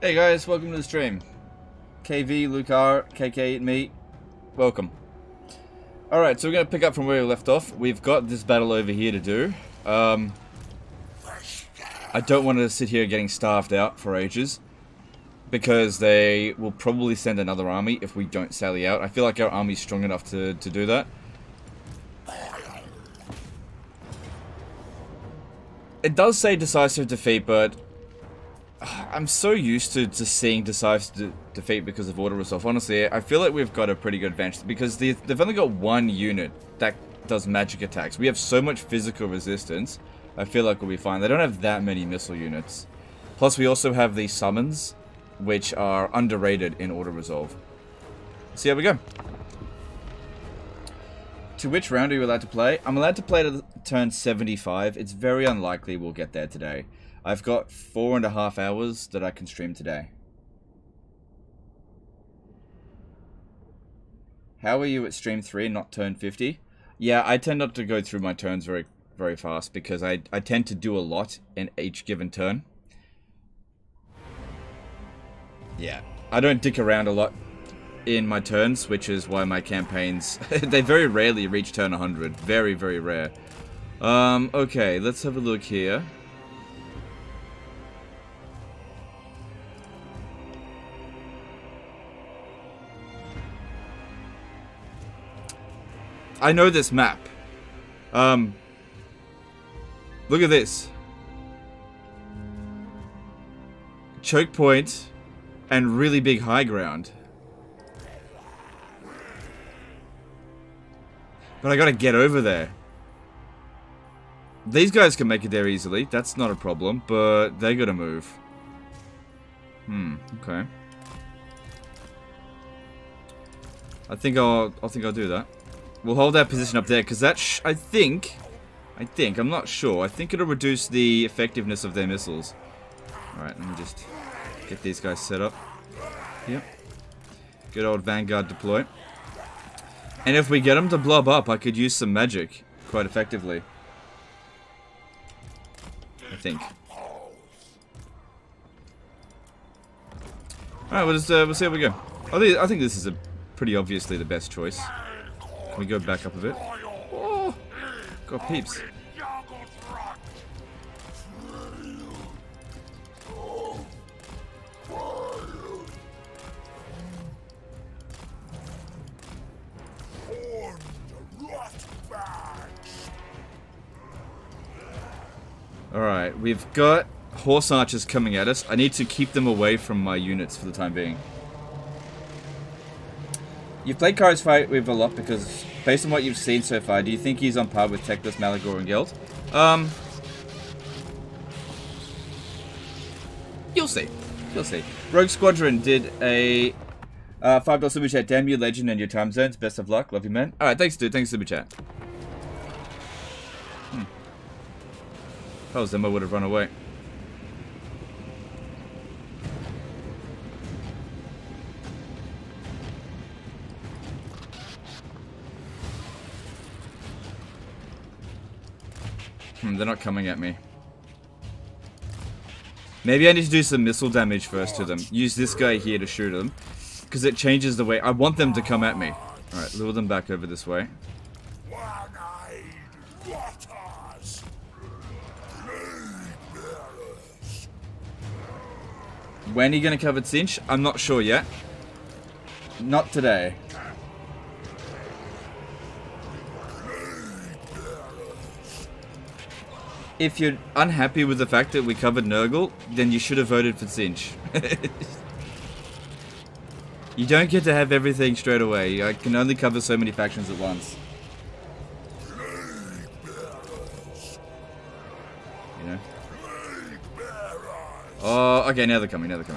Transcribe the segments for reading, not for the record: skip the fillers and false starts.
Hey guys, welcome to the stream. KV, Lucar, KK, and me, welcome. Alright, so we're going to pick up from where we left off. We've got this battle over here to do. I don't want to sit here getting starved out for ages, because they will probably send another army if we don't sally out. I feel like our army's strong enough to do that. It does say decisive defeat, but I'm so used to seeing decisive defeat because of auto resolve. Honestly, I feel like we've got a pretty good advantage because they've only got one unit that does magic attacks. We have so much physical resistance. I feel like we'll be fine. They don't have that many missile units. Plus, we also have these summons, which are underrated in auto resolve. See how we go. To which round are you allowed to play? I'm allowed to play to turn 75. It's very unlikely we'll get there today. I've got 4.5 hours that I can stream today. How are you at stream 3 and not turn 50? Yeah, I tend not to go through my turns very fast because I tend to do a lot in each given turn. Yeah, I don't dick around a lot in my turns, which is why my campaigns, they very rarely reach turn 100. Very, very rare. Okay, let's have a look here. I know this map. Look at this. Choke point and really big high ground. But I gotta get over there. These guys can make it there easily. That's not a problem, but they gotta move. Okay. I think I'll do that. We'll hold our position up there, because that I think, I'm not sure. I think it'll reduce the effectiveness of their missiles. Alright, let me just get these guys set up. Yep. Good old Vanguard deploy. And if we get them to blob up, I could use some magic quite effectively. I think. Alright, we'll see how we go. I think this is pretty obviously the best choice. Can we go back up a bit? Oh, got peeps. Alright, we've got horse archers coming at us. I need to keep them away from my units for the time being. You've played Kara's fight with a lot because, based on what you've seen so far, do you think he's on par with Teclis, Malagor, and Geld? You'll see. You'll see. Rogue Squadron did a $5 super chat. Damn you, legend, and your time zones. Best of luck. Love you, man. Alright, thanks, dude. Thanks, super chat. If I was them, I would have run away. They're not coming at me. Maybe I need to do some missile damage first to them. Use this guy here to shoot them. Because it changes the way. I want them to come at me. Alright, lure them back over this way. When are you going to cover Cinch? I'm not sure yet. Not today. If you're unhappy with the fact that we covered Nurgle, then you should have voted for Cinch. You don't get to have everything straight away. I can only cover so many factions at once. You know? Oh, okay, now they're coming, Okay.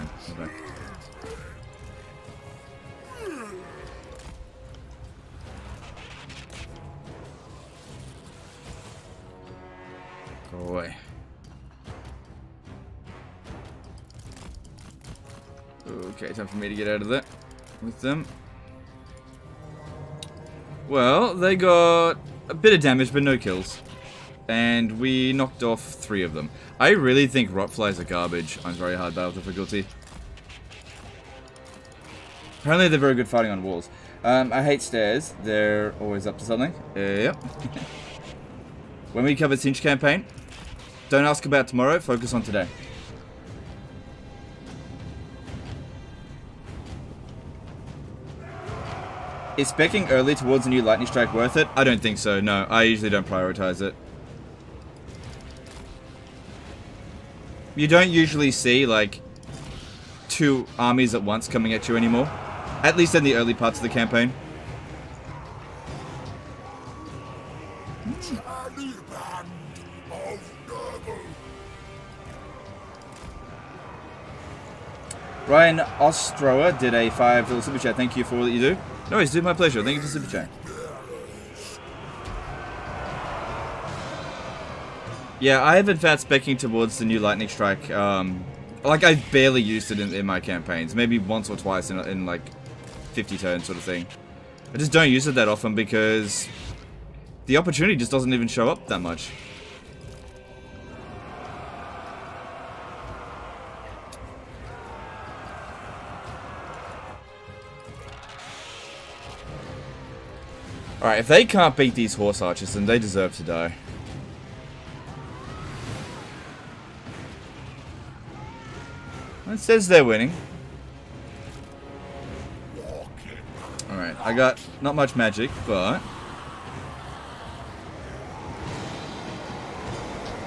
Go away. Okay, time for me to get out of there with them. Well, they got a bit of damage, but no kills. And we knocked off 3 of them. I really think Rotflies are garbage on very hard battle difficulty. Apparently they're very good fighting on walls. I hate stairs. They're always up to something. Yep. When we cover Cinch campaign, don't ask about tomorrow, focus on today. Is speccing early towards a new lightning strike worth it? I don't think so, no. I usually don't prioritize it. You don't usually see, like, 2 armies at once coming at you anymore. At least in the early parts of the campaign. Ryan Ostrower did a $5 super chat. Thank you for all that you do. No worries, dude, my pleasure. Thank you for super chat. Yeah, I have been fat specking towards the new lightning strike. Like, I've barely used it in my campaigns. Maybe once or twice in like 50 turns sort of thing. I just don't use it that often because the opportunity just doesn't even show up that much. Alright, if they can't beat these horse archers, then they deserve to die. It says they're winning. Alright, I got not much magic, but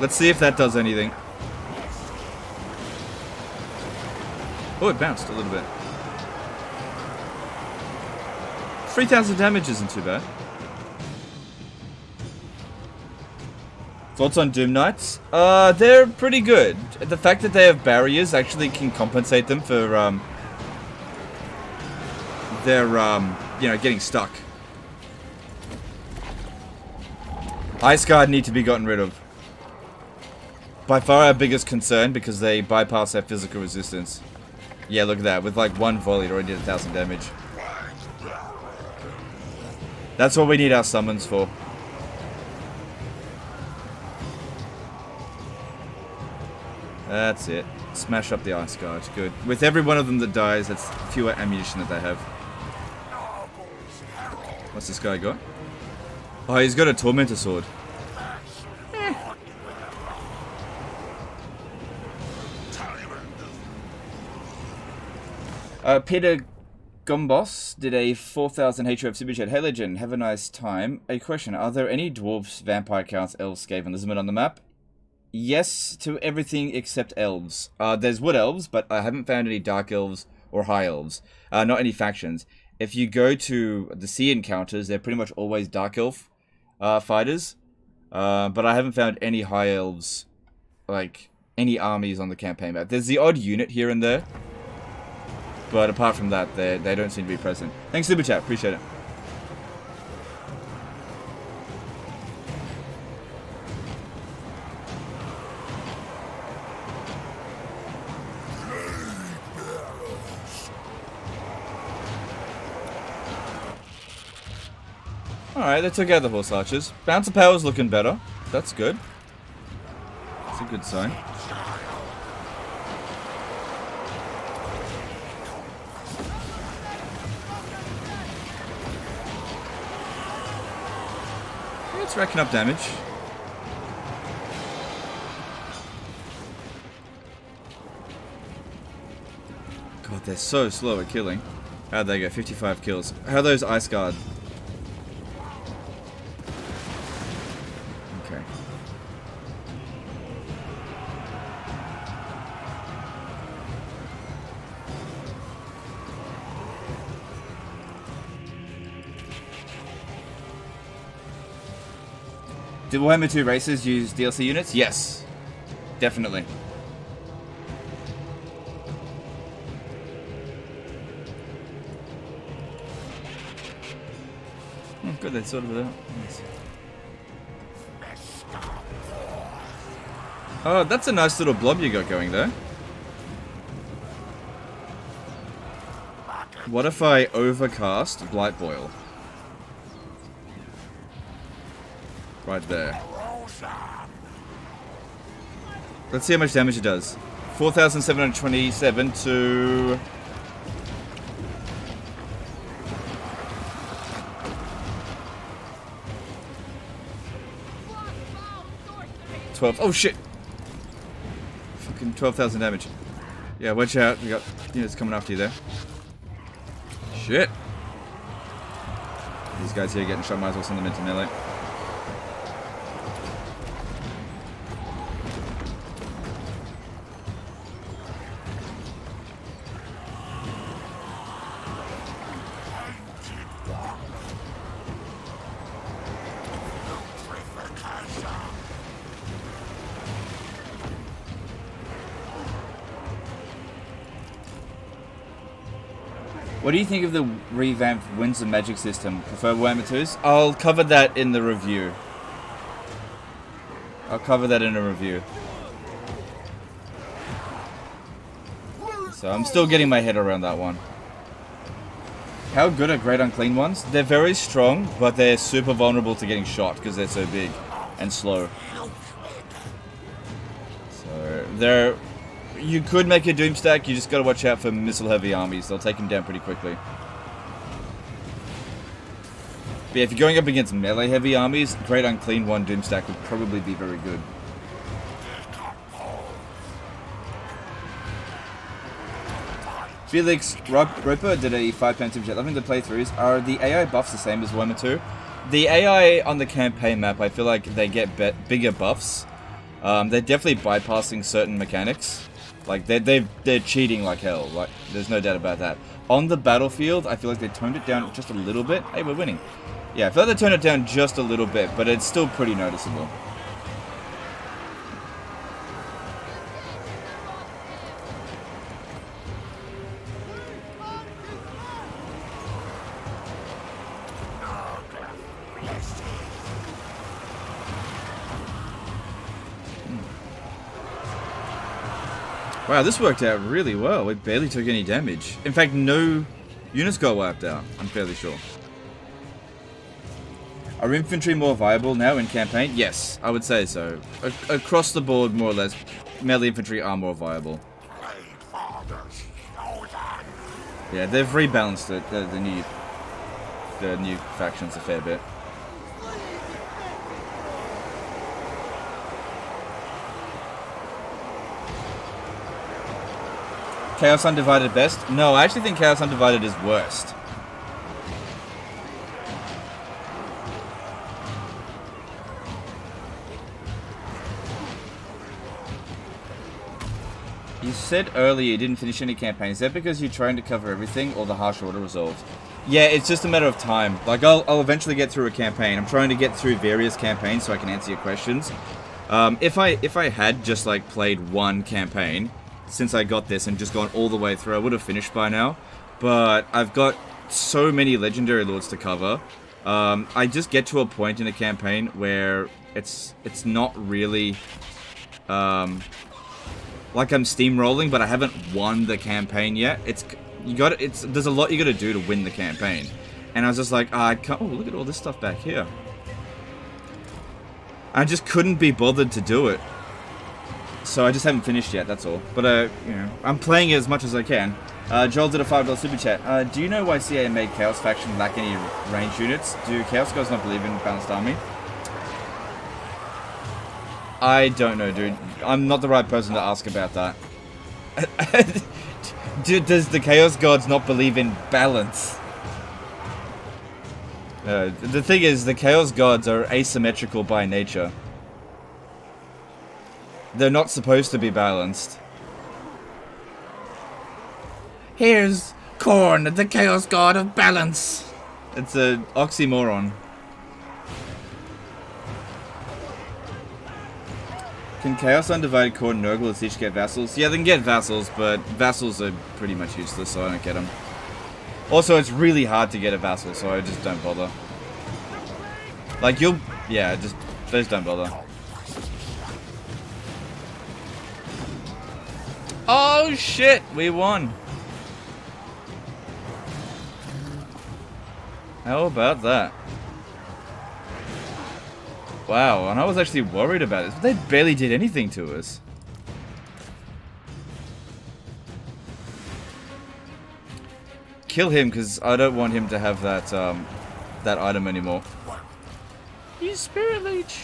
let's see if that does anything. Oh, it bounced a little bit. 3,000 damage isn't too bad. Thoughts on Doom Knights? They're pretty good. The fact that they have barriers actually can compensate them for, their, you know, getting stuck. Ice Guard need to be gotten rid of. By far our biggest concern because they bypass their physical resistance. Yeah, look at that. With like 1 volley, it already did 1,000 damage. That's what we need our summons for. That's it. Smash up the Ice Guard. Good. With every one of them that dies, that's fewer ammunition that they have. What's this guy got? Oh, he's got a Tormentor Sword. Peter Gombos did a 4,000 HOF super chat. Hey Legend, have a nice time. A question, are there any dwarves, vampire counts, elves, Skaven, Lizardmen on the map? Yes to everything except elves. There's wood elves, but I haven't found any dark elves or high elves. Not any factions. If you go to the sea encounters, they're pretty much always dark elf fighters. But I haven't found any high elves, like any armies on the campaign map. There's the odd unit here and there. But apart from that, they don't seem to be present. Thanks, Super Chat. Appreciate it. Alright, they took out the horse archers. Bounce of power's looking better. That's good. That's a good sign. It's racking up damage. God, they're so slow at killing. How'd they go? 55 kills. How are those Ice Guard? Okay. Did Warhammer 2 races use DLC units? Yes. Definitely. Oh, good, they sorted it out. Nice. Oh, that's a nice little blob you got going there. What if I overcast Blight Boil? Right there. Let's see how much damage it does. 4,727 to 12. Oh shit! Fucking 12,000 damage. Yeah, watch out. We got units coming after you there. Shit. These guys here getting shot, might as well send them into melee. What do you think of the revamped Winds of Magic system? Prefer Warhammer 2s? I'll cover that in the review. I'll cover that in a review. So I'm still getting my head around that one. How good are Great Unclean ones? They're very strong, but they're super vulnerable to getting shot because they're so big and slow. So they're... You could make a Doomstack, you just gotta watch out for missile-heavy armies. They'll take them down pretty quickly. But yeah, if you're going up against melee-heavy armies, Great Unclean 1 Doomstack would probably be very good. Felix Roper did a 5-pound super chat. Loving the playthroughs. Are the AI buffs the same as Warhammer 2? The AI on the campaign map, I feel like they get bigger buffs. They're definitely bypassing certain mechanics. Like, they're cheating like hell. Like, there's no doubt about that. On the battlefield, I feel like they toned it down just a little bit. Hey, we're winning. Yeah, I feel like they toned it down just a little bit, but it's still pretty noticeable. Wow, this worked out really well. We barely took any damage. In fact, no units got wiped out, I'm fairly sure. Are infantry more viable now in campaign? Yes, I would say so. Across the board, more or less, melee infantry are more viable. Yeah, they've rebalanced it, the new factions a fair bit. Chaos Undivided best? No, I actually think Chaos Undivided is worst. You said earlier you didn't finish any campaigns. Is that because you're trying to cover everything or the harsh order resolved? Yeah, it's just a matter of time. Like, I'll eventually get through a campaign. I'm trying to get through various campaigns so I can answer your questions. If I had just, like, played one campaign since I got this and just gone all the way through, I would have finished by now. But I've got so many legendary lords to cover. I just get to a point in a campaign where it's not really like I'm steamrolling, but I haven't won the campaign yet. There's a lot you got to do to win the campaign, and I was just like, I can't. Oh, look at all this stuff back here. I just couldn't be bothered to do it. So I just haven't finished yet, that's all. But, you know, I'm playing it as much as I can. Joel did a $5 super chat. Do you know why CA made Chaos faction lack any range units? Do Chaos guys not believe in balanced army? I don't know, dude. I'm not the right person to ask about that. Does the Chaos Gods not believe in balance? The thing is, the Chaos Gods are asymmetrical by nature. They're not supposed to be balanced. Here's Korn, the Chaos God of Balance. It's an oxymoron. Can Chaos Undivided Korn Nurgle and Siege get vassals? Yeah, they can get vassals, but vassals are pretty much useless, so I don't get them. Also, it's really hard to get a vassal, so I just don't bother. Like, just don't bother. Oh shit, we won. How about that? Wow, and I was actually worried about this, but they barely did anything to us. Kill him, because I don't want him to have that, that item anymore. He's Spirit Leech.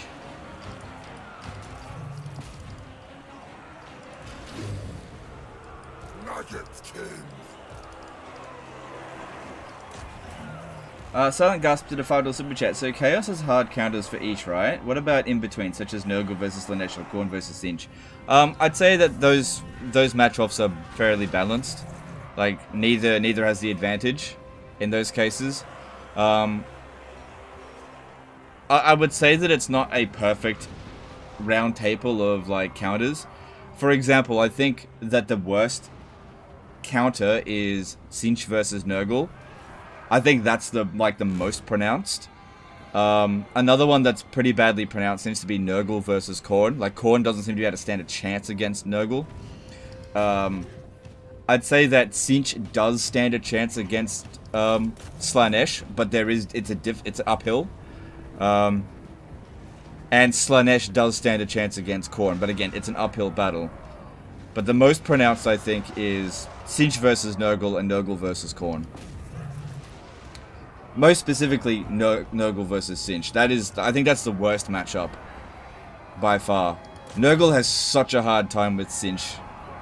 Silent Gasp to the $5 super chat. So Chaos has hard counters for each, right? What about in between, such as Nurgle versus Slanesh or Khorne versus Tzeentch? I'd say that those match-offs are fairly balanced. Like neither has the advantage in those cases. I would say that it's not a perfect round table of like counters. For example, I think that the worst counter is Tzeentch versus Nurgle. I think that's the most pronounced. Another one that's pretty badly pronounced seems to be Nurgle versus Khorne. Like, Khorne doesn't seem to be able to stand a chance against Nurgle. I'd say that Tzeentch does stand a chance against Slanesh, but it's uphill. And Slanesh does stand a chance against Khorne, but again, it's an uphill battle. But the most pronounced, I think, is Tzeentch versus Nurgle and Nurgle versus Khorne. Most specifically, Nurgle versus Tzeentch. I think that's the worst matchup by far. Nurgle has such a hard time with Tzeentch.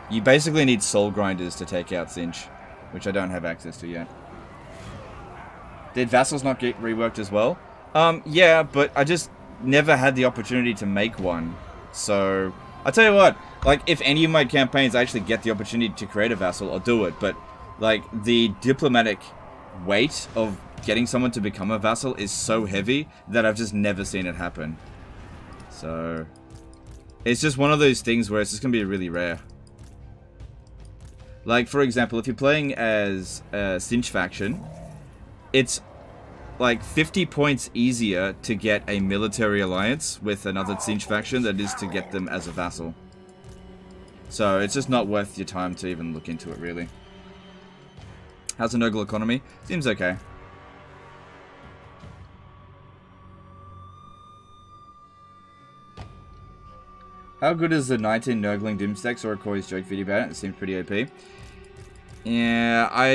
You basically need soul grinders to take out Tzeentch, which I don't have access to yet. Did Vassals not get reworked as well? Yeah, but I just never had the opportunity to make one. So, I'll tell you what, like, if any of my campaigns I actually get the opportunity to create a Vassal, I'll do it. But, like, the diplomatic weight of getting someone to become a Vassal is so heavy that I've just never seen it happen. So, it's just one of those things where it's just going to be really rare. Like, for example, if you're playing as a Tzeentch faction, it's like 50 points easier to get a military alliance with another Tzeentch faction than it is to get them as a vassal. So it's just not worth your time to even look into it, really. How's the Nurgle economy? Seems okay. How good is the 19 Nurgling Doomstacks or a Koi's joke video about it? It seems pretty OP. Yeah, I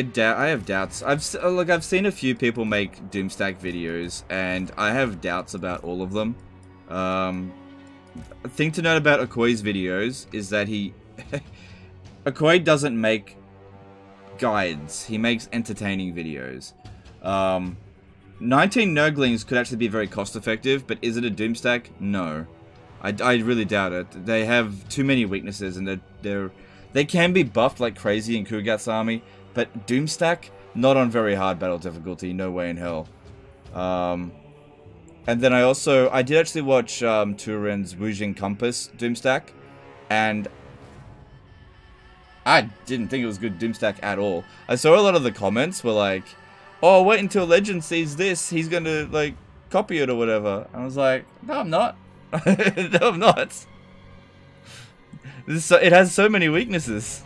have doubts. I've seen a few people make Doomstack videos, and I have doubts about all of them. A thing to note about Okoi's videos is that Okoi doesn't make guides. He makes entertaining videos. 19 Nurglings could actually be very cost effective, but is it a Doomstack? No. I really doubt it. They have too many weaknesses, and they can be buffed like crazy in Ku'gath's army, but Doomstack, not on very hard battle difficulty, no way in hell. And then I did actually watch Turin's Wujing Compass Doomstack, and I didn't think it was good Doomstack at all. I saw a lot of the comments were like, oh, wait until Legend sees this, he's gonna, like, copy it or whatever. I was like, no, I'm not. No, I'm not. It has so many weaknesses.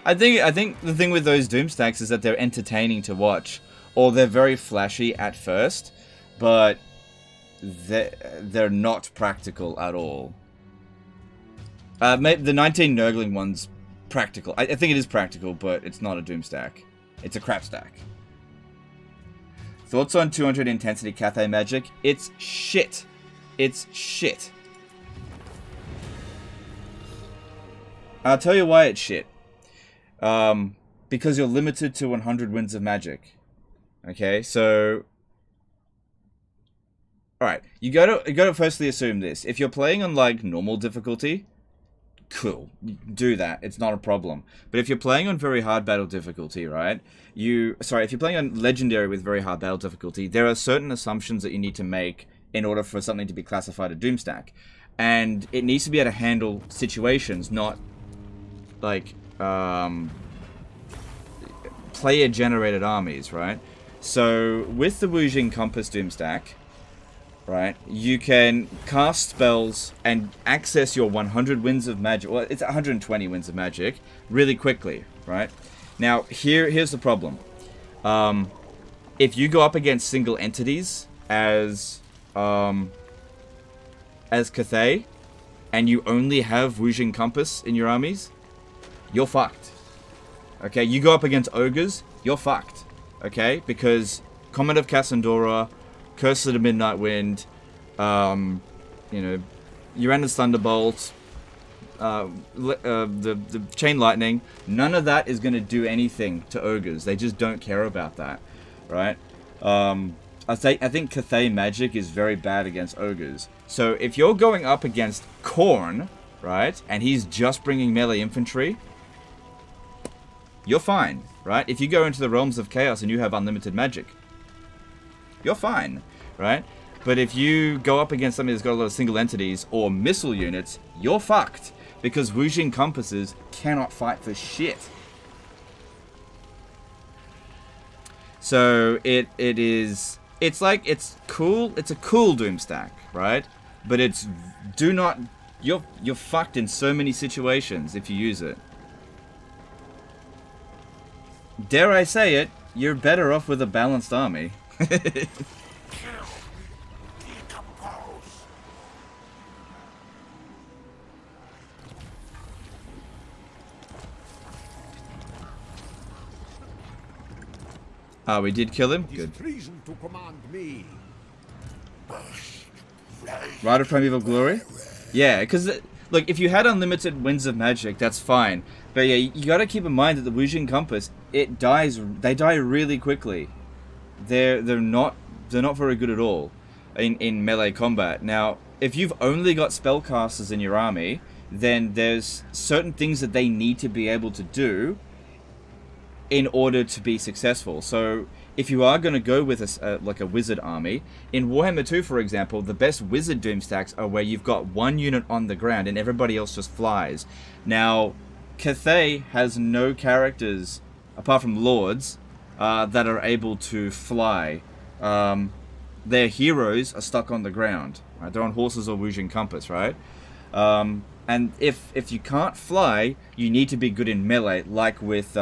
I think the thing with those Doomstacks is that they're entertaining to watch, or they're very flashy at first, but they're not practical at all. Maybe the 19 Nurgling one's practical. I think it is practical, but it's not a Doomstack. It's a crap stack. Thoughts on 200 intensity Cathay magic? It's shit. It's shit. I'll tell you why it's shit. Because you're limited to 100 winds of magic. Okay, so... Alright, you gotta firstly assume this. If you're playing on, like, normal difficulty, cool. Do that. It's not a problem. But if you're playing on very hard battle difficulty, right? if you're playing on legendary with very hard battle difficulty, there are certain assumptions that you need to make in order for something to be classified a Doomstack. And it needs to be able to handle situations, not, like, player-generated armies, right? So, with the Wujing Compass Doomstack, right, you can cast spells and access your 100 winds of magic, well, it's 120 winds of magic, really quickly, right? Now, here's the problem. If you go up against single entities as Cathay, and you only have Wujing Compass in your armies, you're fucked. Okay, you go up against ogres, you're fucked. Okay, because Comet of Cassandora, Curse of the Midnight Wind, you know, Uranus Thunderbolt, the Chain Lightning, none of that is going to do anything to ogres. They just don't care about that, right? I think Cathay magic is very bad against ogres. So if you're going up against Khorne, right, and he's just bringing melee infantry, you're fine, right? If you go into the realms of chaos and you have unlimited magic, you're fine, right? But if you go up against somebody that's got a lot of single entities or missile units, you're fucked. Because Wujing compasses cannot fight for shit. So it's cool, it's a cool Doomstack, right? But you're fucked in so many situations if you use it. Dare I say it, you're better off with a balanced army. Ah, we did kill him? Good. Rite of Primeval Glory? Yeah, because, look, if you had unlimited winds of magic, that's fine. But yeah, you gotta keep in mind that the Wujing Compass, they die really quickly. They're not very good at all in melee combat. Now, if you've only got spellcasters in your army, then there's certain things that they need to be able to do in order to be successful. So if you are going to go with like a wizard army, in Warhammer 2, for example, the best wizard Doomstacks are where you've got one unit on the ground and everybody else just flies. Now, Cathay has no characters, apart from lords, that are able to fly. Their heroes are stuck on the ground. Right? They're on horses or Wujing Compass, right? And if you can't fly, you need to be good in melee, like with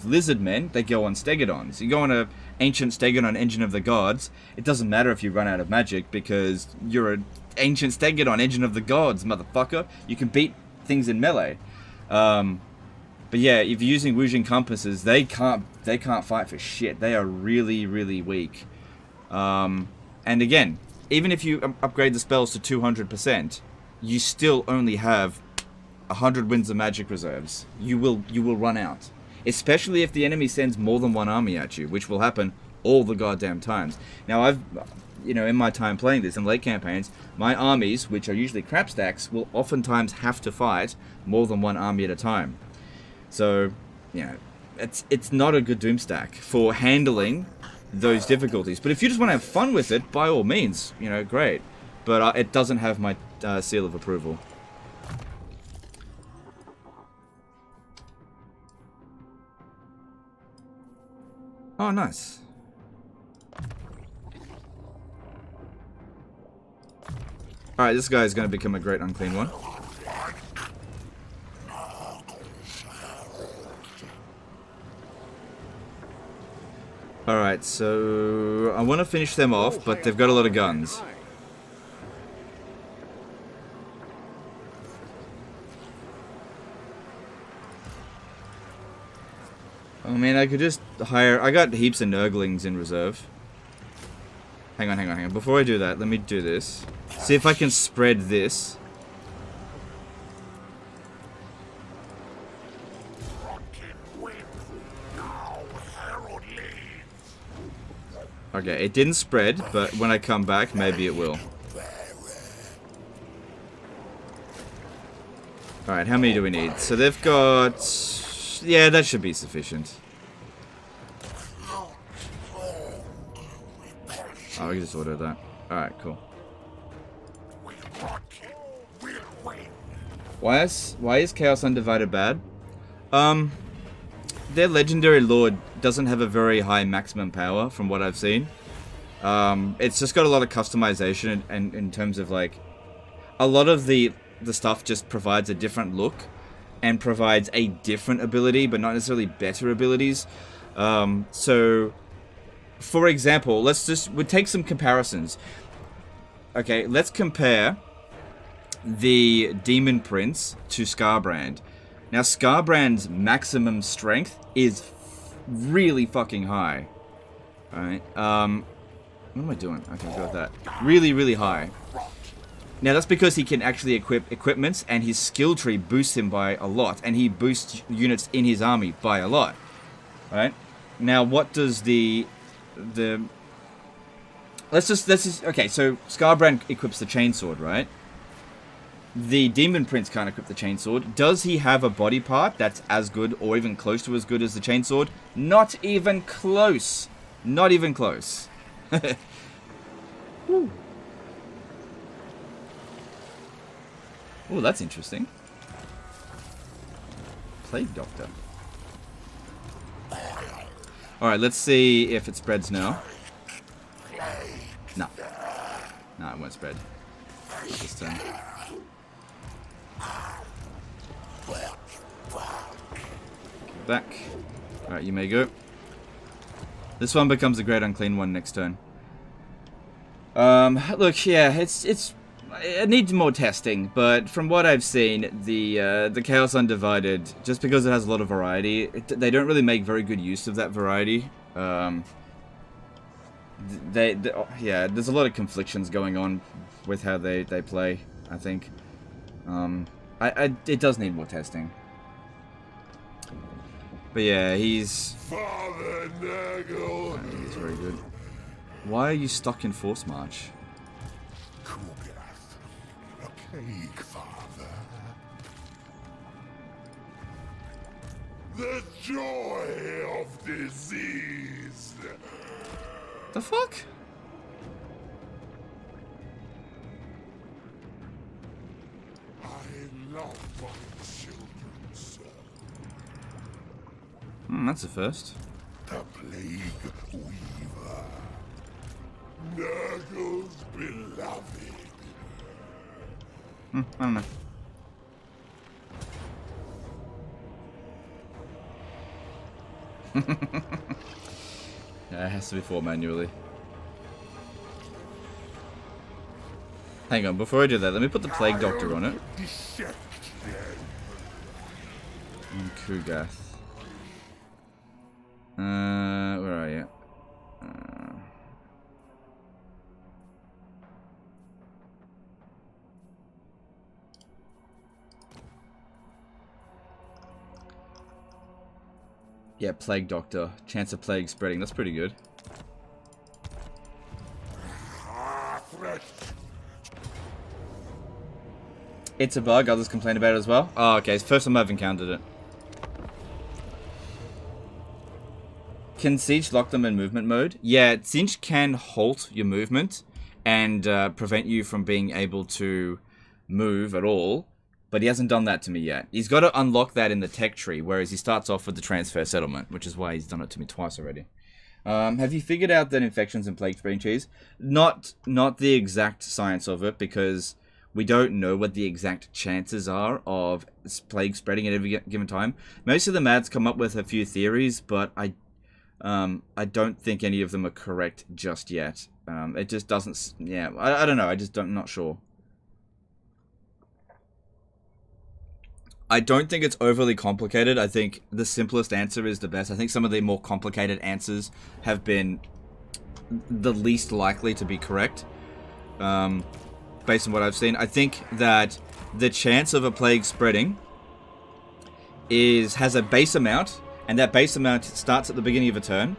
Lizard Men, they go on Stegodons. You go on a ancient Stegodon Engine of the Gods, it doesn't matter if you run out of magic because you're an ancient Stegodon Engine of the Gods, motherfucker. You can beat things in melee. But yeah, if you're using Wujing Compasses, they can't fight for shit. They are really, really weak. And again, even if you upgrade the spells to 200%, you still only have 100 winds of magic reserves. You will run out. Especially if the enemy sends more than one army at you, which will happen all the goddamn times. Now, in my time playing this in late campaigns, my armies, which are usually crap stacks, will oftentimes have to fight more than one army at a time. So, it's not a good Doomstack for handling those difficulties. But if you just want to have fun with it, by all means, great. But it doesn't have my seal of approval. Oh, nice. Alright, this guy is going to become a great unclean one. Alright, so I want to finish them off, but they've got a lot of guns. I mean, I could just hire... I got heaps of Nurglings in reserve. Hang on. Before I do that, let me do this. See if I can spread this. Okay, it didn't spread, but when I come back, maybe it will. Alright, how many do we need? So they've got... Yeah, that should be sufficient. Oh, we can just order that. Alright, cool. Why is Chaos Undivided bad? Their legendary lord doesn't have a very high maximum power from what I've seen. It's just got a lot of customization and in terms of like a lot of the stuff just provides a different look and provides a different ability, but not necessarily better abilities. So, for example, we'll take some comparisons. Okay, let's compare the Demon Prince to Scarbrand. Now, Scarbrand's maximum strength is really fucking high. Alright, what am I doing? Okay, go with that. Really, really high. Now that's because he can actually equip equipments, and his skill tree boosts him by a lot, and he boosts units in his army by a lot. Right? Now what does the let's just okay, so Scarbrand equips the chainsword, right? The Demon Prince can't equip the chainsword. Does he have a body part that's as good or even close to as good as the chainsword? Not even close. Not even close. Ooh. Oh, that's interesting. Plague Doctor. Alright, let's see if it spreads now. No. No, it won't spread. This turn. Back. Alright, you may go. This one becomes a great unclean one next turn. Look, yeah, it needs more testing, but from what I've seen, the Chaos Undivided, just because it has a lot of variety, they don't really make very good use of that variety. Yeah, there's a lot of conflictions going on with how they play, I think. It does need more testing. But yeah, he's... Father Nurgle. He's very good. Why are you stuck in Force March? Ku'gath Plaguefather. The joy of disease. The fuck? I love my children so. That's a first. The Plague Weaver. Nurgle's beloved. I don't know. Yeah, it has to be fought manually. Hang on, before I do that, let me put the Plague Doctor on it. And Ku'gath. Where are you? Yeah, Plague Doctor. Chance of plague spreading. That's pretty good. It's a bug. Others complain about it as well. Oh, okay. It's the first time I've encountered it. Can Siege lock them in movement mode? Yeah, Siege can halt your movement and prevent you from being able to move at all. But he hasn't done that to me yet. He's got to unlock that in the tech tree, whereas he starts off with the transfer settlement, which is why he's done it to me twice already. Have you figured out that infections and plague spreading cheese? Not the exact science of it, because we don't know what the exact chances are of plague spreading at every given time. Most of the mads come up with a few theories, but I don't think any of them are correct just yet. It just doesn't... Yeah, I don't know. I'm not sure. I don't think it's overly complicated. I think the simplest answer is the best. I think some of the more complicated answers have been the least likely to be correct, based on what I've seen. I think that the chance of a plague spreading has a base amount, and that base amount starts at the beginning of a turn,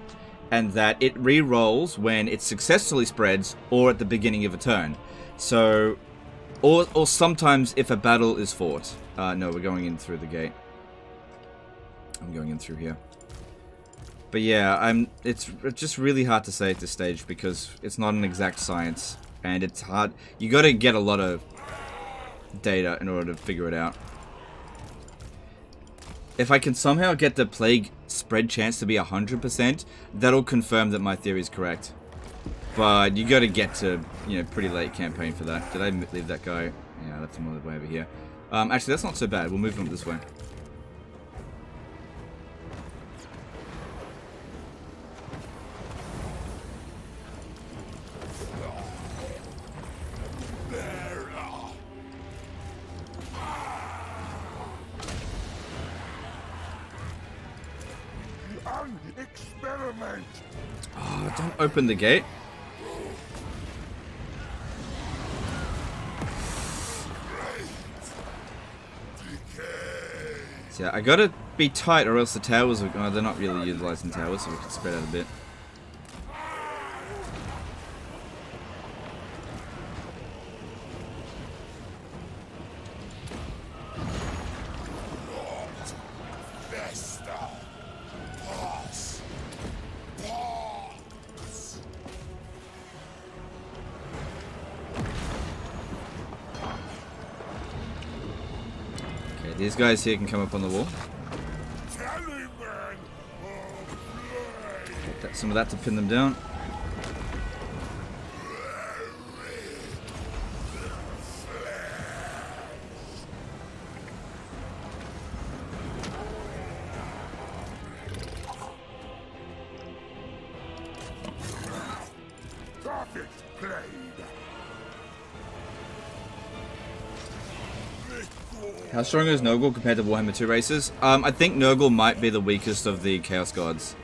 and that it re-rolls when it successfully spreads or at the beginning of a turn. So, or sometimes if a battle is fought. No, we're going in through the gate. I'm going in through here. But yeah, it's just really hard to say at this stage because it's not an exact science, and it's hard. You got to get a lot of data in order to figure it out. If I can somehow get the plague spread chance to be 100%, that'll confirm that my theory is correct. But you got to get to, pretty late campaign for that. Did I leave that guy? Yeah, I left him all the way over here. Actually, that's not so bad. We'll move him this way. Experiment. Oh, don't open the gate. So yeah, I gotta be tight or else the towers are... Oh, they're not really utilizing towers, so we can spread out a bit. These guys here can come up on the wall. Get some of that to pin them down. How strong is Nurgle compared to Warhammer 2 races? I think Nurgle might be the weakest of the Chaos Gods.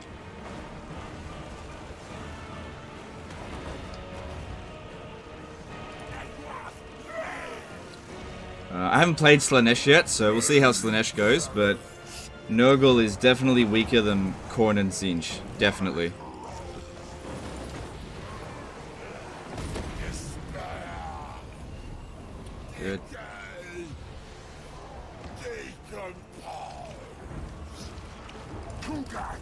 I haven't played Slaanesh yet, so we'll see how Slaanesh goes, but Nurgle is definitely weaker than Khorne and Tzeentch. Definitely. Good. Ku'gath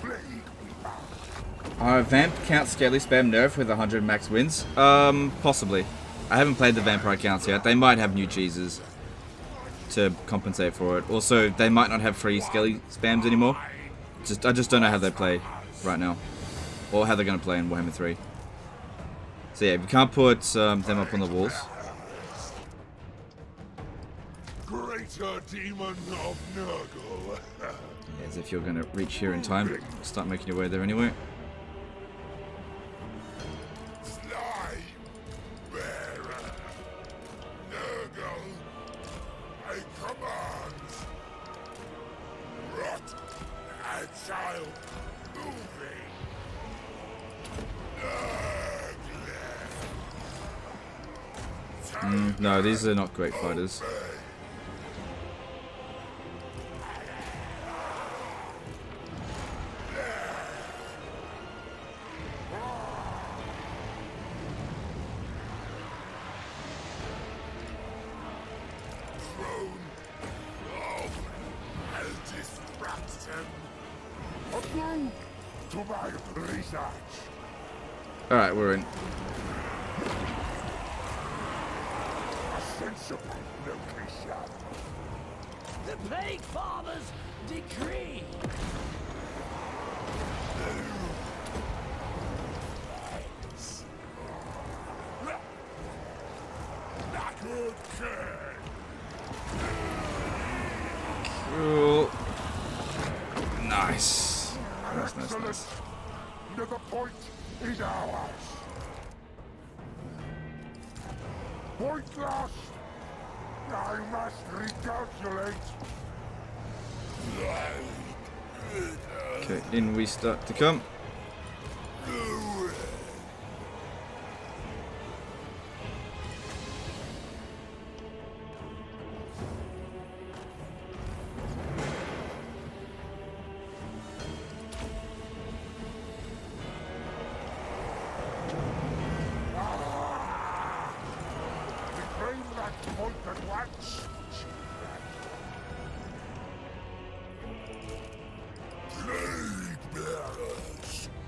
Plaguefather. Are Vamp count scaly spam nerf with 100 max wins? Possibly. I haven't played the Vampire counts yet. They might have new cheeses to compensate for it. Also, they might not have free scaly spams anymore. I just don't know how they play right now. Or how they're going to play in Warhammer 3. So yeah, if you can't put them up on the walls. Greater demon of Nurgle. As if you're going to reach here in time. Start making your way there anyway. Slime bearer. Nurgle. I command. Rot. Agile. Moving. Nurgle. No, these are not great fighters. To my research. Alright, we're in. A sensible location. The Plaguefather's decree. Cool. Nice. Excellent. The point is ours. Point lost. I must recalculate. Okay, in we start to come.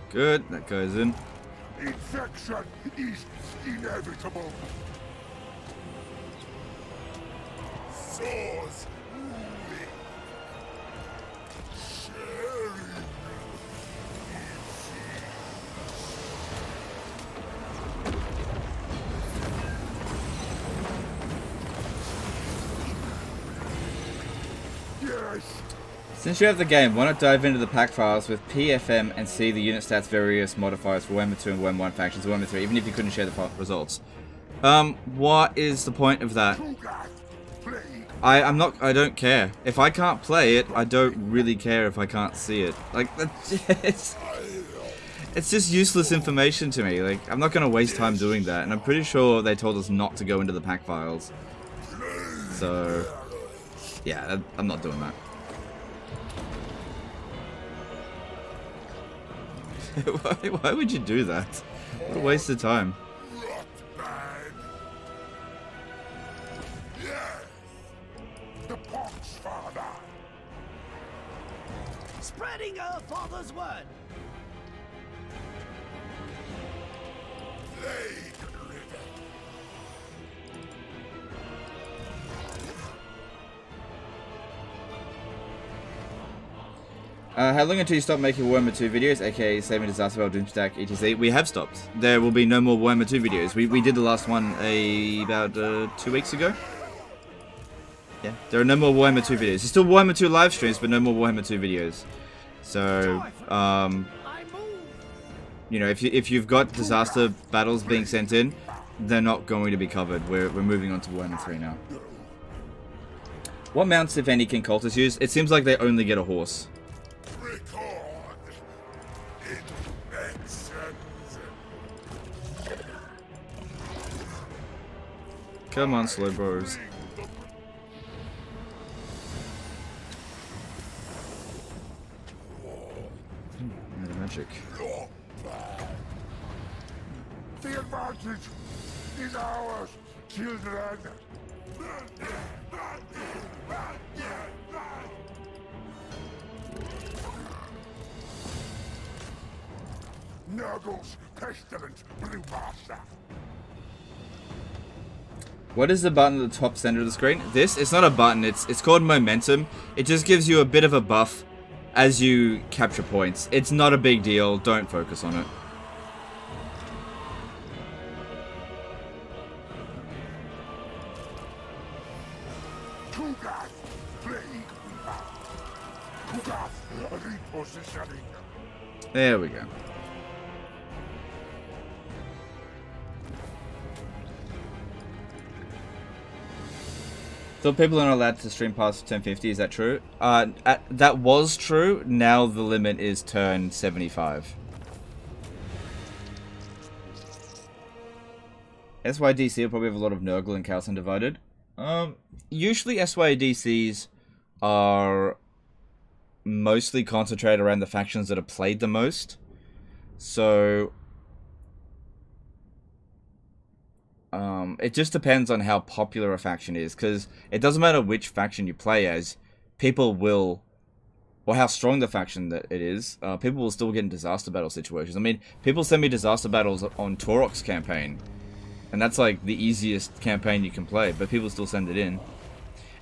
Good, that goes in. Infection is inevitable. Source weak. Sharing. Yes. Since you have the game, why not dive into the pack files with PFM and see the unit stats various modifiers for Warhammer 2 and Warhammer 1 factions, Warhammer 3, even if you couldn't share the results. What is the point of that? I don't care. If I can't play it, I don't really care if I can't see it. Like, it's just useless information to me. Like, I'm not gonna waste time doing that, and I'm pretty sure they told us not to go into the pack files. So, yeah, I'm not doing that. Why would you do that? What a waste of time. Rot bad. Yes. The pox father. Spreading our father's word. Plague river. How long until you stop making Warhammer 2 videos, aka saving disaster about Doomstack, etc? We have stopped. There will be no more Warhammer 2 videos. We did the last one about 2 weeks ago. Yeah, there are no more Warhammer 2 videos. There's still Warhammer 2 live streams, but no more Warhammer 2 videos. So, you know, if you've got disaster battles being sent in, they're not going to be covered. We're moving on to Warhammer 3 now. What mounts, if any, can cultists use? It seems like they only get a horse. Come on, slow bros. Magic. The advantage is ours, children. Nurgle's pestilent blue master. What is the button at the top center of the screen? This? It's not a button, it's called momentum. It just gives you a bit of a buff as you capture points. It's not a big deal, don't focus on it. Ku'gath Plaguefather. Ku'gath repositioning. There we go. So people are not allowed to stream past 1050, is that true? That was true, now the limit is turn 75. SYDC will probably have a lot of Nurgle and Chaos Undivided. Usually SYDCs are mostly concentrated around the factions that are played the most. So it just depends on how popular a faction is, because it doesn't matter which faction you play as, people will, or how strong the faction that it is, people will still get in disaster battle situations. I mean, people send me disaster battles on Torok's campaign, and that's like the easiest campaign you can play, but people still send it in.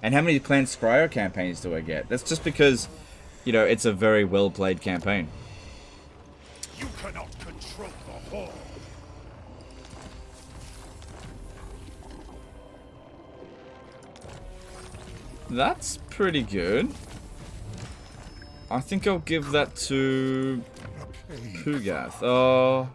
And how many Clan Scryer campaigns do I get? That's just because, you know, it's a very well played campaign. You cannot control the Horde. That's pretty good. I think I'll give that to Ku'gath. Oh.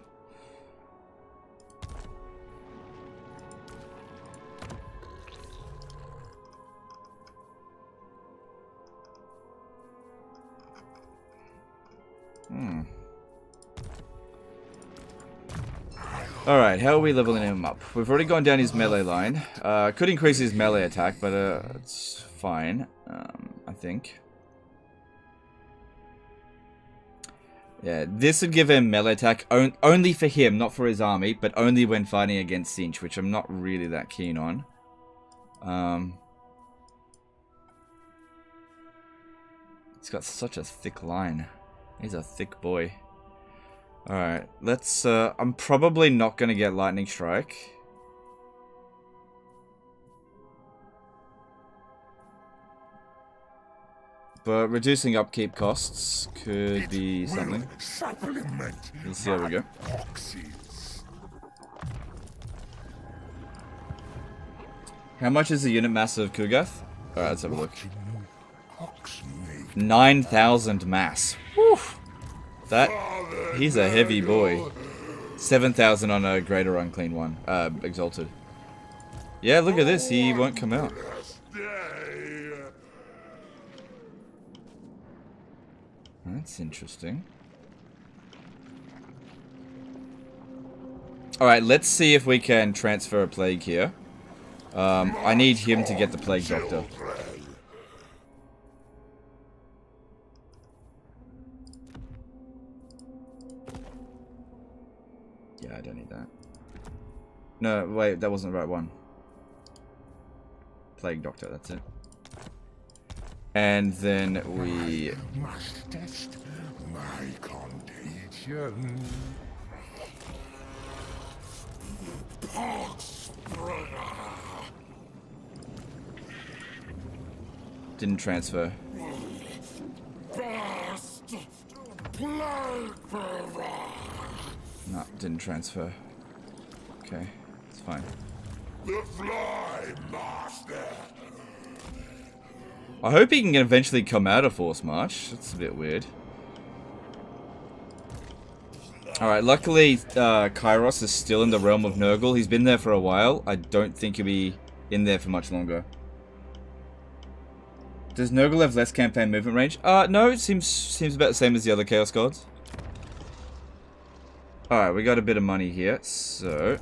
Alright, how are we leveling him up? We've already gone down his melee line. Could increase his melee attack, but it's fine, I think. Yeah, this would give him melee attack only for him, not for his army, but only when fighting against Cinch, which I'm not really that keen on. He's got such a thick line. He's a thick boy. Alright, let's, I'm probably not going to get Lightning Strike. But reducing upkeep costs could be something. Let's see how we go. How much is the unit mass of Ku'gath? Alright, let's have a look. 9,000 mass. Whew. He's a heavy boy. 7,000 on a greater unclean one. Exalted. Yeah, look at this. He won't come out. That's interesting. Alright, let's see if we can transfer a plague here. I need him to get the plague doctor. I don't need that. No, wait, that wasn't the right one. Plague Doctor, that's it. And then we... Must test my contagion. Pox spreader. Didn't transfer. Fast Plaguefather. No, didn't transfer. Okay, it's fine. The Fly Master. I hope he can eventually come out of Force March. That's a bit weird. Alright, luckily Kairos is still in the realm of Nurgle. He's been there for a while. I don't think he'll be in there for much longer. Does Nurgle have less campaign movement range? No, it seems about the same as the other Chaos Gods. Alright, we got a bit of money here, so,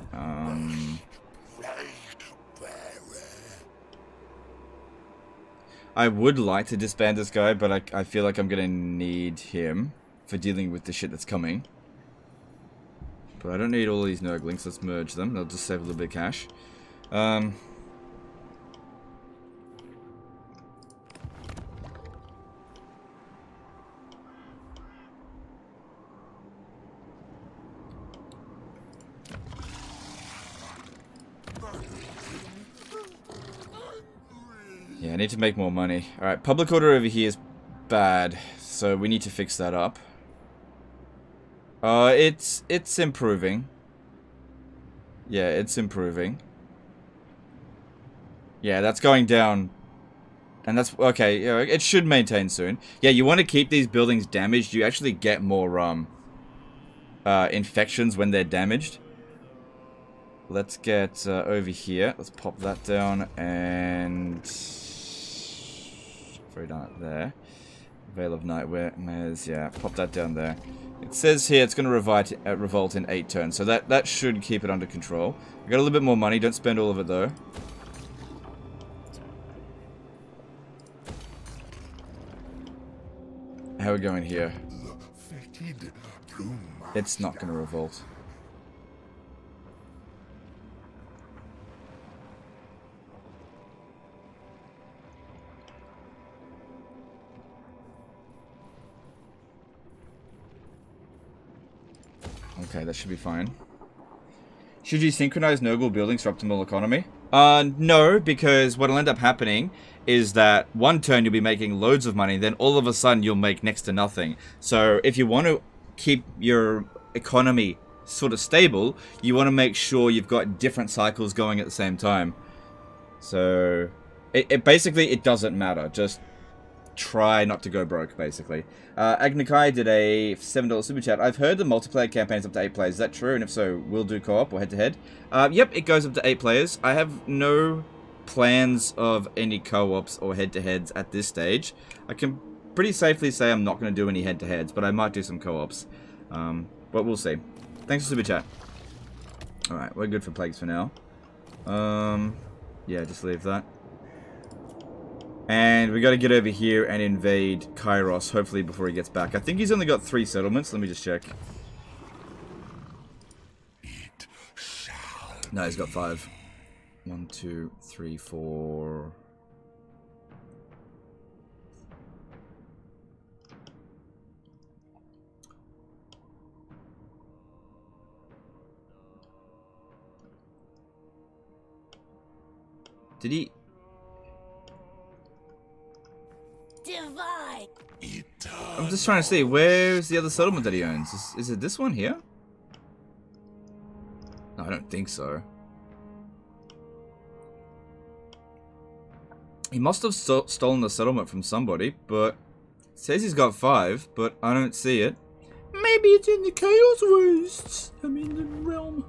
I would like to disband this guy, but I feel like I'm gonna need him for dealing with the shit that's coming. But I don't need all these Nurglings, let's merge them, they'll just save a little bit of cash. Yeah, I need to make more money. Alright, public order over here is bad, so we need to fix that up. It's improving. Yeah, it's improving. Yeah, that's going down. And that's, okay, yeah, it should maintain soon. Yeah, you want to keep these buildings damaged. You actually get more, infections when they're damaged. Let's get over here. Let's pop that down and... Very down there. Veil of Nightmares, yeah, pop that down there. It says here it's going to revolt in 8 turns, so that should keep it under control. We got a little bit more money, don't spend all of it though. How are we going here? It's not going to revolt. Okay, that should be fine. Should you synchronize Nurgle buildings for optimal economy? No, because what'll end up happening is that one turn you'll be making loads of money, then all of a sudden you'll make next to nothing. So if you want to keep your economy sort of stable, you want to make sure you've got different cycles going at the same time. So it basically, it doesn't matter. Just try not to go broke, basically. Agnikai did a $7 super chat. I've heard the multiplayer campaign's up to 8 players. Is that true? And if so, we'll do co-op or head-to-head? Yep, it goes up to 8 players. I have no plans of any co-ops or head-to-heads at this stage. I can pretty safely say I'm not going to do any head-to-heads, but I might do some co-ops. But we'll see. Thanks for super chat. Alright, we're good for plagues for now. Yeah, just leave that. And we got to get over here and invade Kairos, hopefully before he gets back. I think he's only got 3 settlements. Let me just check. No, he's got 5. 1, 2, 3, 4. Did he... Divide. I'm just trying to see, where's the other settlement that he owns? Is it this one here? No, I don't think so. He must have stolen the settlement from somebody, but it says he's got 5, but I don't see it. Maybe it's in the Chaos Wastes. I mean, the realm.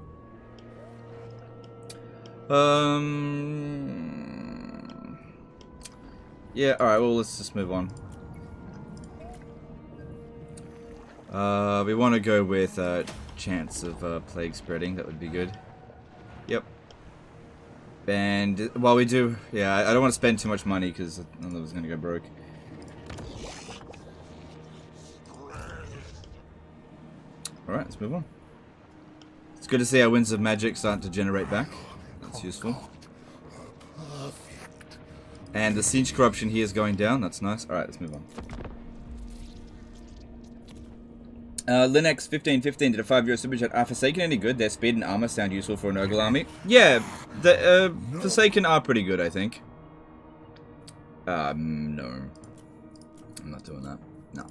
Yeah, alright, well, let's just move on. We want to go with chance of plague spreading. That would be good. Yep. And while we do, yeah, I don't want to spend too much money because I know I was going to go broke. Alright, let's move on. Let's good to see our winds of magic starting to generate back. That's useful. And the siege corruption here is going down. That's nice. Alright, let's move on. Linux 1515 did a €5 super chat. Are Forsaken any good? Their speed and armor sound useful for a Nurgle army. Yeah, the Forsaken are pretty good, I think. No. I'm not doing that. No.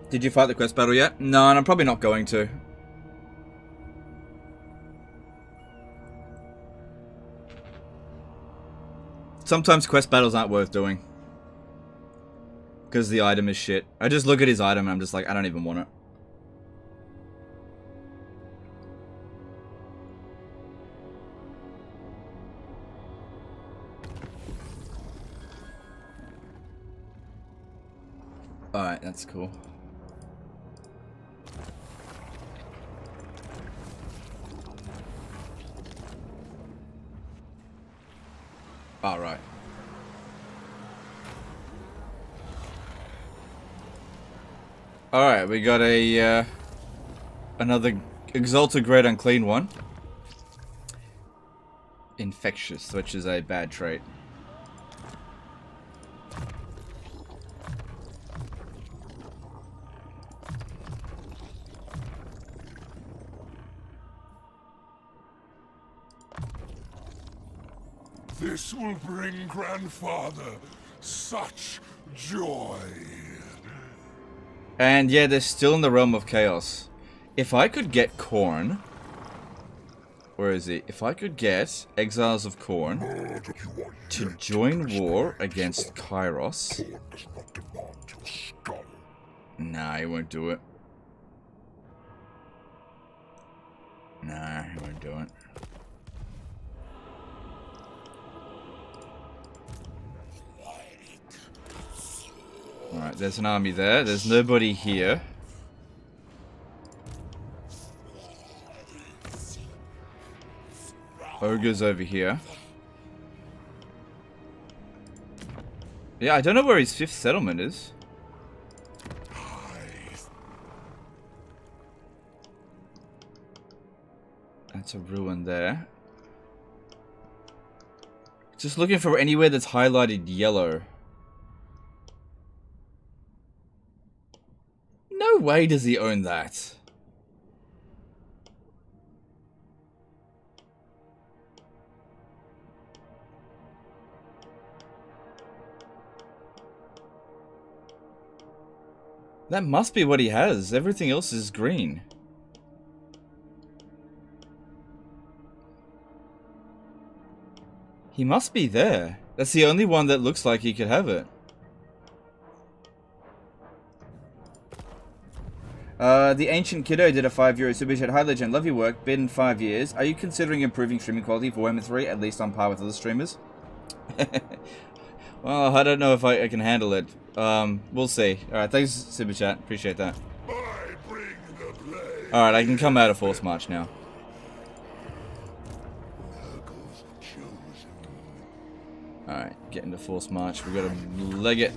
Did you fight the quest battle yet? No, and I'm probably not going to. Sometimes quest battles aren't worth doing. Because the item is shit. I just look at his item and I'm just like, I don't even want it. Alright, that's cool. Alright. Alright, we got a another Exalted Great Unclean one. Infectious, which is a bad trait. This will bring Grandfather such joy. And yeah, they're still in the realm of chaos. If I could get Khorne... Where is he? If I could get Exiles of Khorne to join war against Kairos... Nah, he won't do it. Nah, he won't do it. Alright, there's an army there. There's nobody here. Ogre's over here. Yeah, I don't know where his 5th settlement is. That's a ruin there. Just looking for anywhere that's highlighted yellow. No way does he own that. That must be what he has. Everything else is green. He must be there. That's the only one that looks like he could have it. The Ancient Kiddo did a €5 super chat. Hi Legend, love your work. Been 5 years. Are you considering improving streaming quality for Warhammer 3, at least on par with other streamers? Well, I don't know if I can handle it. We'll see. Alright, thanks super chat. Appreciate that. Alright, I can come out of Force March now. Alright, get into Force March. We've got to leg it.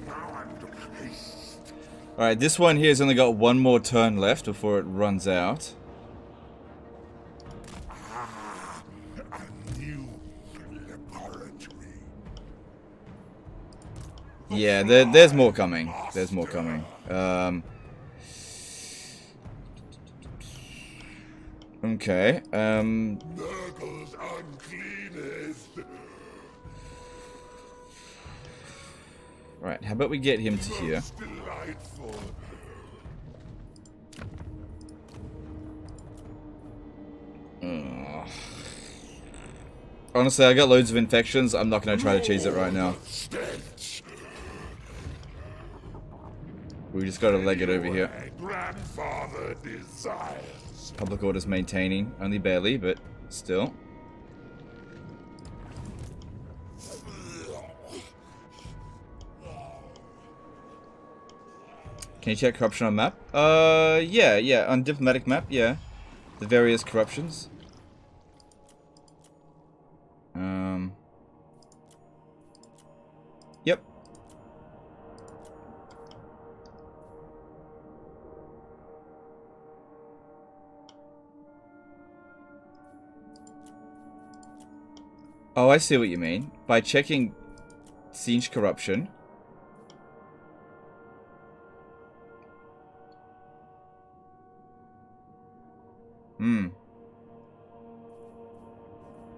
Alright, this one here has only got one more turn left before it runs out. Yeah, there's more coming. There's more coming. Okay. Nurgle's uncleanest. Right, how about we get him to here? Delightful. Honestly, I got loads of infections. I'm not going to try to cheese it right now. We just got to leg it over here. Grandfather desires. Public order's maintaining. Only barely, but still. Can you check corruption on map? Yeah, on diplomatic map, yeah. The various corruptions. Yep. Oh, I see what you mean. By checking siege corruption.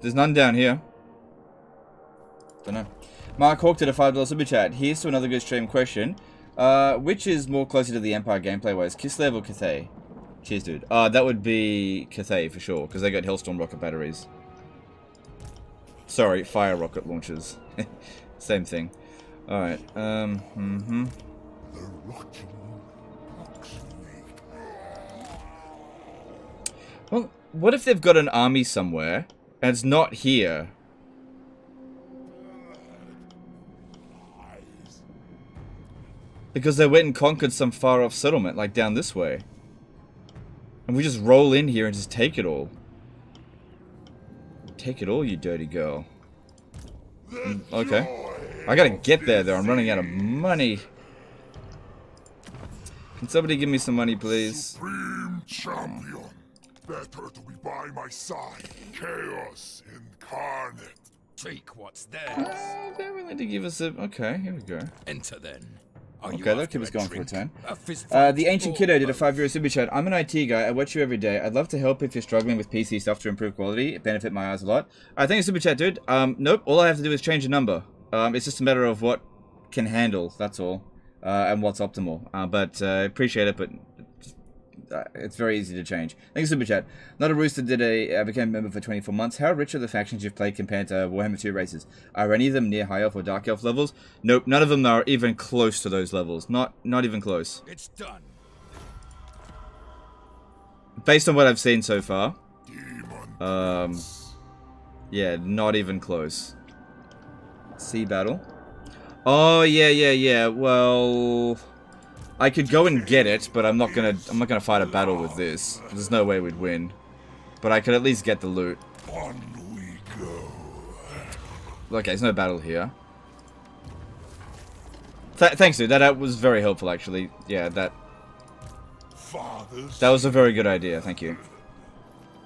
There's none down here. Don't know. Mark Hawk did a $5 super chat. Here's to another good stream question. Which is more closer to the Empire gameplay-wise, Kislev or Cathay? Cheers, dude. That would be Cathay for sure, because they got Hellstorm rocket batteries. Sorry, fire rocket launchers. Same thing. Alright, The rotting Well, what if they've got an army somewhere, and it's not here? Because they went and conquered some far-off settlement, like down this way. And we just roll in here and just take it all. Take it all, you dirty girl. Okay. I gotta get there, though. I'm running out of money. Can somebody give me some money, please? Supreme champion. Better to be by my side. Chaos incarnate. Take what's theirs. They're willing to give us a... Okay, here we go. Enter then. Are Okay, you that'll keep after us going for a drink? turn. A fistful The Ancient of Kiddo did a both. €5 super chat. I'm an IT guy. I watch you every day. I'd love to help if you're struggling with PC stuff to improve quality. It benefit my eyes a lot. I think a super chat, dude. Nope. All I have to do is change a number. It's just a matter of what can handle. That's all. And what's optimal. But appreciate it. But it's very easy to change. Thank you, super chat. Not a Rooster did became a member for 24 months. How rich are the factions you've played compared to Warhammer 2 races? Are any of them near High Elf or Dark Elf levels? Nope, none of them are even close to those levels. Not even close. It's done. Based on what I've seen so far, Demon. yeah, not even close. Sea battle. Oh yeah. Well, I could go and get it, but I'm not gonna fight a battle with this. There's no way we'd win. But I could at least get the loot. On we go. Okay, there's no battle here. Thanks, dude. That was very helpful, actually. Yeah, that Fathers. was a very good idea. Thank you.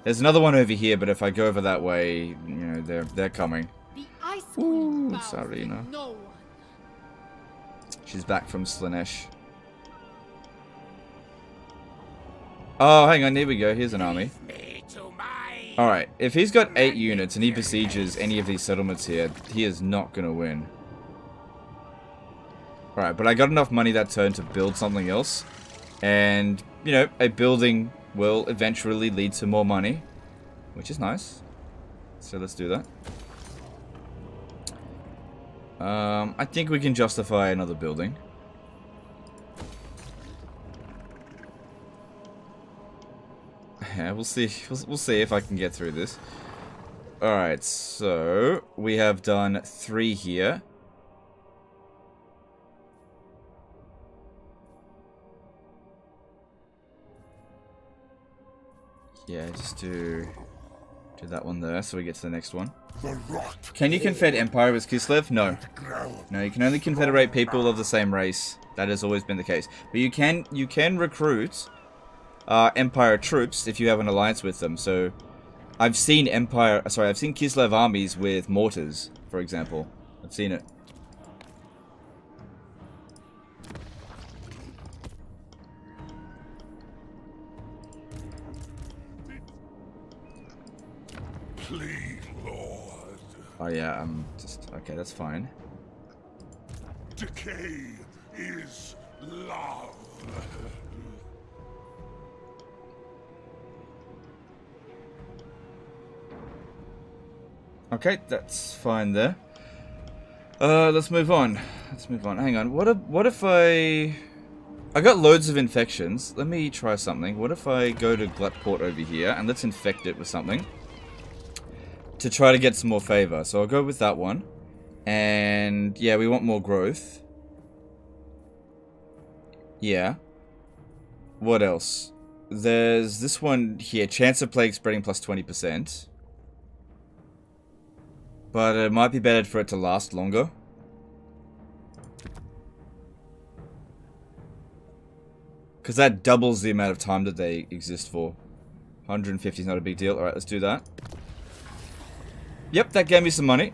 There's another one over here, but if I go over that way, you know, they're coming. The ice Ooh, queen bows sorry, to no. no one. She's back from Slanesh. Oh, hang on. Here we go. Here's an army. Alright, if he's got 8 units and he besieges any of these settlements here, he is not going to win. Alright, but I got enough money that turn to build something else. And, you know, a building will eventually lead to more money. Which is nice. So let's do that. I think we can justify another building. Yeah, we'll see. We'll see if I can get through this. Alright, so we have done 3 here. Yeah, just do that one there so we get to the next one. The rot. Can you confed Empire with Kislev? No. Ground. No, you can only confederate people of the same race. That has always been the case. But you can recruit Empire troops if you have an alliance with them. So I've seen Kislev armies with mortars, for example. I've seen it. Plead, Lord. Oh yeah, okay, that's fine. Decay is love. Okay, that's fine there. Let's move on. Hang on. What if I got loads of infections. Let me try something. What if I go to Gluttport over here and let's infect it with something to try to get some more favor. So I'll go with that one. And yeah, we want more growth. Yeah. What else? There's this one here. Chance of plague spreading plus 20%. But it might be better for it to last longer. Because that doubles the amount of time that they exist for. 150 is not a big deal. Alright, let's do that. Yep, that gave me some money.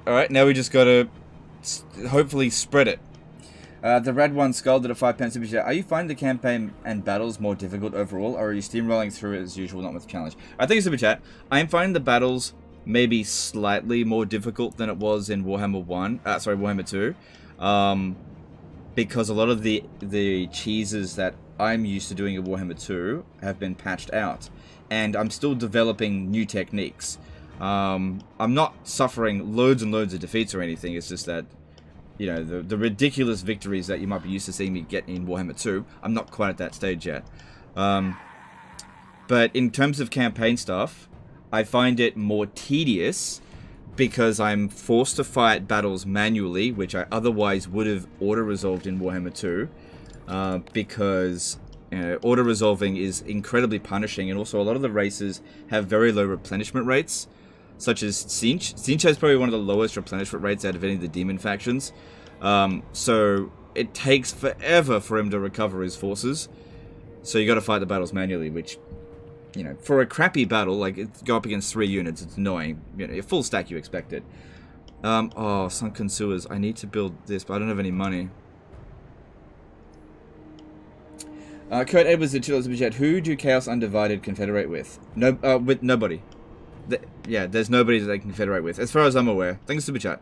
Alright, now we just gotta hopefully spread it. The red one scolded at 5 pence super chat. Are you finding the campaign and battles more difficult overall, or are you steamrolling through it as usual, not with challenge? I think it's super chat. I am finding the battles maybe slightly more difficult than it was in Warhammer 1. Warhammer 2. Because a lot of the cheeses that I'm used to doing in Warhammer 2 have been patched out, and I'm still developing new techniques. I'm not suffering loads and loads of defeats or anything. It's just that, you know, the ridiculous victories that you might be used to seeing me get in Warhammer 2, I'm not quite at that stage yet. But in terms of campaign stuff, I find it more tedious because I'm forced to fight battles manually, which I otherwise would have auto-resolved in Warhammer 2, because auto-resolving is incredibly punishing, and also a lot of the races have very low replenishment rates, such as Sinch. Sinch has probably one of the lowest replenishment rates out of any of the demon factions, so it takes forever for him to recover his forces, so you gotta fight the battles manually, which, you know, for a crappy battle, like, go up against 3 units, it's annoying. You know, a full stack you expect it. Oh, sunken sewers. I need to build this, but I don't have any money. Kurt Edwards at $2 who do Chaos Undivided confederate with? No, with nobody. Yeah, there's nobody that they can confederate with, as far as I'm aware. Thanks, Super Chat.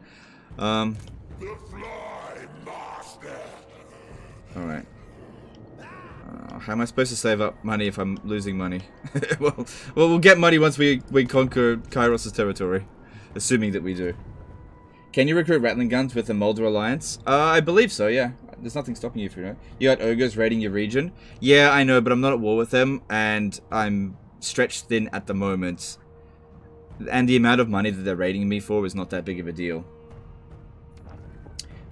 The Fly Master. Alright. How am I supposed to save up money if I'm losing money? well, we'll get money once we conquer Kairos' territory. Assuming that we do. Can you recruit Rattling Guns with the Mulder Alliance? I believe so, yeah. There's nothing stopping you from it. You got Ogres raiding your region? Yeah, I know, but I'm not at war with them, and I'm stretched thin at the moment. And the amount of money that they're raiding me for is not that big of a deal.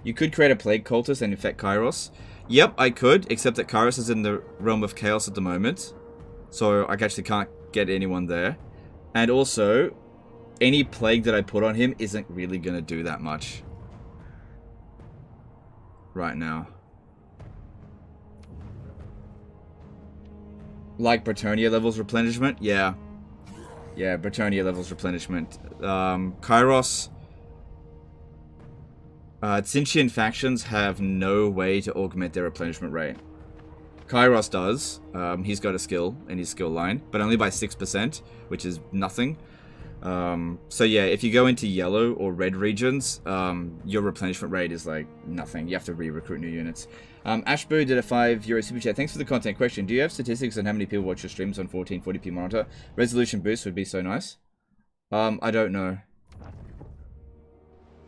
You could create a Plague Cultist and infect Kairos. Yep, I could, except that Kairos is in the realm of Chaos at the moment. So I actually can't get anyone there. And also, any plague that I put on him isn't really going to do that much. Right now. Like Bretonnia levels replenishment? Yeah. Yeah, Bretonnia levels replenishment. Kairos... Tsinchian factions have no way to augment their replenishment rate. Kairos does. He's got a skill in his skill line, but only by 6%, which is nothing. So yeah, if you go into yellow or red regions, your replenishment rate is like nothing. You have to re-recruit new units. Ashboo did a €5 super chat. Thanks for the content question. Do you have statistics on how many people watch your streams on 1440p monitor? Resolution boost would be so nice. I don't know.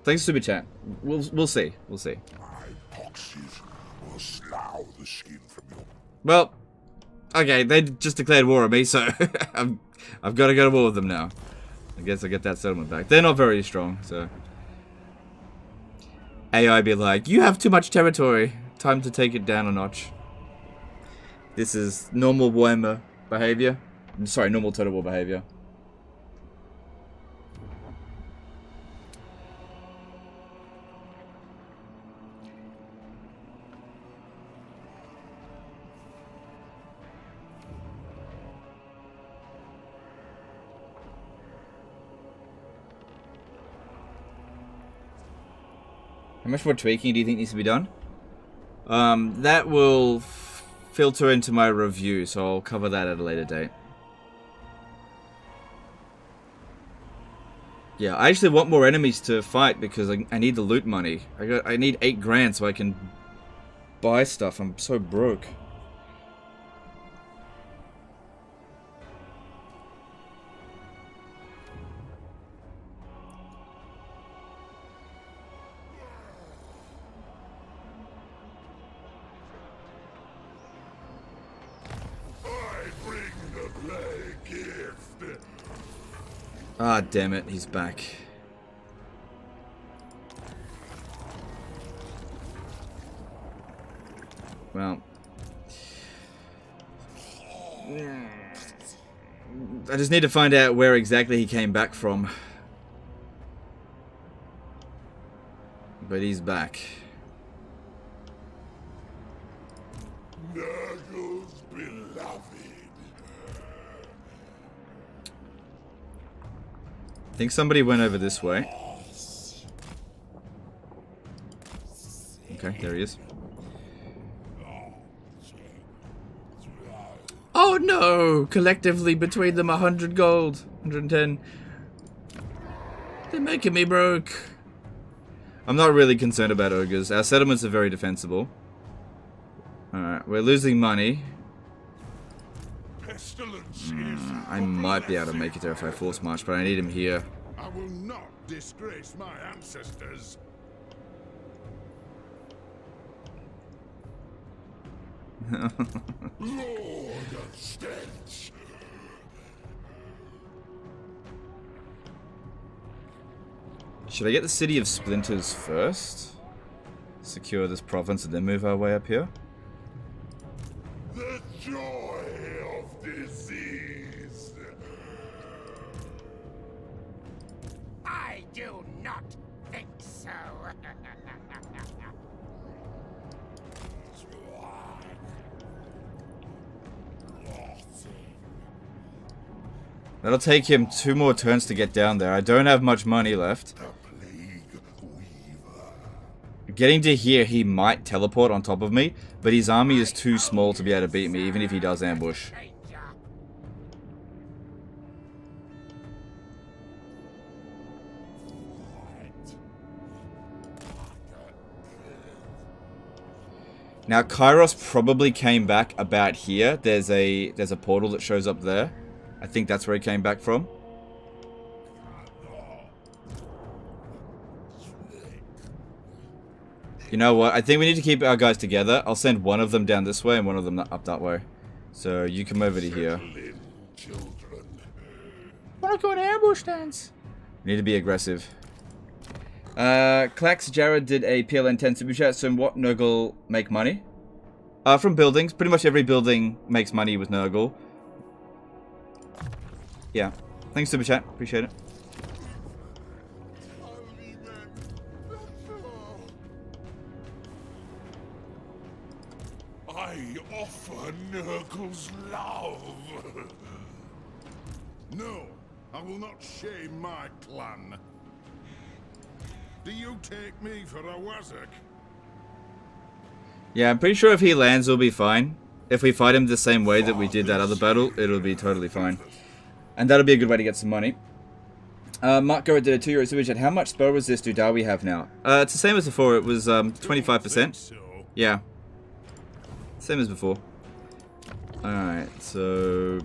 Thanks, Super Chat. We'll see. We'll see. My poxies will slough the skin from you. Well, okay, they just declared war on me, so I've got to go to war with them now. I guess I get that settlement back. They're not very strong, so... AI be like, you have too much territory. Time to take it down a notch. This is normal Warhammer behavior. I'm sorry, normal Total War behavior. How much more tweaking do you think needs to be done? That will filter into my review, so I'll cover that at a later date. Yeah, I actually want more enemies to fight because I need the loot money. I need 8 grand so I can buy stuff. I'm so broke. Ah, damn it, he's back. Well. I just need to find out where exactly he came back from. But he's back. Nurgle's beloved. think somebody went over this way. Okay, there he is. Oh no! Collectively between them 100 gold. 110. They're making me broke. I'm not really concerned about ogres. Our settlements are very defensible. Alright, we're losing money. I might be able to make it there if I force march, but I need him here. I will not disgrace my ancestors. Lord of Stench. Should I get the City of Splinters first? Secure this province and then move our way up here? The joy of disease. I do not think so. That'll take him 2 more turns to get down there. I don't have much money left. Getting to here, he might teleport on top of me, but his army is too small to be able to beat me, even if he does ambush. Now, Kairos probably came back about here. There's a portal that shows up there. I think that's where he came back from. You know what? I think we need to keep our guys together. I'll send one of them down this way and one of them up that way. So you come over to here. Wanna go in ambush dance? We need to be aggressive. Clax Jared did a PLN 10 super chat. So what Nurgle make money? From buildings. Pretty much every building makes money with Nurgle. Yeah. Thanks, Super Chat. Appreciate it. I offer Nurgle's love. No, I will not shame my clan. Do you take me for a wazzock? Yeah, I'm pretty sure if he lands, we'll be fine. If we fight him the same way that we did that other battle, it'll be totally fine. And that'll be a good way to get some money. Mark Garrett did a €2 super chat. How much spell resist do we have now? It's the same as before. It was 25%. Yeah. Same as before. Alright, so...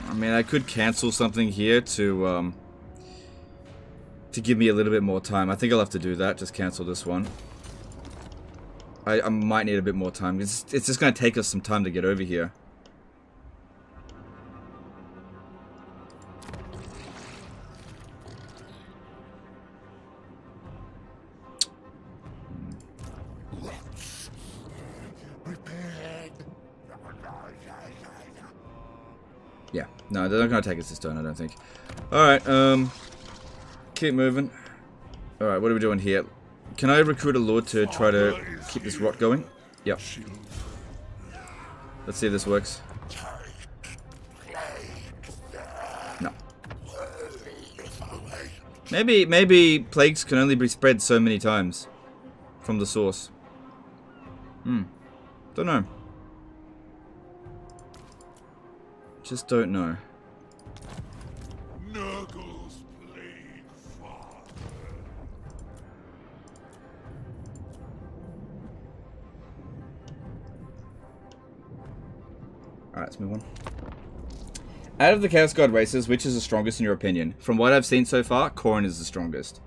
I mean, I could cancel something here to give me a little bit more time. I think I'll have to do that. Just cancel this one. I might need a bit more time. It's just going to take us some time to get over here. Yeah, no, they're not going to take us this turn, I don't think. Alright, keep moving. Alright, what are we doing here? Can I recruit a lord to try to keep this rot going? Yep. Let's see if this works. No. Maybe plagues can only be spread so many times from the source. Don't know. Just don't know. Nurgle's Plaguefather. Alright, let's move on. Out of the Chaos God races, which is the strongest in your opinion? From what I've seen so far, Khorne is the strongest.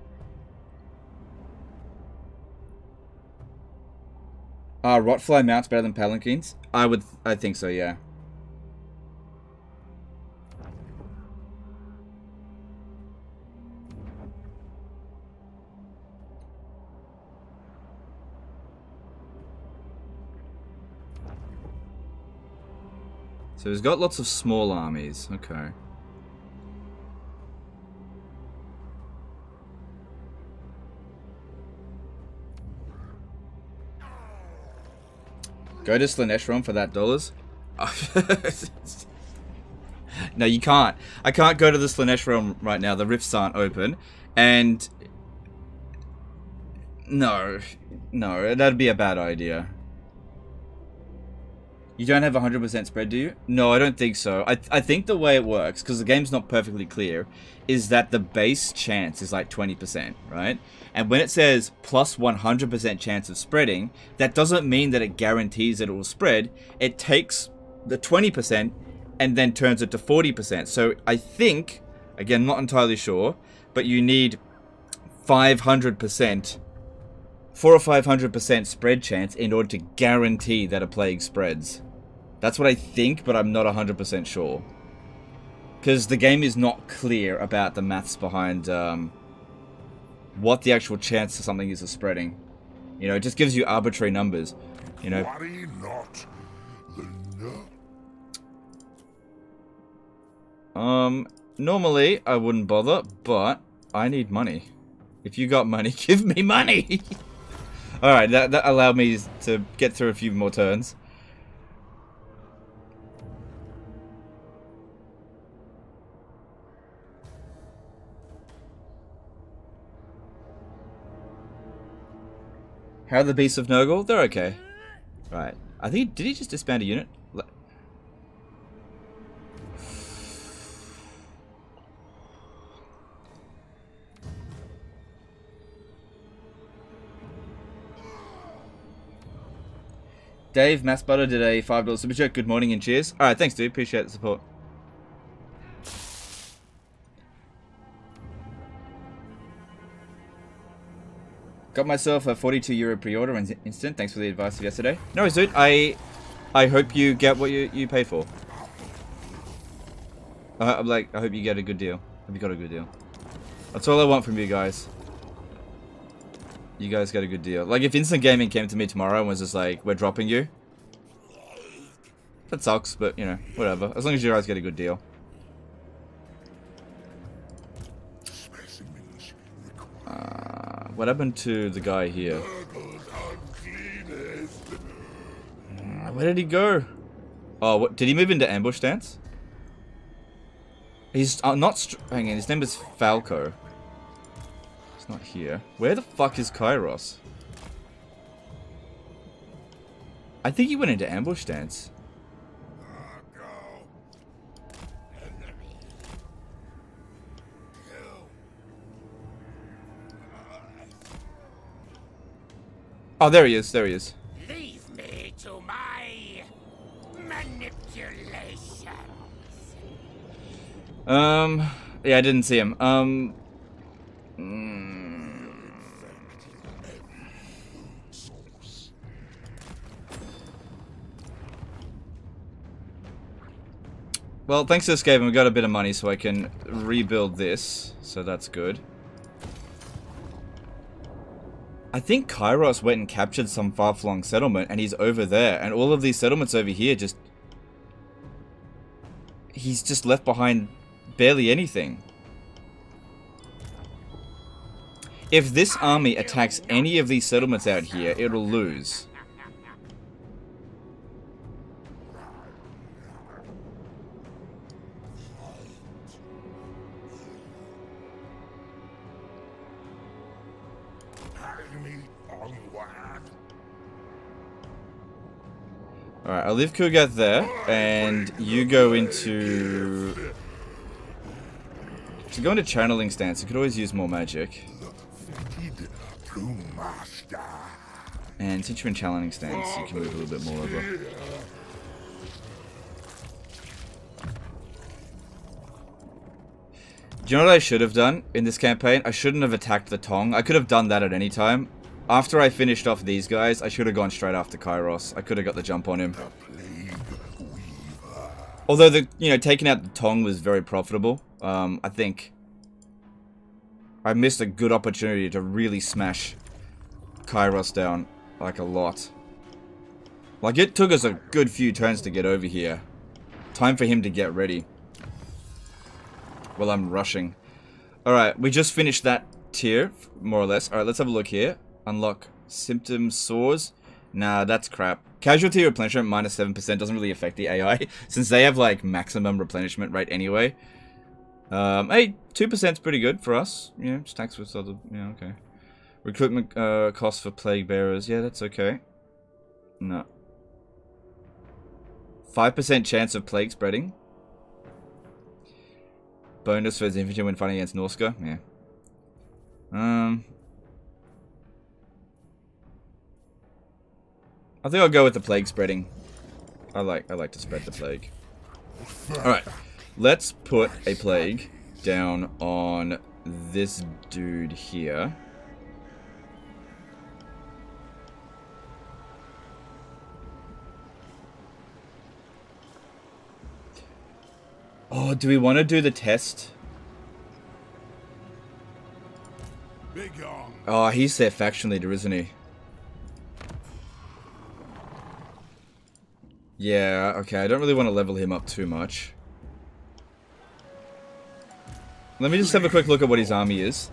Rotfly mounts better than Palanquins? I think so, yeah. So he's got lots of small armies. Okay. Go to Slanesh Realm for that dollars. No, you can't. I can't go to the Slanesh Realm right now. The rifts aren't open. And... No. No, that'd be a bad idea. You don't have 100% spread, do you? No, I don't think so. I think the way it works, because the game's not perfectly clear, is that the base chance is like 20%, right? And when it says plus 100% chance of spreading, that doesn't mean that it guarantees that it will spread. It takes the 20% and then turns it to 40%. So I think, again, not entirely sure, but you need 500%, 400 or 500% spread chance in order to guarantee that a plague spreads. That's what I think, but I'm not 100% sure. Because the game is not clear about the maths behind what the actual chance of something is of spreading. You know, it just gives you arbitrary numbers. You know. Worry not. The Normally I wouldn't bother, but I need money. If you got money, give me money! Alright, that allowed me to get through a few more turns. How are the Beasts of Nurgle? They're okay. Right. I think, did he just disband a unit? Dave Massbutter did a $5 super chat. Good morning and cheers. Alright, thanks dude. Appreciate the support. Got myself a €42 pre-order and instant. Thanks for the advice of yesterday. No worries, dude. I hope you get what you paid for. I'm like, I hope you get a good deal. Hope you got a good deal. That's all I want from you guys. You guys get a good deal. Like, if Instant Gaming came to me tomorrow and was just like, we're dropping you. That sucks, but, you know, whatever. As long as you guys get a good deal. What happened to the guy here? Where did he go? Oh, what, did he move into ambush stance? He's not... Hang on, his name is Falco. It's not here. Where the fuck is Kairos? I think he went into ambush stance. Oh, there he is. There he is. Leave me to my manipulations. Yeah, I didn't see him. Well, thanks to this game, we got a bit of money so I can rebuild this. So that's good. I think Kairos went and captured some far-flung settlement, and he's over there. And all of these settlements over here just... He's just left behind barely anything. If this army attacks any of these settlements out here, it'll lose. Alright, I'll leave Ku'gath there, and you go into... To go into channeling stance, you could always use more magic. And since you're in channeling stance, you can move a little bit more over. Do you know what I should have done in this campaign? I shouldn't have attacked the Tong. I could have done that at any time. After I finished off these guys, I should have gone straight after Kairos. I could have got the jump on him. Although taking out the Tong was very profitable. I think I missed a good opportunity to really smash Kairos down like a lot. Like, it took us a good few turns to get over here. Time for him to get ready. Well, I'm rushing. Alright, we just finished that tier, more or less. Alright, let's have a look here. Unlock symptoms, sores. Nah, that's crap. Casualty replenishment minus 7% doesn't really affect the AI, since they have, like, maximum replenishment rate anyway. Hey, 2%'s pretty good for us. Yeah, stacks with other... Yeah, okay. Recruitment cost for plague bearers. Yeah, that's okay. No. 5% chance of plague spreading. Bonus for his infantry when fighting against Norska. Yeah. I think I'll go with the plague spreading. I like to spread the plague. Alright. Let's put a plague down on this dude here. Oh, do we want to do the test? Oh, he's their faction leader, isn't he? Yeah, okay, I don't really want to level him up too much. Let me just have a quick look at what his army is.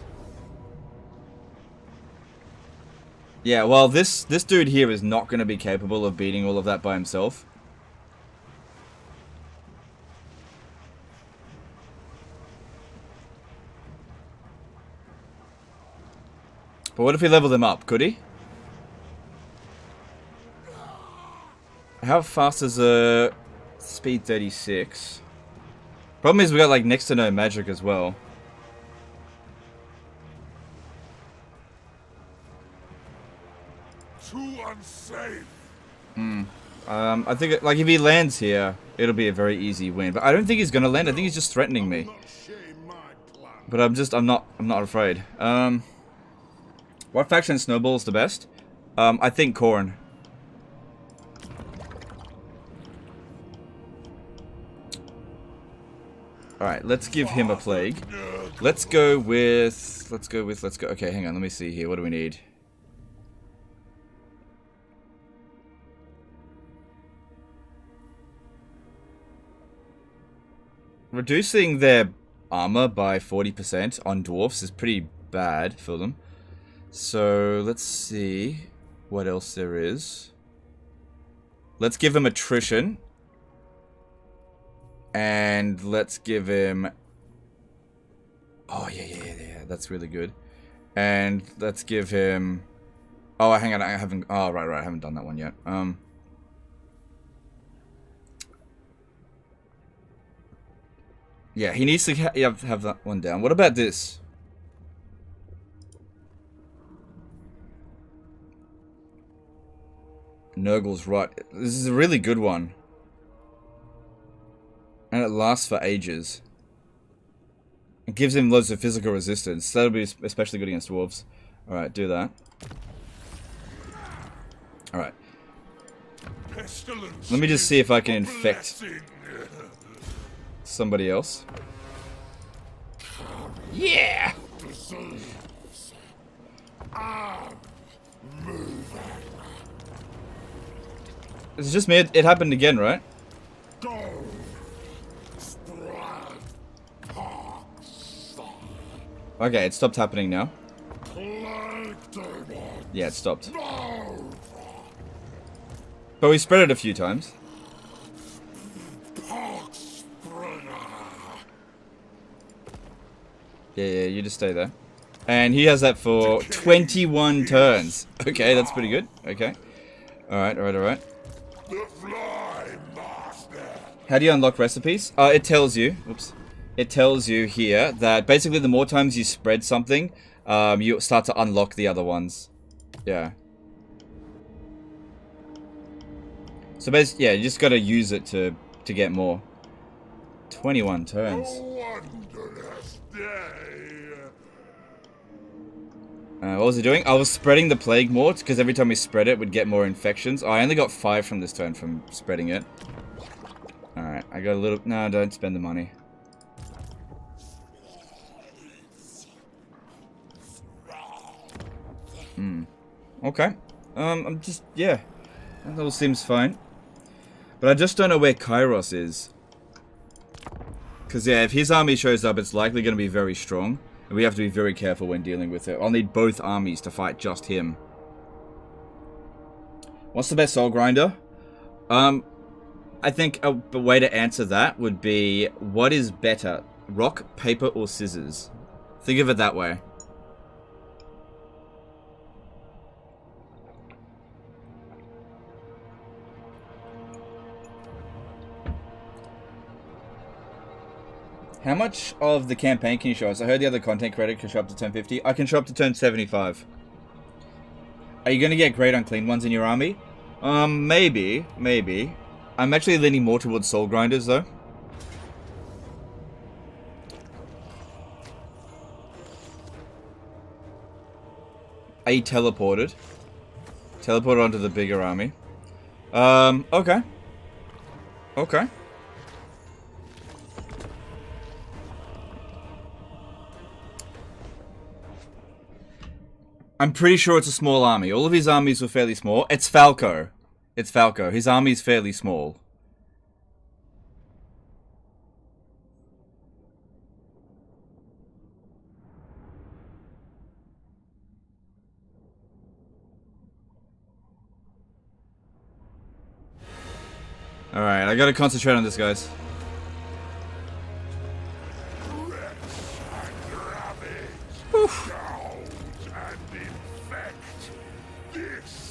Yeah, well, this dude here is not going to be capable of beating all of that by himself. But what if he leveled him up? Could he? How fast is a speed 36? Problem is we got like next to no magic as well. Too unsafe. I think like if he lands here, it'll be a very easy win. But I don't think he's gonna land. I think he's just threatening me. But I'm not afraid. What faction snowballs the best? I think Khorne. Alright, let's give him a plague. Let's go. Okay, hang on, let me see here. What do we need? Reducing their armor by 40% on dwarfs is pretty bad for them. So, let's see what else there is. Let's give him attrition. And let's give him... Oh, yeah. That's really good. And let's give him... Oh, hang on. I haven't... Oh, right. I haven't done that one yet. Yeah, he needs to have that one down. What about this? Nurgle's right. This is a really good one. And it lasts for ages. It gives him loads of physical resistance. That'll be especially good against dwarves. Alright, do that. Alright. Let me just see if I can infect somebody else. Yeah! It's just me. It happened again, right? Okay, it stopped happening now. Yeah, it stopped. But we spread it a few times. Yeah, you just stay there. And he has that for 21 turns. Okay, that's pretty good. Okay. Alright. How do you unlock recipes? It tells you. Oops. It tells you here that basically the more times you spread something, you start to unlock the other ones. Yeah. So basically, yeah, you just gotta use it to get more. 21 turns. What was he doing? I was spreading the plague more, because every time we spread it, we'd get more infections. Oh, I only got 5 from this turn from spreading it. Alright, I got a little... No, don't spend the money. Okay. I'm just... Yeah. That all seems fine. But I just don't know where Kairos is. Because, yeah, if his army shows up, it's likely going to be very strong. And we have to be very careful when dealing with it. I'll need both armies to fight just him. What's the best soul grinder? I think a way to answer that would be, what is better, rock, paper, or scissors? Think of it that way. How much of the campaign can you show us? I heard the other content creator can show up to turn 50. I can show up to turn 75. Are you going to get great on clean ones in your army? Maybe. I'm actually leaning more towards soul grinders, though. Are you teleported? Teleported onto the bigger army. Okay. Okay. I'm pretty sure it's a small army. All of his armies were fairly small. It's Falco. It's Falco. His army's fairly small. Alright, I gotta concentrate on this, guys.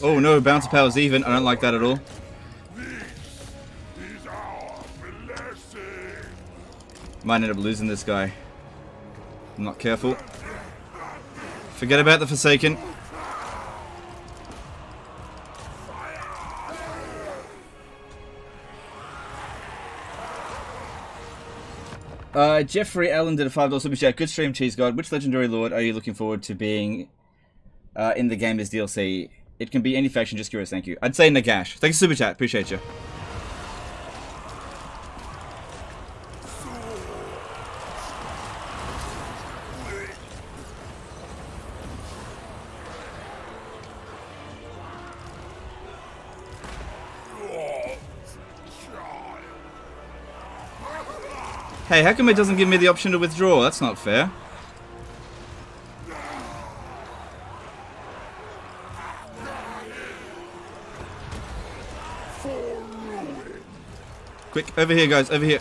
Oh no, bounce power's even. I don't like that at all. Might end up losing this guy. I'm not careful. Forget about the Forsaken. Jeffrey Allen did a $5 super chat. Good stream, Cheese God. Which legendary lord are you looking forward to being in the game as DLC? It can be any faction, just curious, thank you. I'd say Nagash. Thanks for super chat, appreciate you. Hey, how come it doesn't give me the option to withdraw? That's not fair. Quick, over here, guys, over here.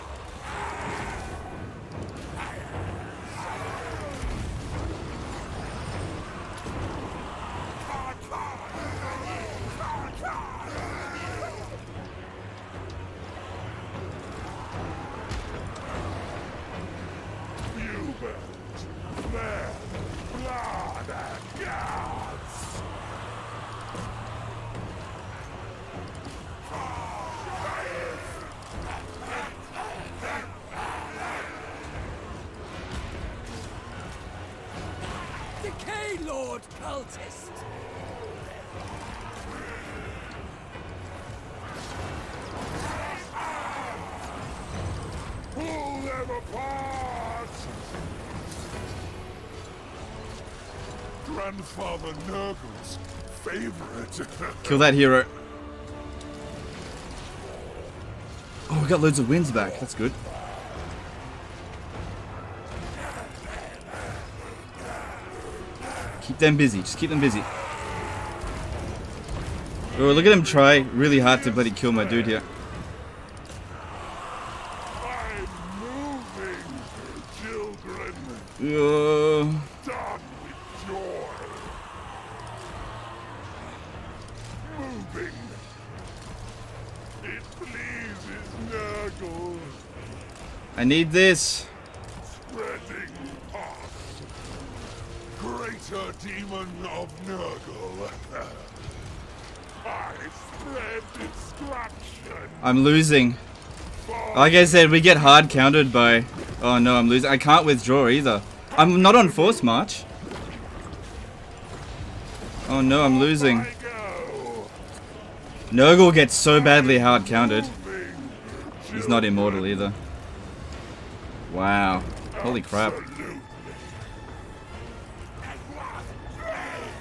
Grandfather Nurgle's favorite. Kill that hero. Oh, we got loads of wins back. That's good. Keep them busy. Just keep them busy. Oh, look at him try really hard to bloody kill my dude here. I'm moving, children. Done with joy. Moving. It pleases Nurgle. I need this. Spreading past. Greater demon of Nurgle. I spread destruction. I'm losing. Like I said, we get hard countered by... Oh no, I'm losing. I can't withdraw either. I'm not on force march. Oh no, I'm losing. Nurgle gets so badly hard countered. He's not immortal either. Wow. Holy crap.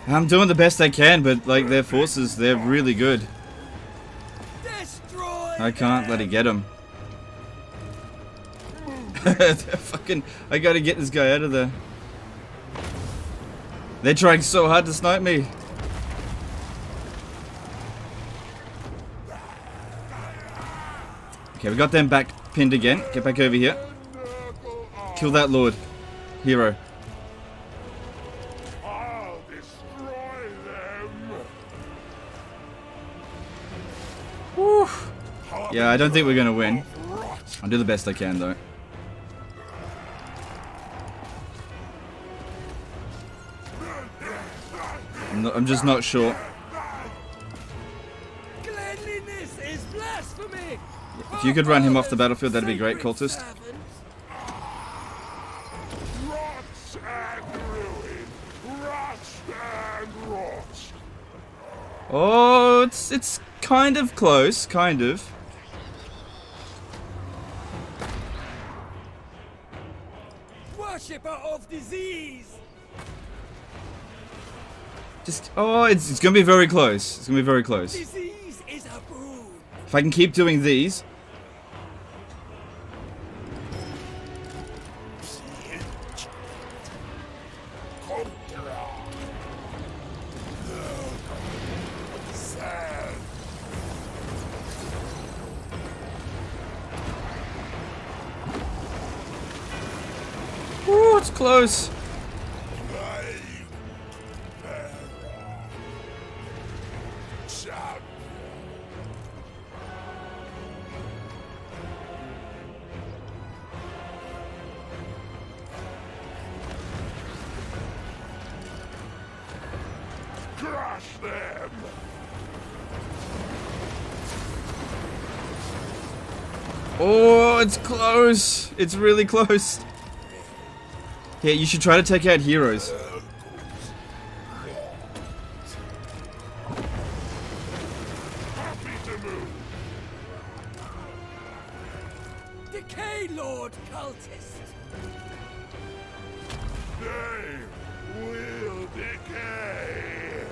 I'm doing the best I can, but like their forces, they're really good. I can't let it get them. Fucking, I gotta get this guy out of there. They're trying so hard to snipe me. Okay, we got them back pinned again. Get back over here. Kill that lord. Hero. I'll destroy them. Whew. Yeah, I don't think we're gonna win. I'll do the best I can though. I'm just not sure. Cleanliness is blasphemy. If you could run him off the battlefield, that'd be great, cultist. Rot and ruin. Rust and rot. Oh, it's kind of close, kind of. Worshipper of disease. Just, oh, it's gonna be very close. It's gonna be very close. Disease is a boon. If I can keep doing these. Ooh, it's close. Crush them. Oh, it's close. It's really close. Yeah, you should try to take out heroes. Happy to move. Decay Lord cultist. They will decay.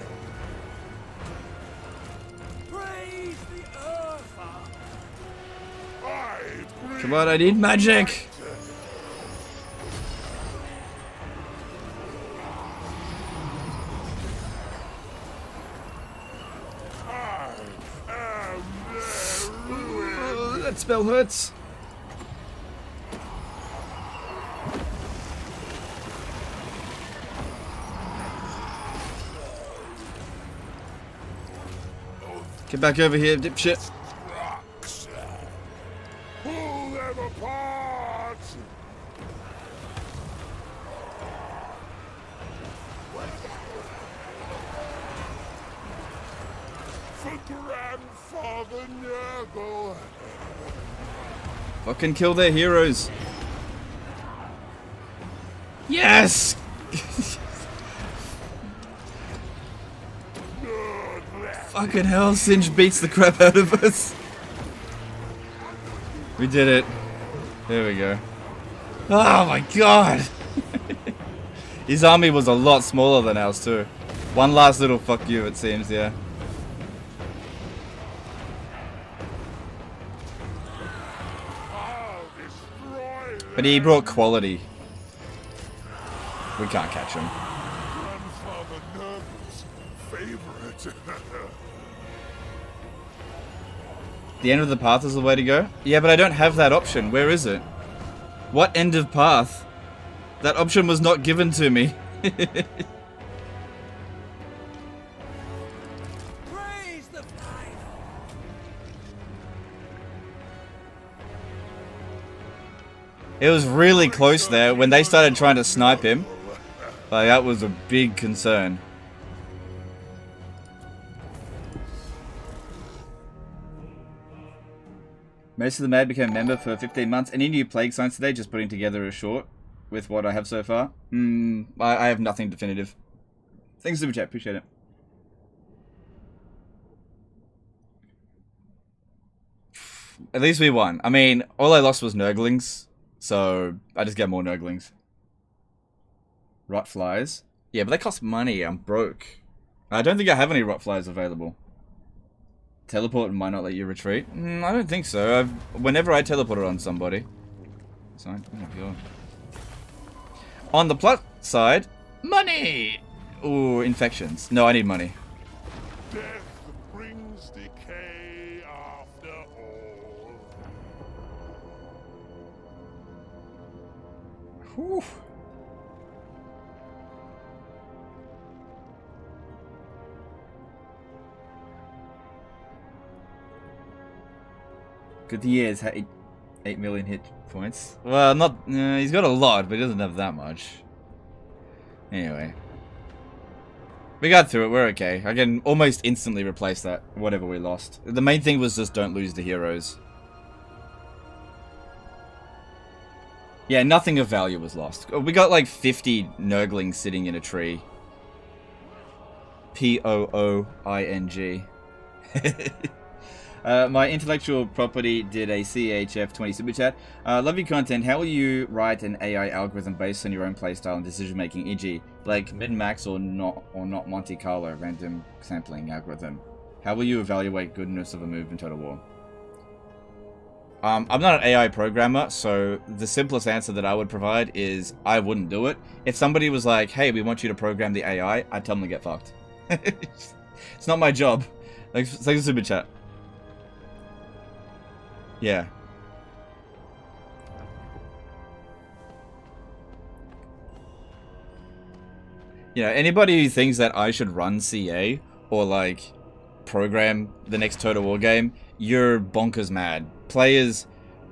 Praise the earth. I bring Come on, I need magic. Oh, that spell hurts. Get back over here, dipshit. pull them apart. For Grandfather Nurgle. Fucking kill their heroes. Yes! Fucking hell, Singe beats the crap out of us. We did it. There we go. Oh my god! His army was a lot smaller than ours too. One last little fuck you, it seems, yeah. I'll destroy them. But he brought quality. We can't catch him. Grandfather Nurgle's favorite. The end of the path is the way to go? Yeah, but I don't have that option. Where is it? What end of path? That option was not given to me. Praise the final. It was really close there when they started trying to snipe him. Like, that was a big concern. Most of the Mad became a member for 15 months. Any new plague signs today? Just putting together a short with what I have so far. I have nothing definitive. Thanks, Super Chat. Appreciate it. At least we won. I mean, all I lost was Nurglings. So, I just get more Nurglings. Rot flies. Yeah, but they cost money. I'm broke. I don't think I have any rot flies available. Teleport might not let you retreat. I don't think so. Whenever I teleported on somebody. Sorry. Oh my god. On the plus side, money! Ooh, infections. No, I need money. Death brings decay after all. Whew. Good thing he has 8 million hit points. Well, not... he's got a lot, but he doesn't have that much. Anyway. We got through it, we're okay. I can almost instantly replace that, whatever we lost. The main thing was just don't lose the heroes. Yeah, nothing of value was lost. We got like 50 Nurglings sitting in a tree. P-O-O-I-N-G. My intellectual property did a CHF 20 super chat. Love your content. How will you write an AI algorithm based on your own playstyle and decision making, e.g., like min-max or not Monte Carlo random sampling algorithm? How will you evaluate goodness of a move in Total War? I'm not an AI programmer, so the simplest answer that I would provide is I wouldn't do it. If somebody was like, "Hey, we want you to program the AI," I'd tell them to get fucked. It's not my job. Thanks for the super chat. Yeah. You know, anybody who thinks that I should run CA or like program the next Total War game, you're bonkers mad. Players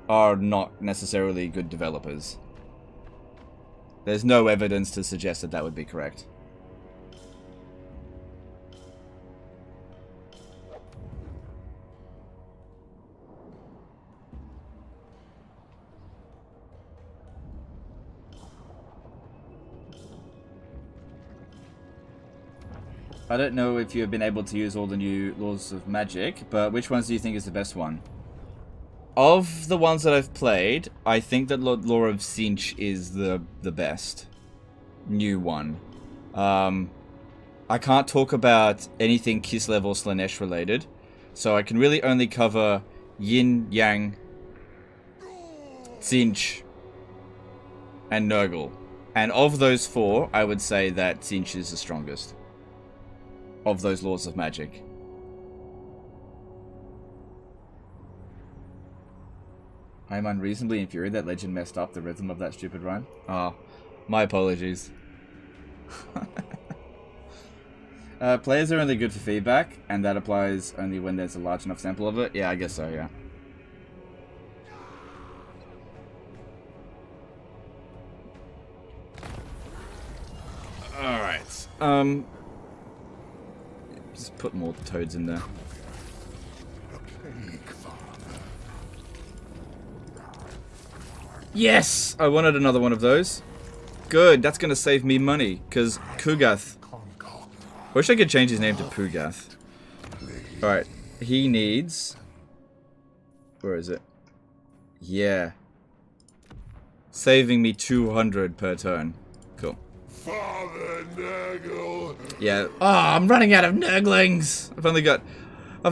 are not necessarily good developers. There's no evidence to suggest that that would be correct. I don't know if you've been able to use all the new laws of magic, but which ones do you think is the best one? Of the ones that I've played, I think that Law of Cinch is the best new one. I can't talk about anything Kislev or Slanesh related, so I can really only cover Yin, Yang, Cinch, and Nurgle. And of those four, I would say that Cinch is the strongest of those laws of magic. I'm unreasonably infuriated that Legend messed up the rhythm of that stupid rhyme. Ah, my apologies. Players are only good for feedback, and that applies only when there's a large enough sample of it. Yeah, I guess so, yeah. Alright, just put more toads in there. Yes! I wanted another one of those. Good, that's gonna save me money, because Ku'gath. Wish I could change his name to Ku'gath. Alright, he needs... Where is it? Yeah. Saving me 200 per turn. Cool. Father Nurgle. Yeah. Oh, I'm running out of Nurglings! I've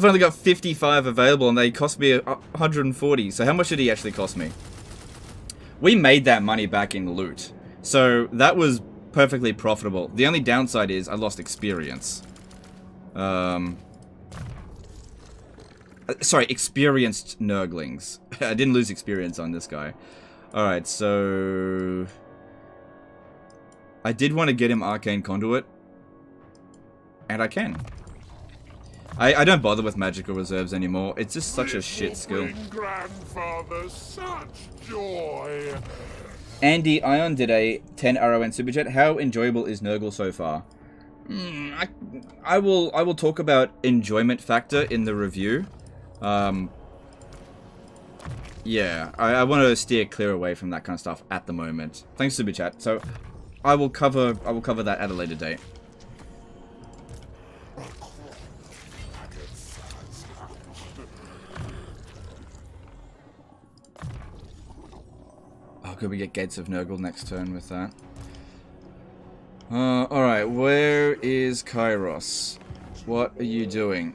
only got 55 available and they cost me 140. So how much did he actually cost me? We made that money back in loot. So that was perfectly profitable. The only downside is I lost experience. Sorry, experienced Nurglings. I didn't lose experience on this guy. Alright, so... I did want to get him Arcane Conduit. And I can. I don't bother with magical reserves anymore. It's just such a shit skill. Grandfather, such joy. Andy Ion did a 10 RON super chat. How enjoyable is Nurgle so far? I will talk about enjoyment factor in the review. Yeah, I want to steer clear away from that kind of stuff at the moment. Thanks, super chat. So I will cover that at a later date. Could we get Gates of Nurgle next turn with that? Alright, where is Kairos? What are you doing?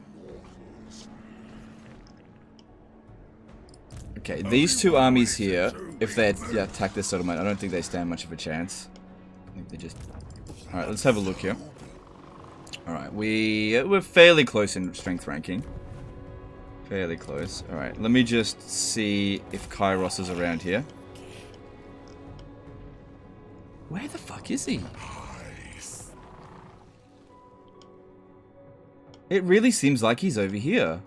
Okay, these two armies here, if they attack this settlement, I don't think they stand much of a chance. I think they just... Alright, let's have a look here. Alright, we're fairly close in strength ranking. Fairly close. Alright, let me just see if Kairos is around here. Where the fuck is he? It really seems like he's over here.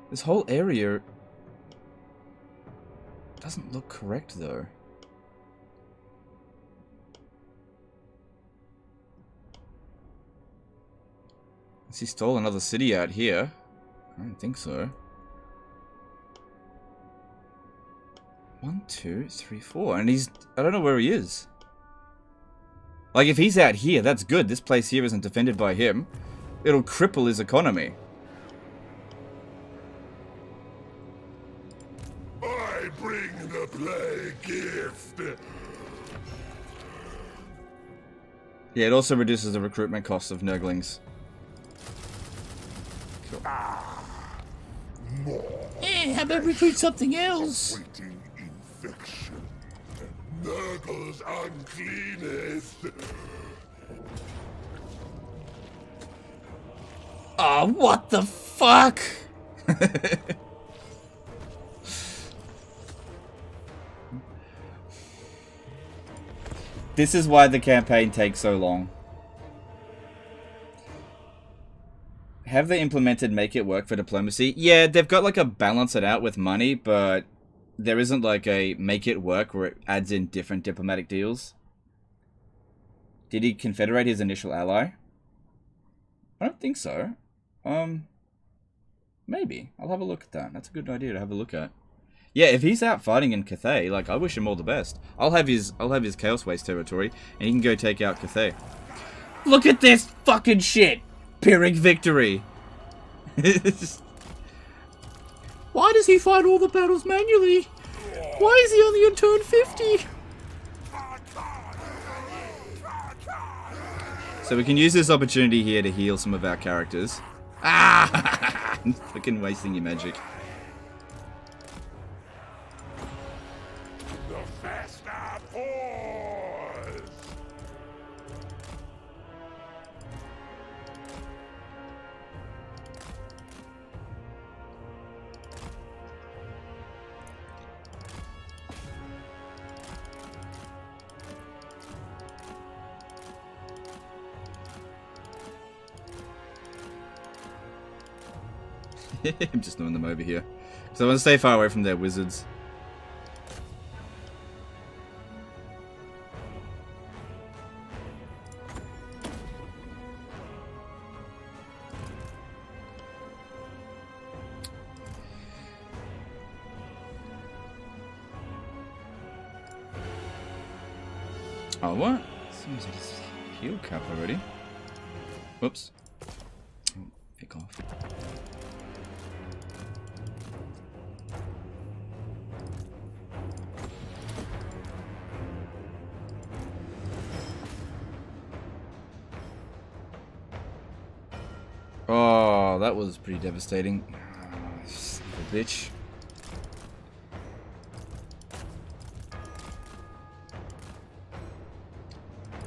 This whole area doesn't look correct, though. Has he stole another city out here? I don't think so. 1, 2, 3, 4, and he's... I don't know where he is. Like, if he's out here, that's good. This place here isn't defended by him. It'll cripple his economy. I bring the plague gift. Yeah, it also reduces the recruitment costs of Nurglings. Cool. Hey, how about recruit something else? Waiting infection. Nurgle's uncleanest. Oh, what the fuck? This is why the campaign takes so long. Have they implemented make it work for diplomacy? Yeah, they've got like a balance it out with money, but there isn't like a make it work where it adds in different diplomatic deals. Did he confederate his initial ally? I don't think so. Maybe. I'll have a look at that. That's a good idea to have a look at. Yeah, if he's out fighting in Cathay, like, I wish him all the best. I'll have his Chaos Waste territory, and he can go take out Cathay. Look at this fucking shit! Pyrrhic victory! Why does he fight all the battles manually? Why is he only on turn 50? So we can use this opportunity here to heal some of our characters. Ah! Fucking wasting your magic. The Festa Pause. I'm just doing them over here. So I want to stay far away from their wizards. Oh, what? Seems like it's heal cap already. Whoops. Oh, pick off. Oh, that was pretty devastating. Son of a bitch.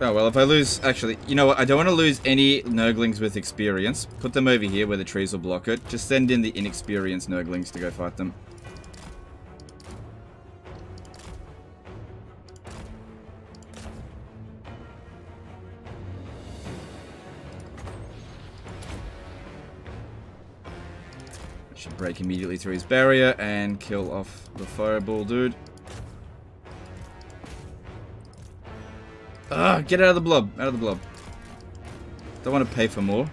Oh, well, if I lose... Actually, you know what? I don't want to lose any Nurglings with experience. Put them over here where the trees will block it. Just send in the inexperienced Nurglings to go fight them. Should break immediately through his barrier and kill off the fireball dude. Ah, get out of the blob. Out of the blob. Don't want to pay for more.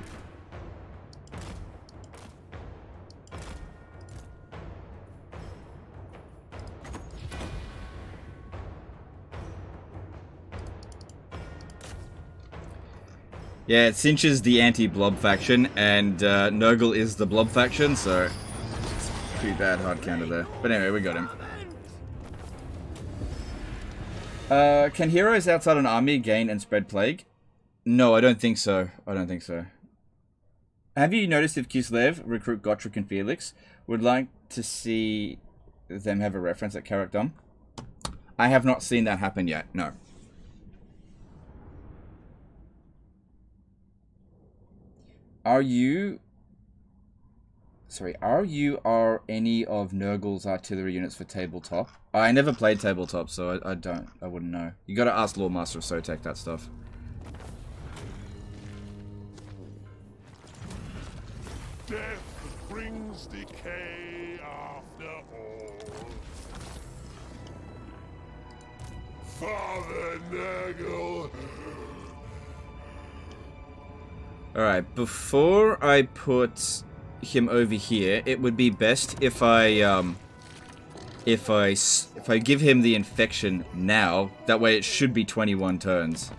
Yeah, it cinches the anti-blob faction, and Nurgle is the blob faction, so it's a pretty bad hard counter there. But anyway, we got him. Can heroes outside an army gain and spread plague? No, I don't think so. I don't think so. Have you noticed if Kislev recruit Gotrek and Felix? Would like to see them have a reference at Karakdom? I have not seen that happen yet, no. Are you Sorry, are any of Nurgle's artillery units for tabletop? I never played tabletop, so I wouldn't know. You gotta ask Lordmaster of Sotek that stuff. Death brings decay after all. Father Nurgle. Alright, before I put him over here, it would be best if I give him the infection now. That way it should be 21 turns.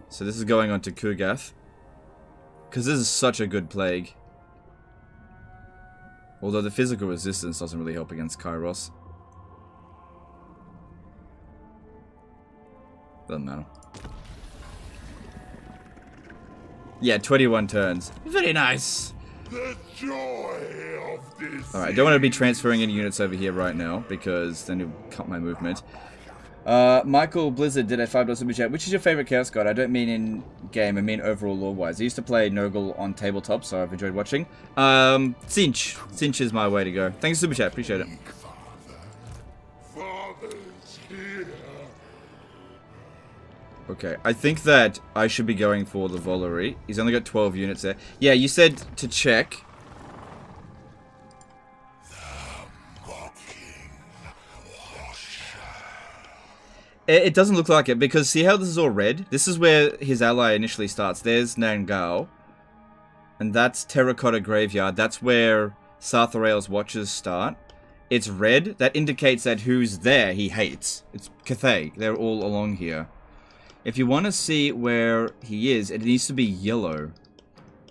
So this is going on to Ku'gath. Because this is such a good plague. Although the physical resistance doesn't really help against Kairos. Doesn't matter. Yeah, 21 turns. Very nice. The joy of this. Alright, I don't want to be transferring any units over here right now, because then it'll cut my movement. Michael Blizzard did a $5 super chat. Which is your favorite Chaos God? I don't mean in game, I mean overall lore-wise. I used to play Nurgle on tabletop, so I've enjoyed watching. Cinch. Cinch is my way to go. Thanks super chat, appreciate it. Father's here. Okay, I think that I should be going for the Volary. He's only got 12 units there. Yeah, you said to check. It doesn't look like it, because see how this is all red? This is where his ally initially starts. There's Nurgle. And that's Terracotta Graveyard. That's where Sartharael's Watchers start. It's red. That indicates that who's there he hates. It's Cathay. They're all along here. If you want to see where he is, it needs to be yellow.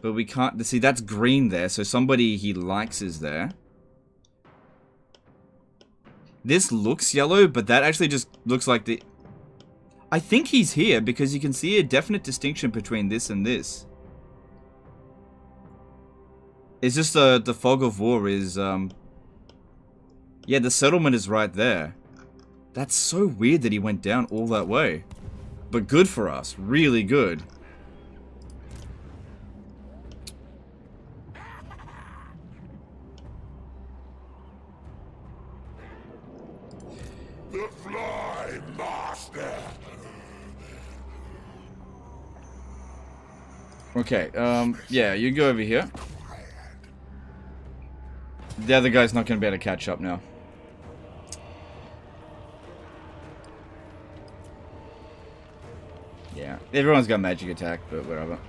But we can't... See, that's green there, so somebody he likes is there. This looks yellow, but that actually just looks like the... I think he's here, because you can see a definite distinction between this and this. It's just the fog of war is... Yeah, the settlement is right there. That's so weird that he went down all that way. But good for us. Really good. The Fly Master. Okay, yeah, you go over here. The other guy's not going to be able to catch up now. Yeah, everyone's got magic attack, but whatever.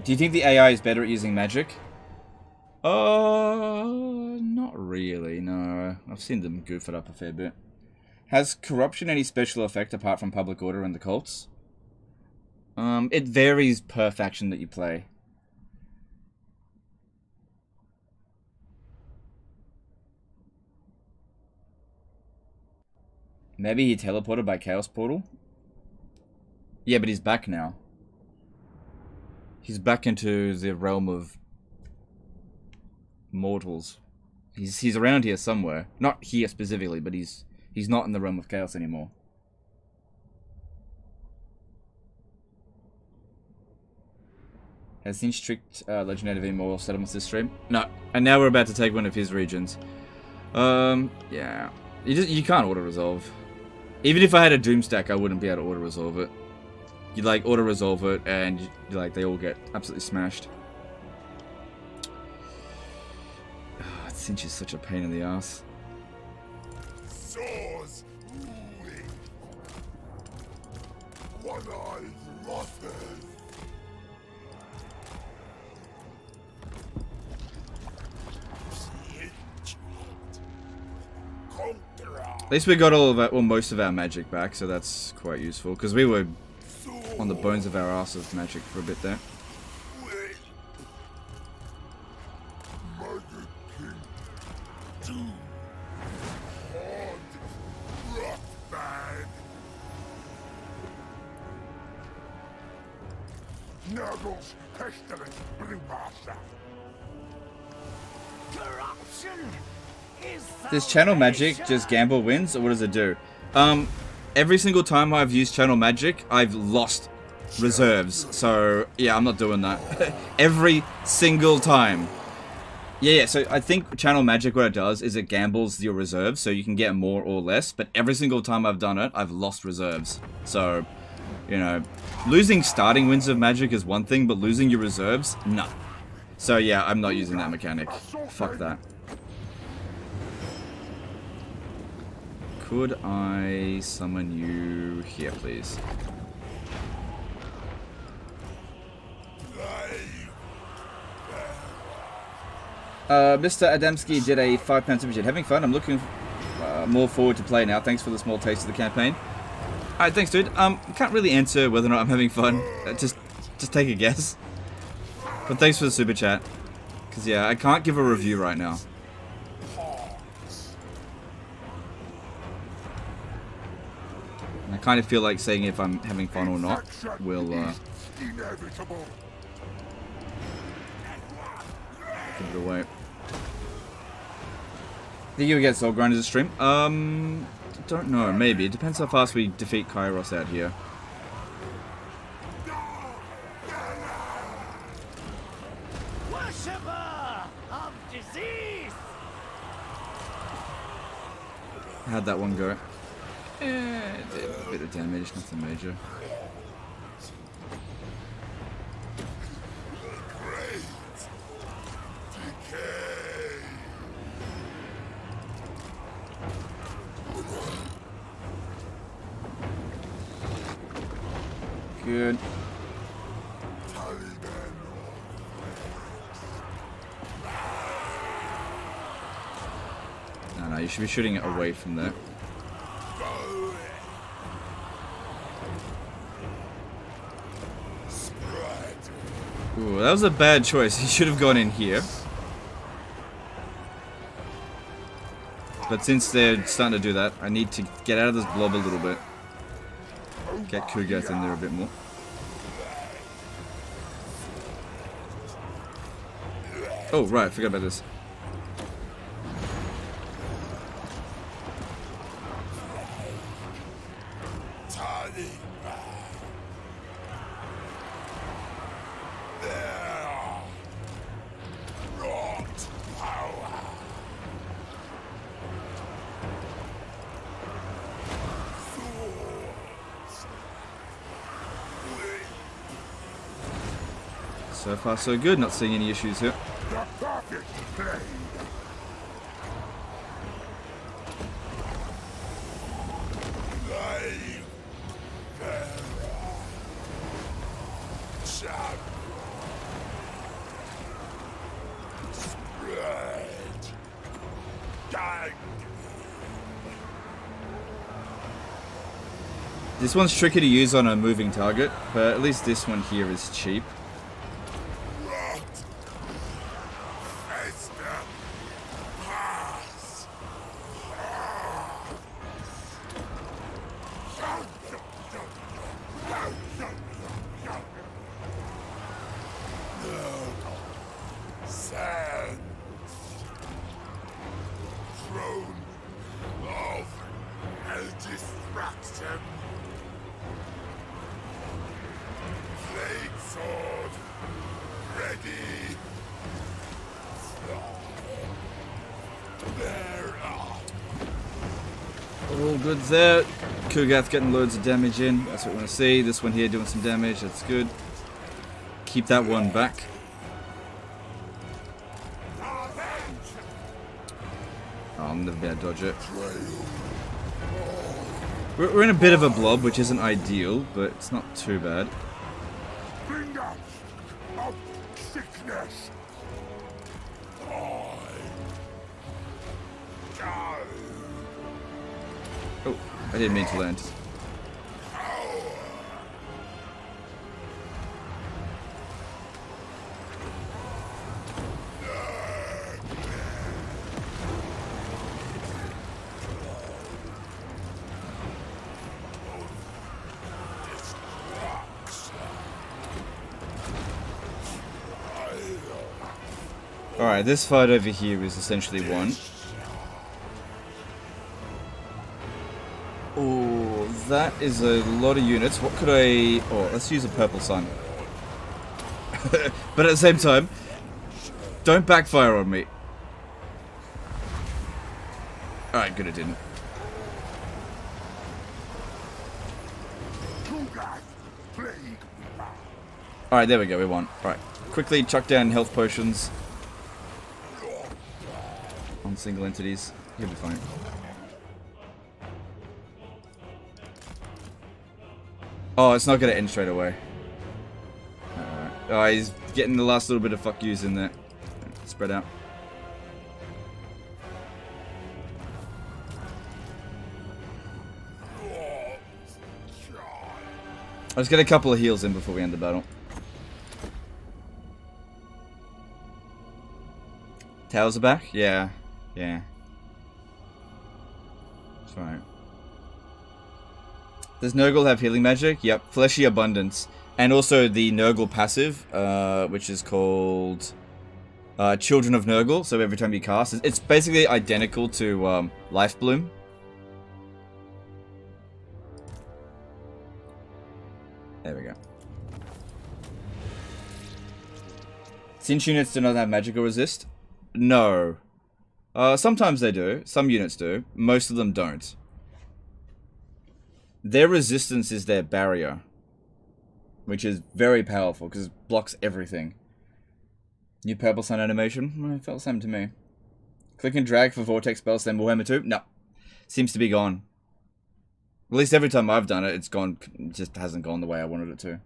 Do you think the AI is better at using magic? Not really, no. I've seen them goof it up a fair bit. Has corruption any special effect apart from public order and the cults? It varies per faction that you play. Maybe he teleported by Chaos Portal? Yeah, but he's back now. He's back into the realm of mortals. He's around here somewhere. Not here specifically, but he's not in the realm of chaos anymore. Has Cinch tricked Legendary of Immortal settlements this stream? No. And now we're about to take one of his regions. Yeah. You can't auto-resolve. Even if I had a Doomstack, I wouldn't be able to auto-resolve it. You like auto-resolve it, and you like they all get absolutely smashed. Oh, Cinch is such a pain in the ass. Swords ruling. One-eyed rotters. At least we got all of our, well, most of our magic back, so that's quite useful. Because we were on the bones of our ass of magic for a bit there. Nurgle's pestilent brewmaster. Corruption is Does channel magic just gamble wins, or what does it do? Every single time I've used channel magic, I've lost reserves. So, yeah, I'm not doing that. Every single time. Yeah, so I think Channel Magic, what it does is it gambles your reserves, so you can get more or less, but every single time I've done it, I've lost reserves. So, you know, losing starting wins of Magic is one thing, but losing your reserves, no. So yeah, I'm not using that mechanic. Fuck that. Could I summon you here, please? Mr. Adamski did a £5 super chat. Having fun. I'm looking more forward to play now. Thanks for the small taste of the campaign. Alright, thanks, dude. Can't really answer whether or not I'm having fun. Just take a guess. But thanks for the super chat. Because, yeah, I can't give a review right now. And I kind of feel like saying if I'm having fun or not will, Inevitable. give it away. Think you'll get Soul Grinders to stream? Don't know, maybe. It depends how fast we defeat Kairos out here. Worshipper of disease. How'd that one go? It did a bit of damage, nothing major. Good. No, you should be shooting it away from there. Ooh, that was a bad choice. He should have gone in here. But since they're starting to do that, I need to get out of this blob a little bit. Get Ku'gath in there a bit more. Oh, right, I forgot about this. So far so good, not seeing any issues here. The perfect blade. This one's tricky to use on a moving target, but at least this one here is cheap. All good there. Ku'gath getting loads of damage in. That's what we want to see. This one here doing some damage. That's good. Keep that one back. Oh, I'll never be able to dodge it. We're in a bit of a blob, which isn't ideal, but it's not too bad. Bringer of sickness. Oh, I didn't mean to land. Alright, this fight over here is essentially won. Oh, that is a lot of units. What could I... Oh, let's use a purple sun. But at the same time, don't backfire on me. Alright, good it didn't. Ku'gath Plaguefather. Alright, there we go, we won. Alright, quickly chuck down health potions on single entities. He'll be fine. Oh, it's not gonna end straight away. Alright. Oh, he's getting the last little bit of fuck yous in there. Spread out. Let's get a couple of heals in before we end the battle. Towers are back? Yeah. Yeah. That's right. Does Nurgle have healing magic? Yep. Fleshy Abundance. And also the Nurgle passive, which is called Children of Nurgle. So every time you cast, it's basically identical to Life Bloom. There we go. Since units do not have magical resist? No. Sometimes they do. Some units do. Most of them don't. Their resistance is their barrier. Which is very powerful, because it blocks everything. New purple sun animation? It felt the same to me. Click and drag for vortex spells, then Warhammer 2? No. Seems to be gone. At least every time I've done it, it's gone. It just hasn't gone the way I wanted it to.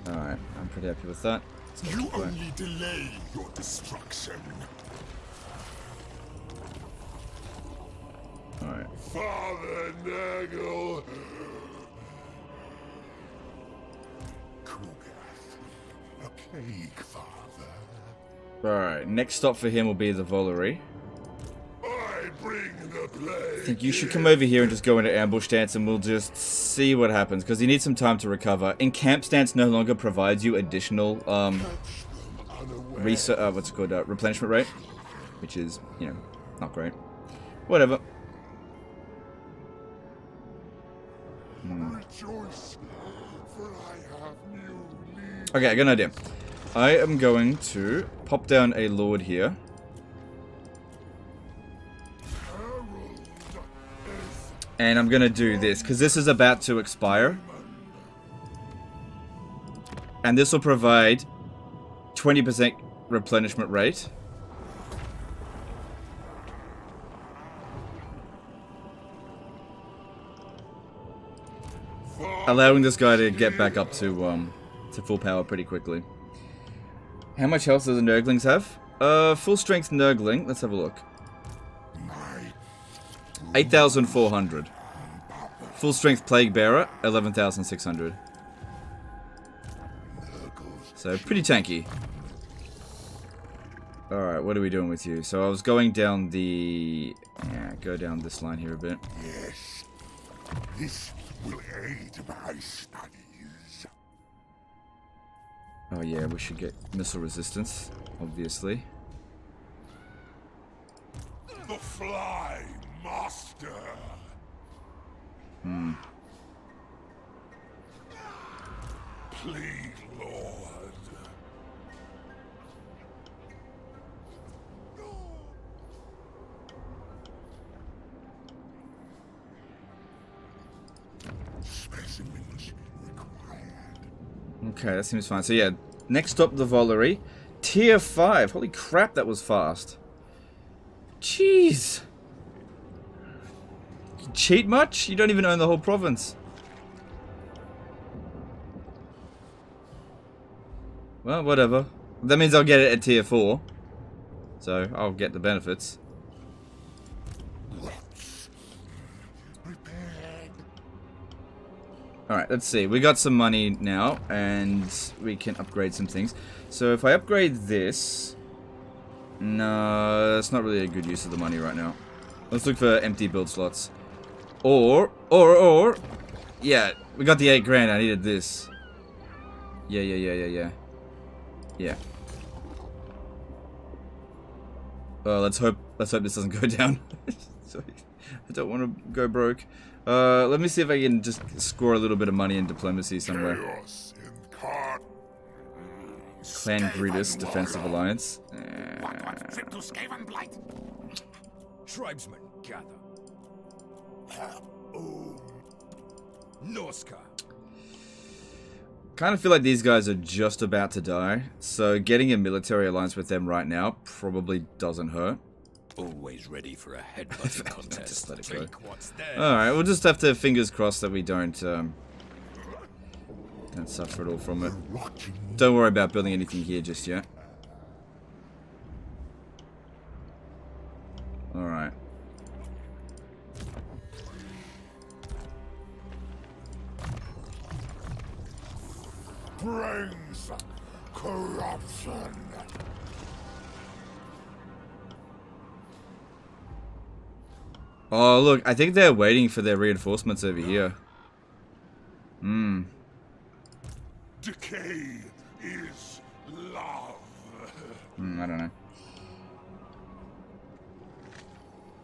Alright, I'm pretty happy with that. You only delay your destruction. Alright. Father Nurgle. Ku'gath, a Plaguefather. Alright, next stop for him will be the Volary. I bring the plague. I think you should come over here and just go into ambush stance and we'll just see what happens, because you need some time to recover. In camp stance no longer provides you additional, replenishment rate, which is, you know, not great. Whatever. Rejoice, for I have new leave. Okay, I got an idea. I am going to pop down a lord here. And I'm going to do this, because this is about to expire. And this will provide 20% replenishment rate. Allowing this guy to get back up to full power pretty quickly. How much health does the Nurglings have? Full strength Nurgling. Let's have a look. 8,400. Full strength Plague Bearer, 11,600. So pretty tanky. Alright, what are we doing with you? So I was going down the... Yeah, go down this line here a bit. Yes, this will aid my studies. Oh yeah, we should get missile resistance, obviously. The Fly Master. Please, Lord. Specimens required. Okay, that seems fine. So yeah, next up the Volary. Tier 5. Holy crap, that was fast. Jeez. You cheat much? You don't even own the whole province. Well, whatever. That means I'll get it at tier 4. So, I'll get the benefits. Alright, let's see. We got some money now, and we can upgrade some things. So if I upgrade this... No, that's not really a good use of the money right now. Let's look for empty build slots. Or... Yeah, we got the 8 grand. I needed this. Yeah. Let's hope this doesn't go down. Sorry. I don't want to go broke. Let me see if I can just score a little bit of money in diplomacy somewhere. Chaos in Khan. Clan Gridus, Defensive Alliance. Trip to Skaven Blight. Tribesmen, gather. Norska. Kind of feel like these guys are just about to die, so getting a military alliance with them right now probably doesn't hurt. Always ready for a headbutting contest. Just let it go. Take what's there. Alright, we'll just have to fingers crossed that we don't suffer at all from it. Don't worry about building anything here just yet. Alright. Brings corruption. Oh, look, I think they're waiting for their reinforcements over here. Decay is love. I don't know.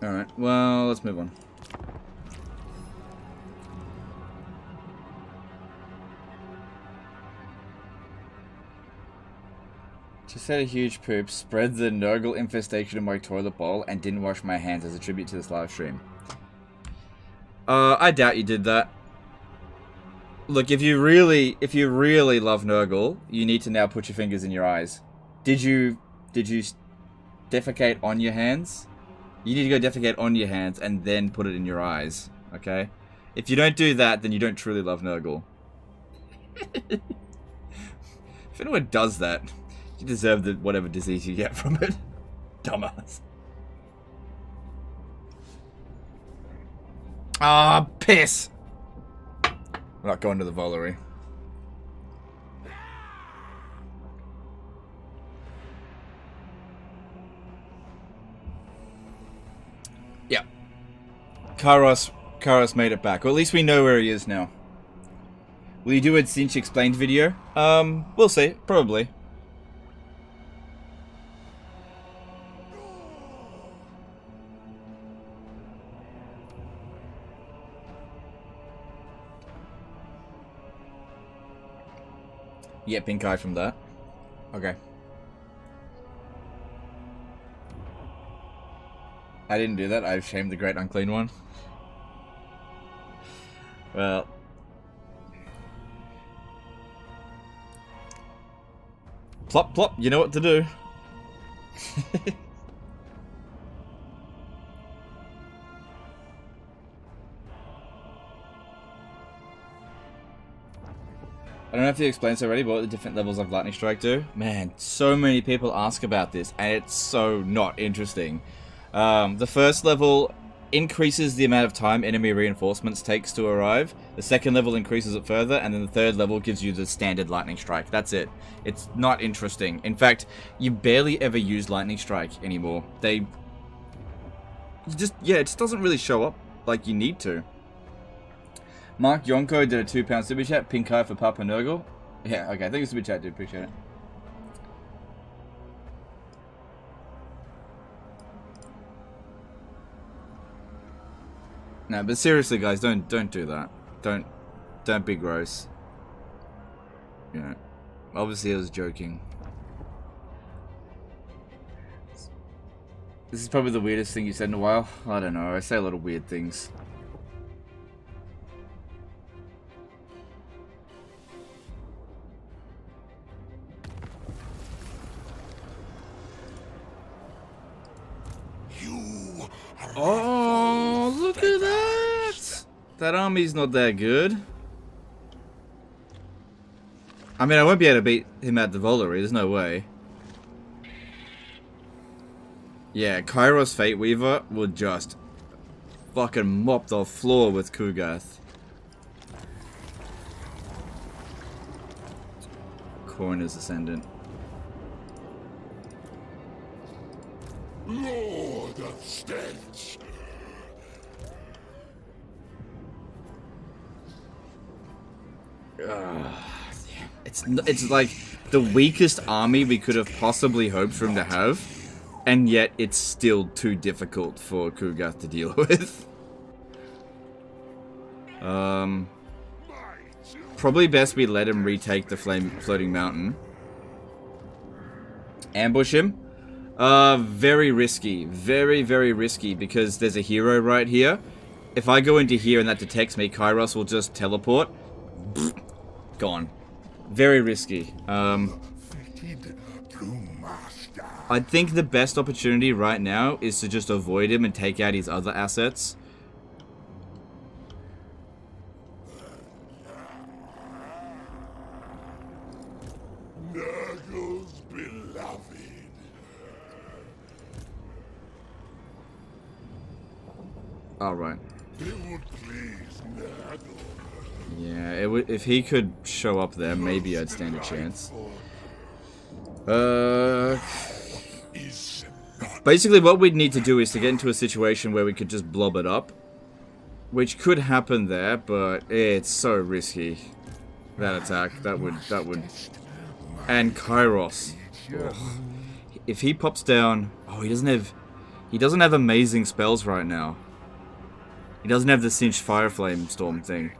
Alright, well, let's move on. Just had a huge poop, spread the Nurgle infestation in my toilet bowl, and didn't wash my hands as a tribute to this live stream. I doubt you did that. Look, if you really love Nurgle, you need to now put your fingers in your eyes. Did you defecate on your hands? You need to go defecate on your hands and then put it in your eyes, okay? If you don't do that, then you don't truly love Nurgle. If anyone does that, you deserve whatever disease you get from it. Dumbass. Ah, piss! We're not going to the Volary. Yeah. Kairos made it back. Or at least we know where he is now. Will you do a Cinch explained video? We'll see. Probably. Yeah, pink eye from that. Okay. I didn't do that. I've shamed the great unclean one. Well. Plop, plop. You know what to do. I don't know if you explained this already, but what the different levels of Lightning Strike do. Man, so many people ask about this, and it's so not interesting. The first level increases the amount of time enemy reinforcements takes to arrive. The second level increases it further, and then the third level gives you the standard Lightning Strike. That's it. It's not interesting. In fact, you barely ever use Lightning Strike anymore. It just doesn't really show up like you need to. Mark Yonko did a £2 super chat. Pink eye for Papa Nurgle. Yeah, okay. Thank you, super chat, dude. Appreciate it. No, but seriously, guys, don't do that. Don't be gross. You know, obviously I was joking. This is probably the weirdest thing you said in a while. I don't know. I say a lot of weird things. Oh, look at that! That army's not that good. I mean, I won't be able to beat him at the Volary, there's no way. Yeah, Kairos Fate Weaver would just fucking mop the floor with Ku'gath. Coroner's Ascendant. Lord of Stench. It's like the weakest army we could have possibly hoped for him to have. And yet, it's still too difficult for Ku'gath to deal with. Probably best we let him retake the floating mountain. Ambush him. Very risky. Very, very risky because there's a hero right here. If I go into here and that detects me, Kairos will just teleport. Gone. Very risky. I think the best opportunity right now is to just avoid him and take out his other assets. Nurgle's beloved. Alright. It would please Nurgle. Yeah, if he could show up there, maybe I'd stand a chance. Basically, what we'd need to do is to get into a situation where we could just blob it up. Which could happen there, but it's so risky. That attack, that would... And Kairos. Ugh. If he pops down... Oh, he doesn't have amazing spells right now. He doesn't have the Cinch Fire Flame Storm thing.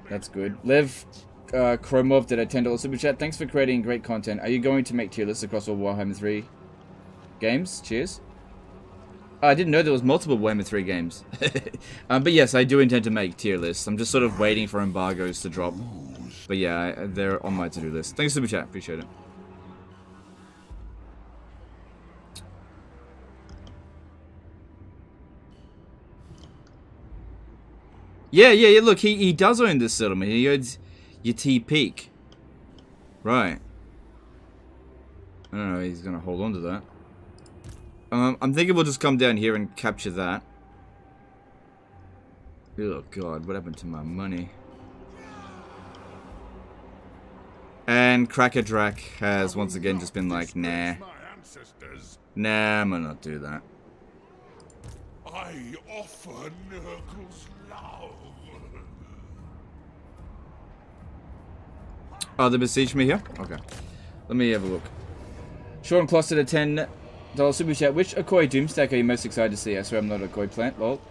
That's good. Lev Chromov did a $10 super chat. Thanks for creating great content. Are you going to make tier lists across all Warhammer 3 games? Cheers. I didn't know there was multiple Warhammer 3 games. But yes, I do intend to make tier lists. I'm just sort of waiting for embargoes to drop. But yeah, they're on my to-do list. Thanks super chat. Appreciate it. Yeah, look, he does own this settlement. He owns Yati Peak. Right. I don't know, he's gonna hold on to that. I'm thinking we'll just come down here and capture that. Oh god, what happened to my money? And Crackerdrak has once again just been like, nah. Nah, I'm gonna not do that. I offer Nurgle's love. Oh, they besieged me here? Okay. Let me have a look. Sean clustered a $10 super chat. Which Akoi Doomstack are you most excited to see? I swear I'm not a Akoi plant, lol.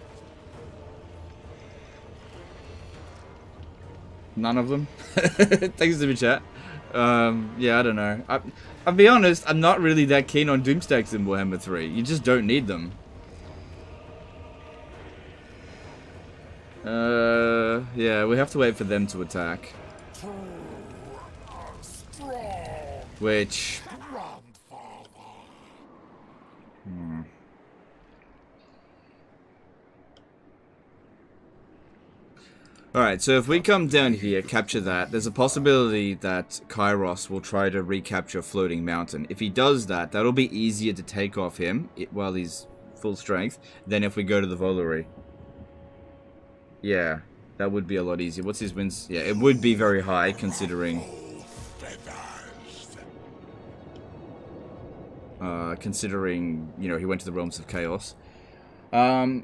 None of them? Thanks, super chat. Yeah, I don't know. I'll be honest, I'm not really that keen on Doomstacks in Warhammer 3. You just don't need them. Yeah, we have to wait for them to attack. Which... Alright, so if we come down here, capture that, there's a possibility that Kairos will try to recapture Floating Mountain. If he does that, that'll be easier to take off him while he's full strength than if we go to the Volary. Yeah, that would be a lot easier. What's his wins? Yeah, it would be very high considering... considering, you know, he went to the Realms of Chaos. HR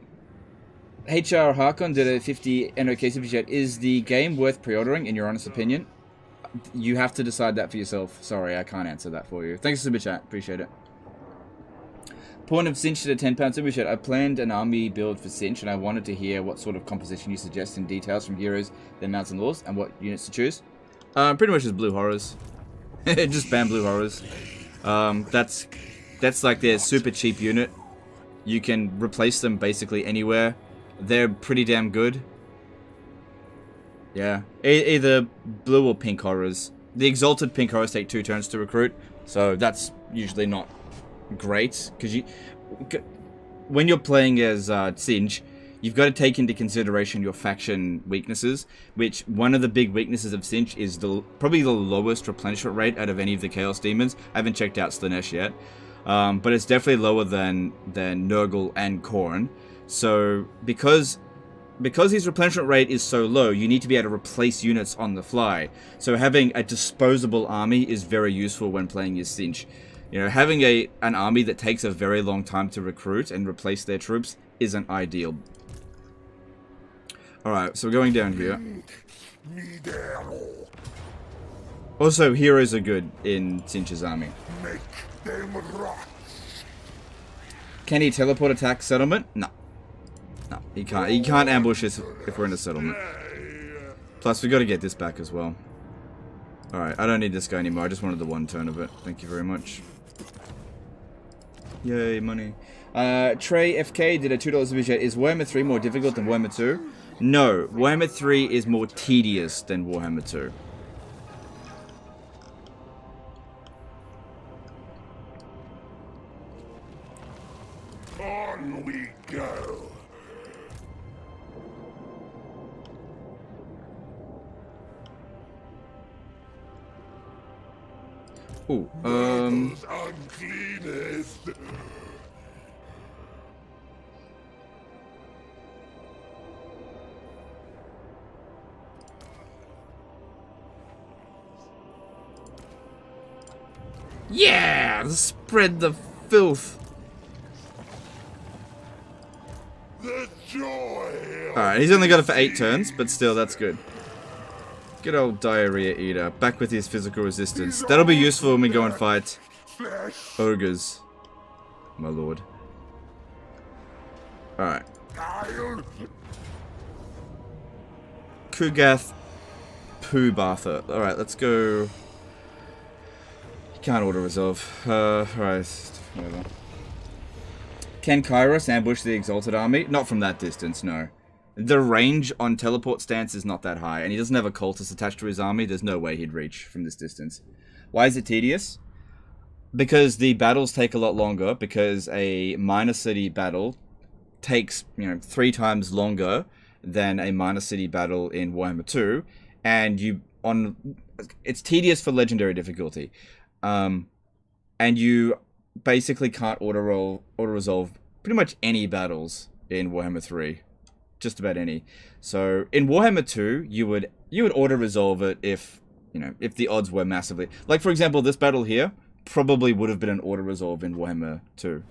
Harkon did a 50 NOK super chat. Is the game worth pre-ordering, in your honest opinion? You have to decide that for yourself. Sorry, I can't answer that for you. Thanks for super chat. Appreciate it. Point of Cinch did a £10 super chat. I planned an army build for Cinch, and I wanted to hear what sort of composition you suggest in details from heroes, their mounts and laws, and what units to choose. Pretty much just blue horrors. Just ban blue horrors. That's like their super cheap unit. You can replace them basically anywhere. They're pretty damn good. Yeah. Either blue or pink horrors. The exalted pink horrors take 2 turns to recruit, so that's usually not great. Because when you're playing as Cinch, you've got to take into consideration your faction weaknesses, which one of the big weaknesses of Cinch is probably the lowest replenishment rate out of any of the Chaos Demons. I haven't checked out Slanesh yet. But it's definitely lower than Nurgle and Khorne. So because his replenishment rate is so low, you need to be able to replace units on the fly. So having a disposable army is very useful when playing as Cinch. You know, having an army that takes a very long time to recruit and replace their troops isn't ideal. Alright, so we're going down here. Also, heroes are good in Cinch's army. Make them rot. Can he teleport attack settlement? No. No, he can't. He can't ambush us if we're in a settlement. Plus, we got to get this back as well. Alright, I don't need this guy anymore. I just wanted the one turn of it. Thank you very much. Yay, money. Trey FK did a $2 super chat. Is Warhammer 3 more difficult than Warhammer 2? No, Warhammer 3 is more tedious than Warhammer 2. On we go. Ooh, Those uncleanest. yeah! Spread the filth. The joy. Alright, he's only got it for 8 turns, but still, that's good. Good old Diarrhea Eater. Back with his physical resistance. That'll be useful when we go and fight Flesh. ogres. My lord. Alright. Kyle. Ku'gath Plaguefather. Alright, let's go. He can't auto-resolve. Alright, whatever. Can Kairos ambush the Exalted Army? Not from that distance, no. The range on teleport stance is not that high, and he doesn't have a cultist attached to his army. There's no way he'd reach from this distance. Why is it tedious? Because the battles take a lot longer, because a minor city battle takes, 3 times longer than a minor city battle in Warhammer 2, and it's tedious for legendary difficulty. And you basically can't auto-resolve pretty much any battles in Warhammer 3. Just about any. So in Warhammer 2, you would auto-resolve it if the odds were massively... Like, for example, this battle here probably would have been an auto-resolve in Warhammer 2.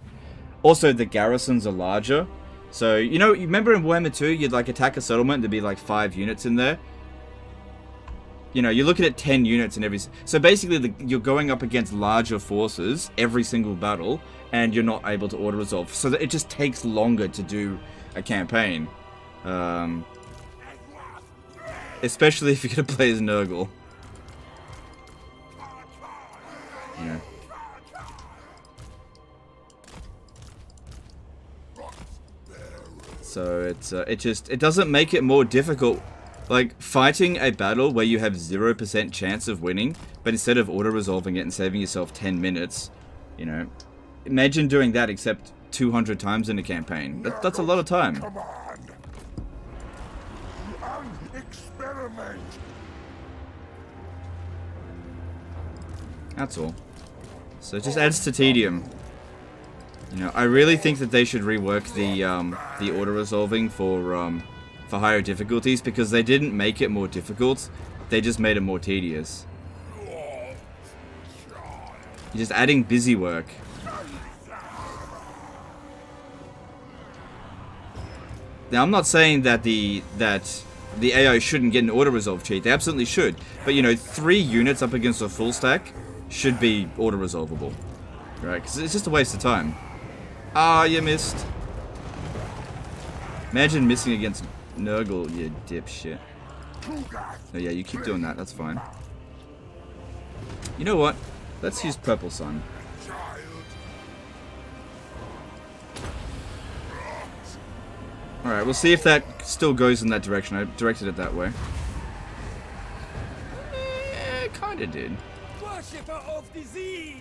Also, the garrisons are larger. So, you remember in Warhammer 2, you'd attack a settlement, there'd be 5 units in there? You're looking at 10 units in every... So basically, you're going up against larger forces every single battle, and you're not able to auto-resolve. So that it just takes longer to do a campaign. Especially if you're going to play as Nurgle. So it doesn't make it more difficult. Like, fighting a battle where you have 0% chance of winning, but instead of auto-resolving it and saving yourself 10 minutes, imagine doing that except 200 times in a campaign. That's a lot of time. Come on. Experiment. That's all. So it just adds to tedium. I really think that they should rework the auto-resolving for higher difficulties, because they didn't make it more difficult, they just made it more tedious. You're just adding busy work. Now, I'm not saying that the AI shouldn't get an auto-resolve cheat. They absolutely should. But, 3 units up against a full stack should be auto-resolvable. Right? Because it's just a waste of time. Ah, you missed. Imagine missing against Nurgle, you dipshit. Oh yeah, you keep doing that. That's fine. You know what? Let's use Purple Sun. Alright, we'll see if that still goes in that direction. I directed it that way. It kinda did. Worshipper of disease!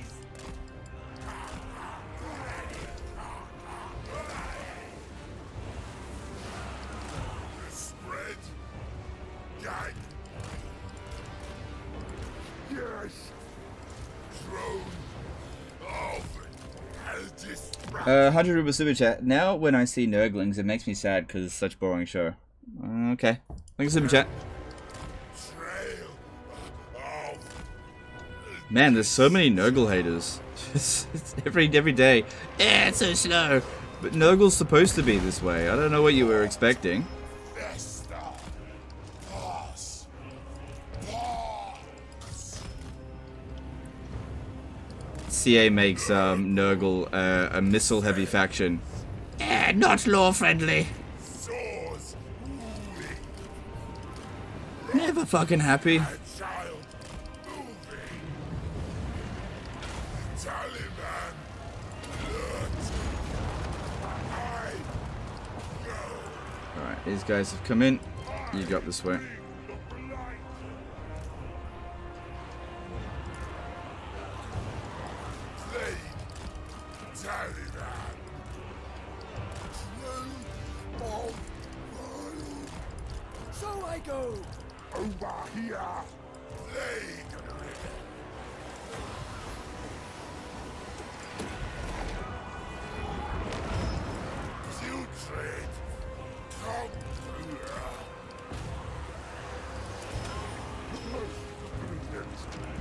Spread. Gag. Yes. Throne of Eldest. 100 Ruble Super Chat. Now when I see Nurglings, it makes me sad because it's such a boring show. Okay. Thanks, Super Chat. Man, there's so many Nurgle haters. It's every day. Yeah, it's so slow. But Nurgle's supposed to be this way. I don't know what you were expecting. CA makes Nurgle a missile-heavy faction. Not lore-friendly. Swords moving. Never fucking happy. A child moving. Taliban. Alert. I go. Alright, these guys have come in. You got this way. So I go. Over here. Blade. Putrid. Come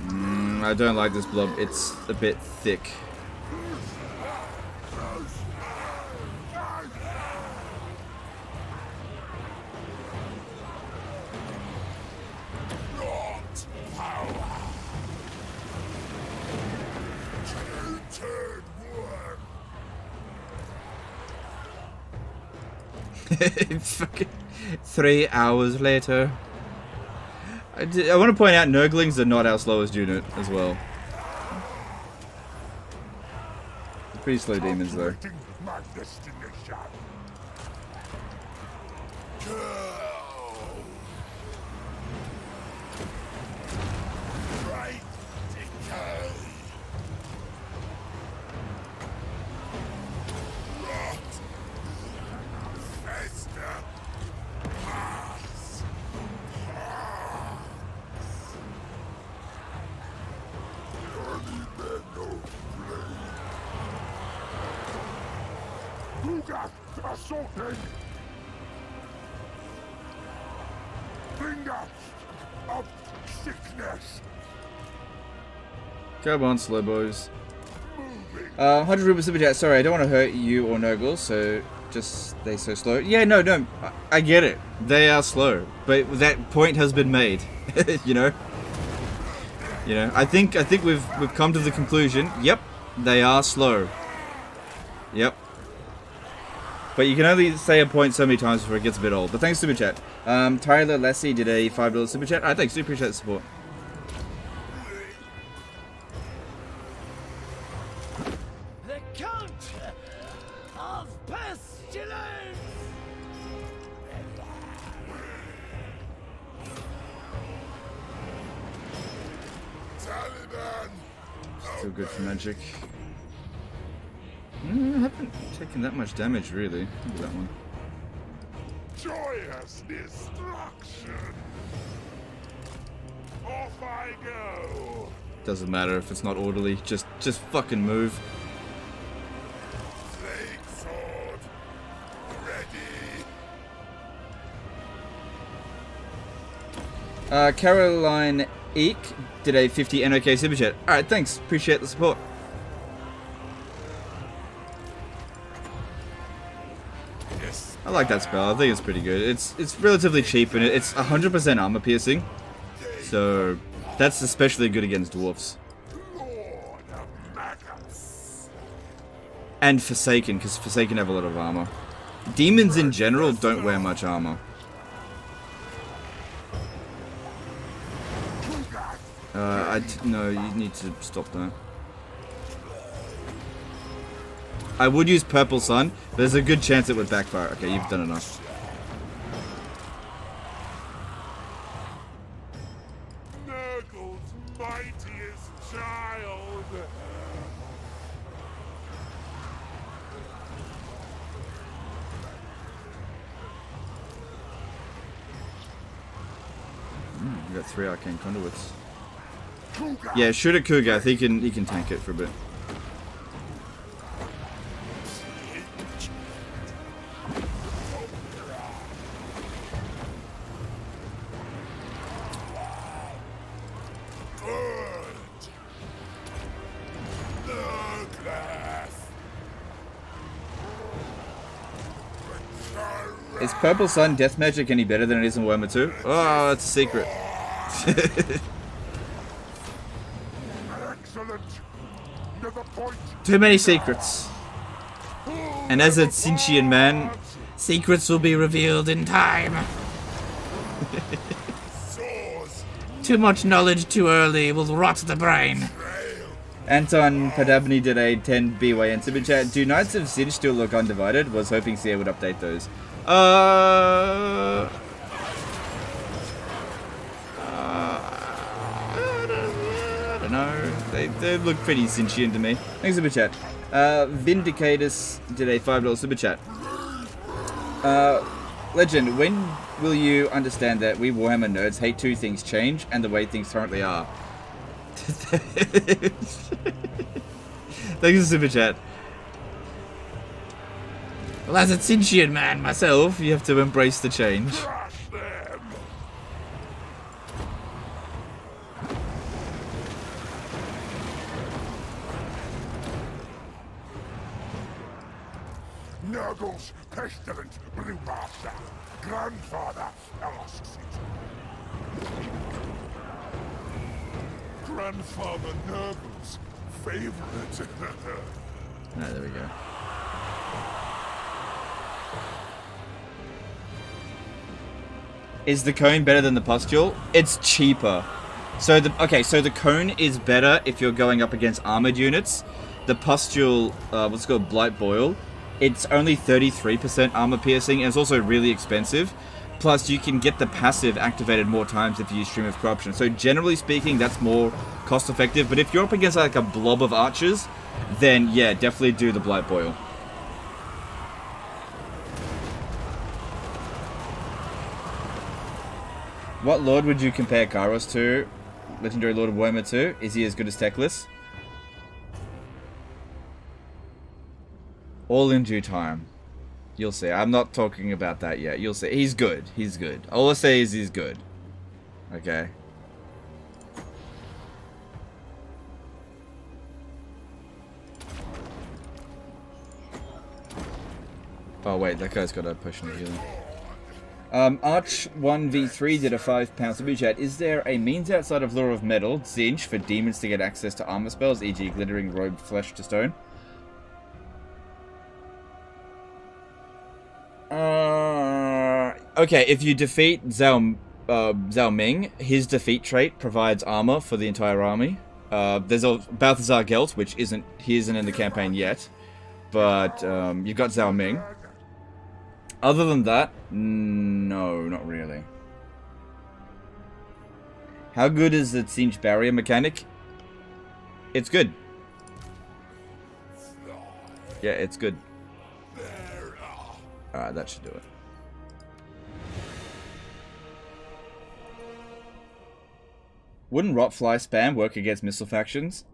through. I don't like this blob. It's a bit thick. Not power. Turn worm. Fucking 3 hours later. I want to point out Nurglings are not our slowest unit as well. Pretty slow demons though. My destination. Go. Right decay. Rot. Fester. Pass. Early men no blade. Ku'gath assaulting. Finger of sickness. Come on, slow boys. Moving. 100 rupees super chat. Sorry, I don't want to hurt you or Nurgle, so just they so slow. Yeah, no, I get it. They are slow, but that point has been made. you know. I think we've come to the conclusion. Yep, they are slow. Yep. But you can only say a point so many times before it gets a bit old. But thanks, Super Chat. Tyler Lassie did a $5 Super Chat. I thanks, appreciate the support. The Count of Pestilence. Taliban. Still good for magic. I haven't taken that much damage, really. Look at that one. Joyous destruction. Off I go. Doesn't matter if it's not orderly. Just fucking move. Plague sword. Ready. Caroline Eek did a 50 NOK Super Chat. Alright, thanks. Appreciate the support. Yes. I like that spell. I think it's pretty good. It's relatively cheap and it's 100% armor piercing. So that's especially good against dwarfs. Lord of maggots. And Forsaken, because Forsaken have a lot of armor. Demons in general don't wear much armor. No, you need to stop that. I would use Purple Sun, but there's a good chance it would backfire. Okay, you've done enough. Nurgle's mightiest child. We got 3 arcane conduits. Ku'gath. Yeah, shoot at Ku'gath. He can tank it for a bit. Is Purple Sun death magic any better than it is in Warhammer 2? Oh, it's a secret. Excellent. Never Too many secrets. And as a Tzeentchian man, secrets will be revealed in time. Too much knowledge too early will rot the brain. Anton Padabny did a 10 BYN super chat. Do Knights of Tzeentch still look undivided? Was hoping CA would update those. I don't know. They look pretty Tzeentchian to me. Thanks super chat. Vindicatus did a $5 super chat. Legend, when will you understand that we Warhammer nerds hate two things: change and the way things currently are? Thanks for super chat. Well, as a Tzeentchian man myself, you have to embrace the change. Nurgle's pestilent brewmaster. Grandfather asks it. Grandfather Nurgle's favorite. Ah, there we go. Is the cone better than the pustule? It's cheaper. So the cone is better if you're going up against armored units. The pustule, what's it called, Blight Boil, it's only 33% armor piercing, and it's also really expensive. Plus, you can get the passive activated more times if you use Stream of Corruption. So generally speaking, that's more cost effective. But if you're up against like a blob of archers, then yeah, definitely do the Blight Boil. What Lord would you compare Kairos to? Legendary Lord of Warhammer 2? Is he as good as Teclis? All in due time. You'll see. I'm not talking about that yet. You'll see. He's good. He's good. All I'll say is he's good. Okay. Oh wait, that guy's got a potion of healing. Arch 1v3 did a £5 super chat. Is there a means outside of Lure of Metal, Tzeentch, for demons to get access to armor spells, e.g. glittering robe flesh to stone? Okay, if you defeat Zhao Ming, his defeat trait provides armor for the entire army. There's a Balthazar Gelt, which isn't in the campaign yet, but you've got Zhao Ming. Other than that, no, not really. How good is the Tzeentch barrier mechanic? It's good. Yeah, it's good. Alright, that should do it. Wouldn't Rotfly spam work against missile factions?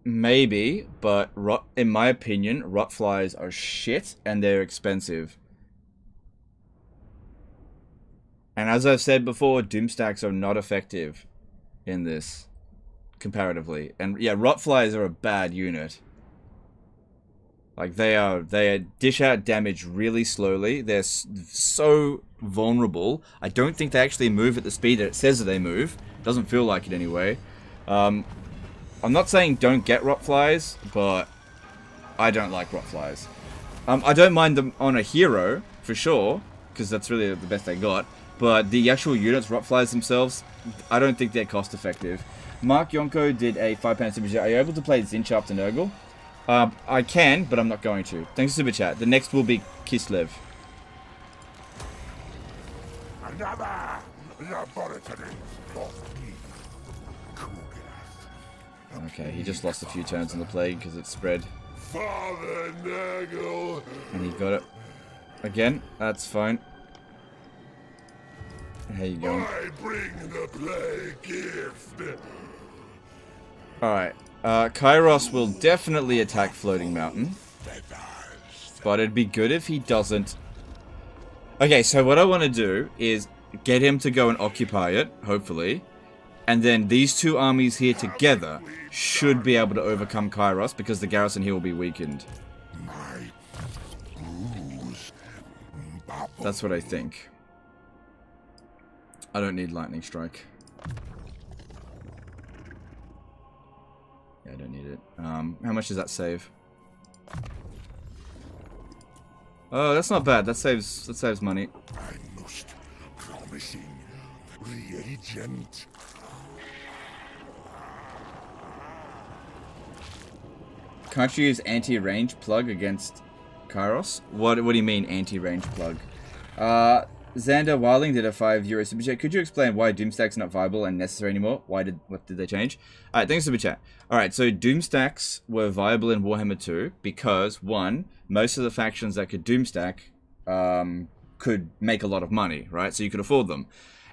Maybe, but in my opinion, Rotflies are shit and they're expensive. And as I've said before, Doomstacks are not effective in this, comparatively. And yeah, Rotflies are a bad unit. Like, they dish out damage really slowly. They're so vulnerable. I don't think they actually move at the speed that it says that they move. It doesn't feel like it anyway. I'm not saying don't get Rotflies, but I don't like Rotflies. I don't mind them on a hero, for sure, because that's really the best they got. But the actual units, Rotflies themselves, I don't think they're cost effective. Mark Yonko did a £5 super chat. Are you able to play Tzeentch after Nurgle? I can, but I'm not going to. Thanks for super chat. The next will be Kislev. Another laboratory for me. Ku'gath. Okay, he just lost a few turns in the plague because it spread. Father Nurgle. And he got it. Again, that's fine. How you going? I bring the plague gift. Alright. Kairos will definitely attack Floating Mountain. But it'd be good if he doesn't. Okay, so what I want to do is get him to go and occupy it, hopefully. And then these two armies here together should be able to overcome Kairos because the garrison here will be weakened. That's what I think. I don't need Lightning Strike. Yeah, I don't need it. it. How much does that save? Oh, that's not bad. That saves money. I most promising reagent. Can't you use anti-range plug against Kairos? What do you mean anti-range plug? Xander Wilding did a €5 super chat. Could you explain why Doomstacks not viable and necessary anymore? What did they change? Alright, thanks super chat. Alright, so Doomstacks were viable in Warhammer 2 because, one, most of the factions that could Doomstack could make a lot of money, right? So you could afford them.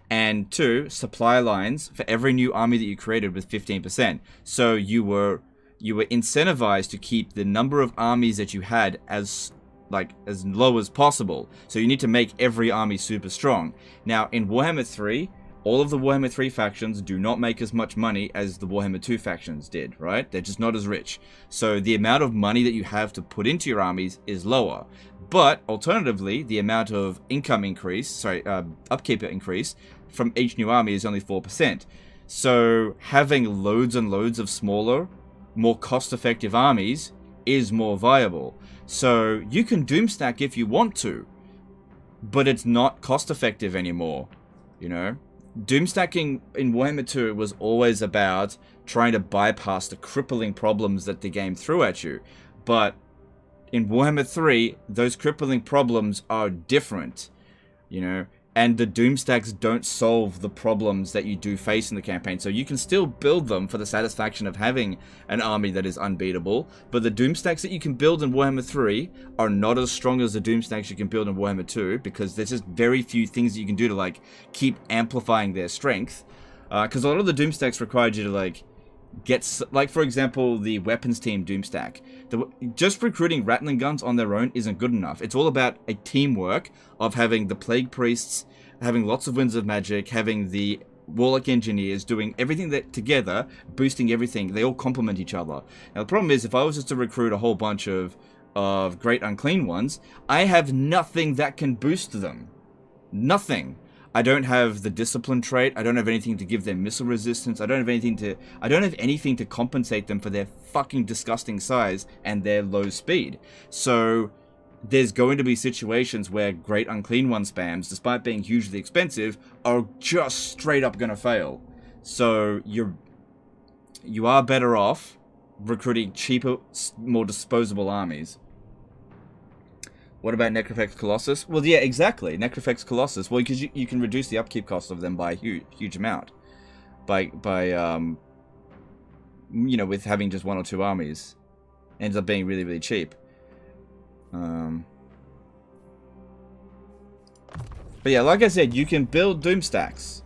And two, supply lines for every new army that you created was 15%. So you were incentivized to keep the number of armies that you had as low as possible. So you need to make every army super strong. Now in Warhammer 3, all of the Warhammer 3 factions do not make as much money as the Warhammer 2 factions did, right? They're just not as rich. So the amount of money that you have to put into your armies is lower. But alternatively, the amount of upkeep increase from each new army is only 4%. So having loads and loads of smaller, more cost-effective armies is more viable. So you can Doomstack if you want to, but it's not cost-effective anymore, you know? Doomstacking in Warhammer 2 was always about trying to bypass the crippling problems that the game threw at you. But in Warhammer 3, those crippling problems are different, you know? And the Doomstacks don't solve the problems that you do face in the campaign. So you can still build them for the satisfaction of having an army that is unbeatable. But the Doomstacks that you can build in Warhammer 3 are not as strong as the Doomstacks you can build in Warhammer 2. Because there's just very few things that you can do to, like, keep amplifying their strength. Because a lot of the Doomstacks required you to, like, like, for example, the weapons team Doomstack. Just recruiting rattling guns on their own isn't good enough. It's all about a teamwork of having the plague priests, having lots of winds of magic, having the warlock engineers doing everything that together, boosting everything. They all complement each other. Now the problem is, if I was just to recruit a whole bunch of great unclean ones, I have nothing that can boost them. Nothing. I don't have the discipline trait. I don't have anything to give them missile resistance. I don't have anything to compensate them for their fucking disgusting size and their low speed. So there's going to be situations where great unclean one spams, despite being hugely expensive, are just straight up gonna fail. So you are better off recruiting cheaper, more disposable armies. What about Necrofex Colossus? Well, yeah, exactly. Necrofex Colossus. Well, because you can reduce the upkeep cost of them by a huge amount. By you know, with having just one or two armies. Ends up being really, really cheap. But yeah, like I said, you can build Doomstacks.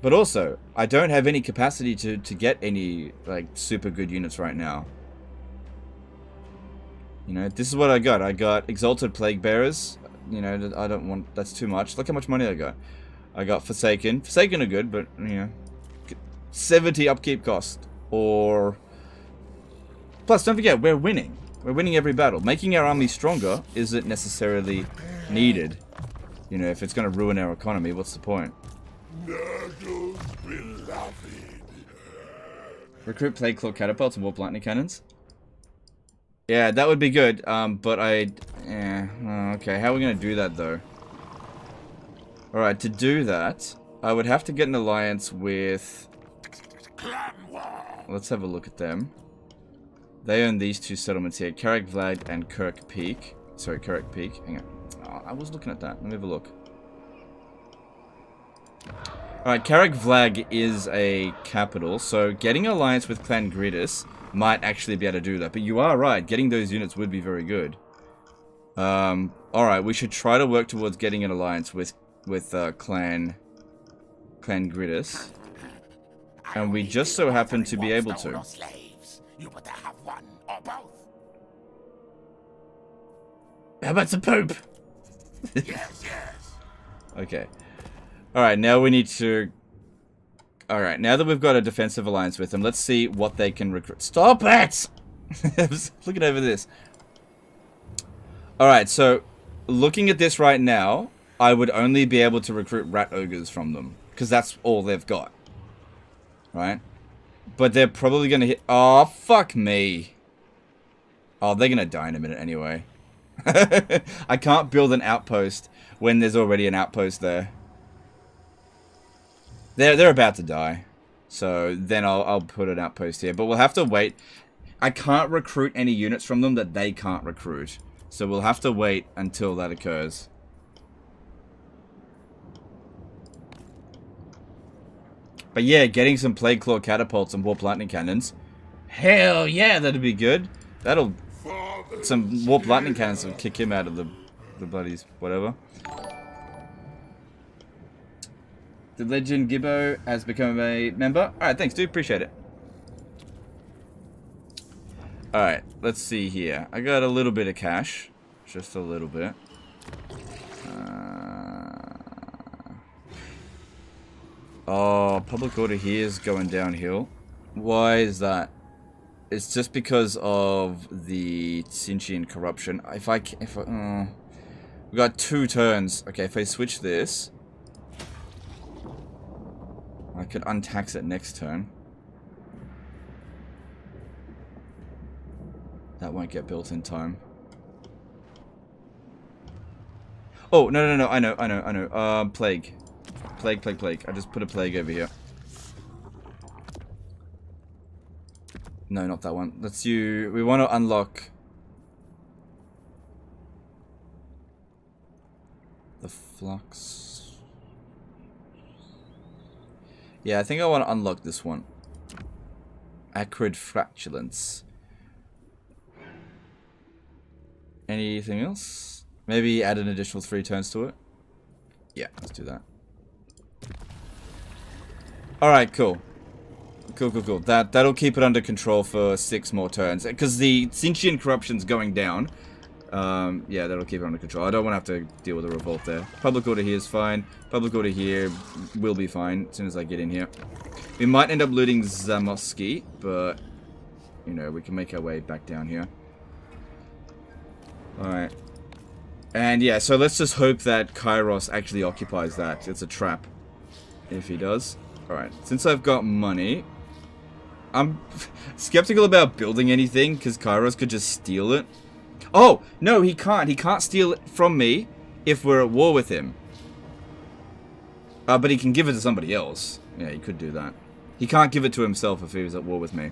But also, I don't have any capacity to get any, like, super good units right now. You know, this is what I got. I got Exalted Plague Bearers. You know, I don't want... That's too much. Look how much money I got. I got Forsaken. Forsaken are good, but, you know... 70 upkeep cost. Or... Plus, don't forget, we're winning. We're winning every battle. Making our army stronger isn't necessarily needed. You know, if it's going to ruin our economy, what's the point? Nurgle beloved. Recruit Plague Claw Catapults and Warp Lightning Cannons. Yeah, that would be good, but okay, how are we going to do that, though? Alright, to do that, I would have to get an alliance with... Let's have a look at them. They own these two settlements here, Carrick Vlad and Kirk Peak. Sorry, Kirk Peak. Hang on. Oh, I was looking at that. Let me have a look. Alright, Carrick Vlad is a capital, so getting an alliance with Clan Gridis might actually be able to do that. But you are right, getting those units would be very good. Alright, we should try to work towards getting an alliance with Clan Gridis. And we just so happen to be able to. You better have one or both. How about the Pope? Yes. Okay. Alright, now we need to... Alright, now that we've got a defensive alliance with them, let's see what they can recruit. Stop it! I was looking over this. Alright, so looking at this right now, I would only be able to recruit rat ogres from them. Because that's all they've got. Right? But they're probably gonna hit... Oh, fuck me. Oh, they're gonna die in a minute anyway. I can't build an outpost when there's already an outpost there. They're about to die. So then I'll put an outpost here. But we'll have to wait. I can't recruit any units from them that they can't recruit. So we'll have to wait until that occurs. But yeah, getting some Plague Claw catapults and Warp Lightning Cannons. Hell yeah, that'd be good. That'll... Some Warp Lightning Cannons will kick him out of the bloody... whatever. The Legend Gibbo has become a member. Alright, thanks dude, appreciate it. Alright, let's see here. I got a little bit of cash. Just a little bit. Oh, public order here is going downhill. Why is that? It's just because of the Tsinchian corruption. We got 2 turns. Okay, if I switch this, I could untax it next turn. That won't get built in time. Oh, no. I know. Plague. Plague. I just put a plague over here. No, not that one. Let's do... We want to unlock... the flux. Yeah, I think I want to unlock this one. Acrid Flatulence. Anything else? Maybe add an additional 3 turns to it? Yeah, let's do that. Alright, cool. Cool. That'll keep it under control for 6 more turns. Because the Tsinchian corruption's going down. Yeah, that'll keep it under control. I don't want to have to deal with a revolt there. Public order here is fine. Public order here will be fine as soon as I get in here. We might end up looting Zamoski, but, you know, we can make our way back down here. Alright. And yeah, so let's just hope that Kairos actually occupies that. It's a trap. If he does. Alright, since I've got money, I'm skeptical about building anything, because Kairos could just steal it. Oh! No, he can't. He can't steal it from me if we're at war with him. But he can give it to somebody else. Yeah, he could do that. He can't give it to himself if he was at war with me.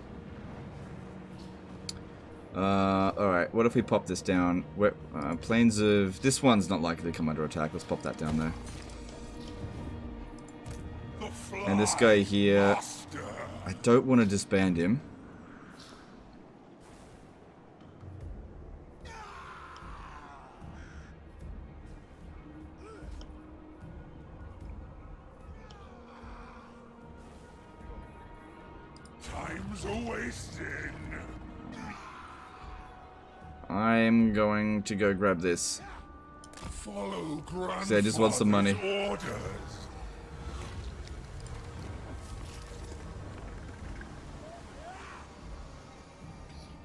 Alright, what if we pop this down? Plains of... This one's not likely to come under attack. Let's pop that down there. And this guy here... I don't want to disband him. Time's a-wasting. I'm going to go grab this. Follow See, I just want some money. orders.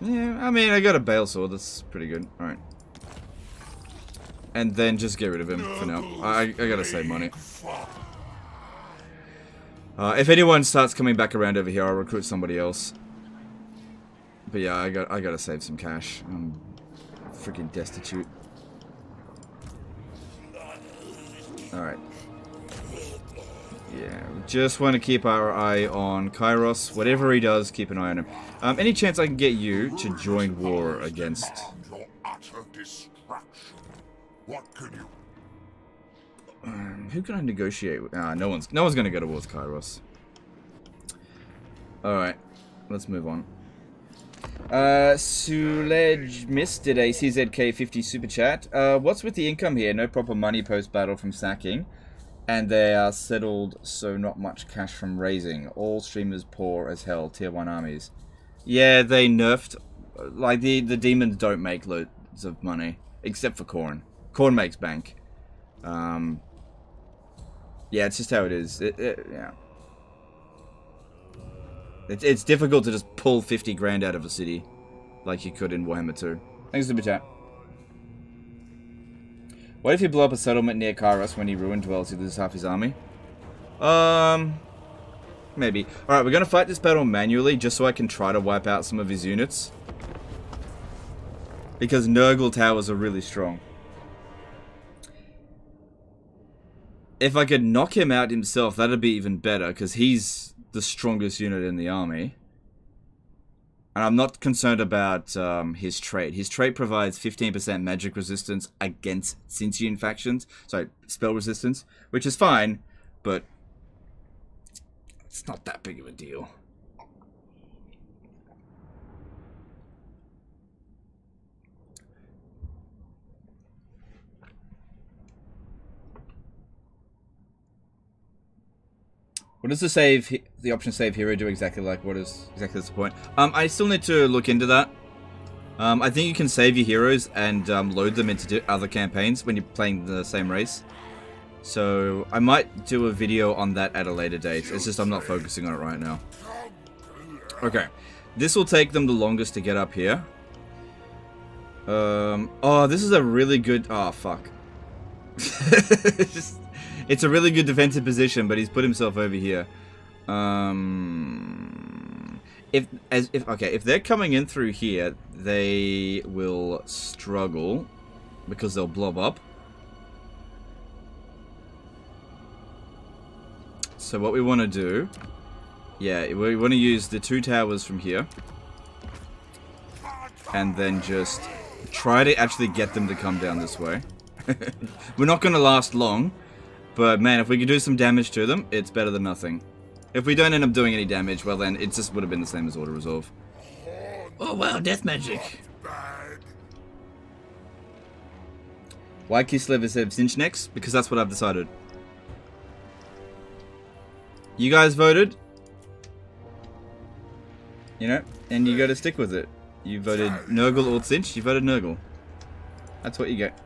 Yeah, I mean, I got a Bale Sword. That's pretty good. Alright. And then just get rid of him for now. I gotta save money. If anyone starts coming back around over here, I'll recruit somebody else. But yeah, I gotta save some cash. I'm freaking destitute. Alright. Yeah, we just want to keep our eye on Kairos. Whatever he does, keep an eye on him. Any chance I can get you to join war against... Your utter destruction. What can you... who can I negotiate with? No one's gonna go to war with Kairos. Alright, let's move on. Sulej Miss did a CZK50 super chat. What's with the income here? No proper money post-battle from sacking. And they are settled, so not much cash from raising. All streamers poor as hell, tier 1 armies. Yeah, they nerfed... Like, the demons don't make loads of money. Except for Khorne. Khorne makes bank. Yeah, it's just how it is. Yeah. It's difficult to just pull 50 grand out of a city. Like you could in Warhammer 2. Thanks, Super Chat. What if you blow up a settlement near Kairos when he ruined dwells, he loses half his army? Maybe. Alright, we're gonna fight this battle manually just so I can try to wipe out some of his units. Because Nurgle towers are really strong. If I could knock him out himself, that'd be even better, because he's the strongest unit in the army. And I'm not concerned about his trait. His trait provides 15% magic resistance against sentient factions. Sorry, spell resistance, which is fine, but it's not that big of a deal. What does the option save hero do exactly like? What is exactly the point? I still need to look into that. I think you can save your heroes and load them into other campaigns when you're playing the same race. So I might do a video on that at a later date. It's just I'm not focusing on it right now. Okay. This will take them the longest to get up here. Oh, this is a really good... Oh, fuck. It's a really good defensive position, but he's put himself over here. If they're coming in through here, they will struggle because they'll blob up. So what we want to do, yeah, we want to use the 2 towers from here, and then just try to actually get them to come down this way. We're not going to last long. But man, if we could do some damage to them, it's better than nothing. If we don't end up doing any damage, well then, it just would have been the same as auto resolve. Oh wow, death magic. Why Kislev instead of Sinch next? Because that's what I've decided. You guys voted. You know, and you got to stick with it. You voted Nurgle or Sinch, you voted Nurgle. That's what you get.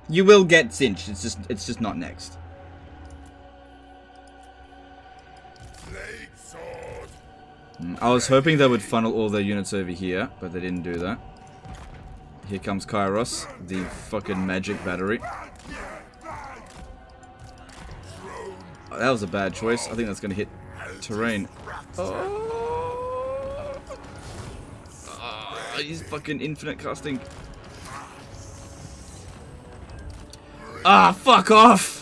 You will get Sinch, it's just not next. I was hoping they would funnel all their units over here, but they didn't do that. Here comes Kairos, the fucking magic battery. Oh, that was a bad choice. I think that's going to hit terrain. Oh, he's fucking infinite casting. Ah, fuck off!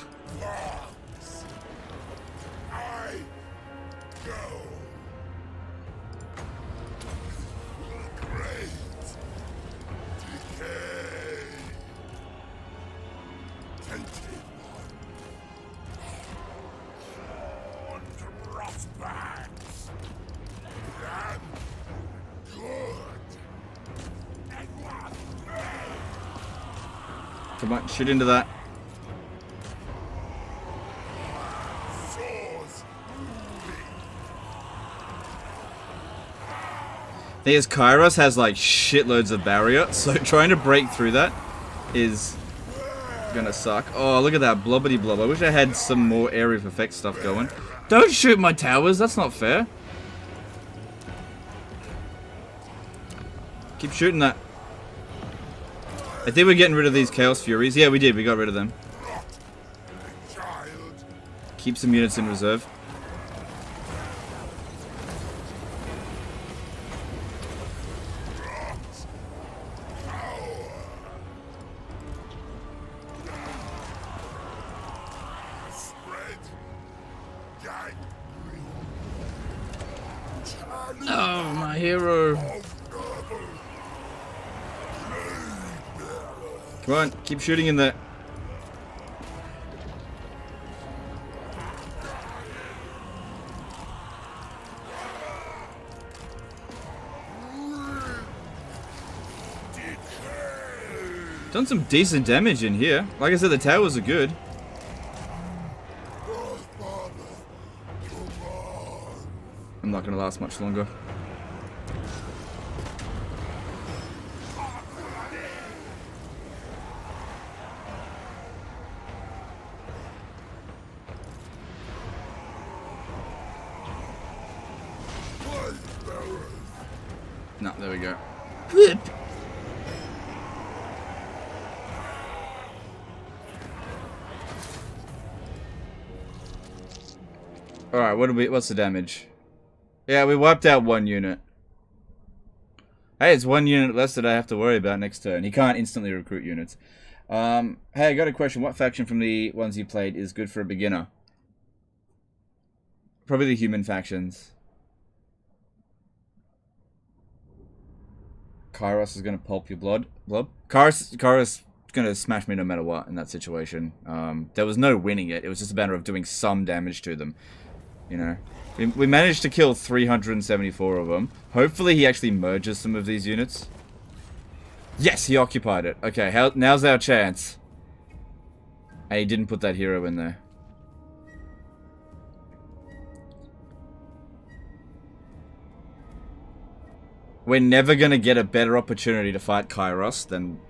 Come on, shoot into that. Thing is, Kairos has like shitloads of barrier, so trying to break through that is gonna suck. Oh, look at that blobbity blob. I wish I had some more area of effect stuff going. Don't shoot my towers, that's not fair. Keep shooting that. I think we're getting rid of these Chaos Furies. Yeah, we did. We got rid of them. Keep some units in reserve. Oh, my hero. Come on, keep shooting in there. Done some decent damage in here. Like I said, the towers are good. I'm not gonna last much longer. No, there we go. Alright, what's the damage? Yeah, we wiped out 1 unit. Hey, it's 1 unit less that I have to worry about next turn. He can't instantly recruit units. Hey, I got a question. What faction from the ones you played is good for a beginner? Probably the human factions. Kairos is going to pulp your blood. Kairos is going to smash me no matter what in that situation. There was no winning it. It was just a matter of doing some damage to them. You know. We managed to kill 374 of them. Hopefully he actually merges some of these units. Yes, he occupied it. Okay, now's our chance. And he didn't put that hero in there. We're never gonna get a better opportunity to fight Kairos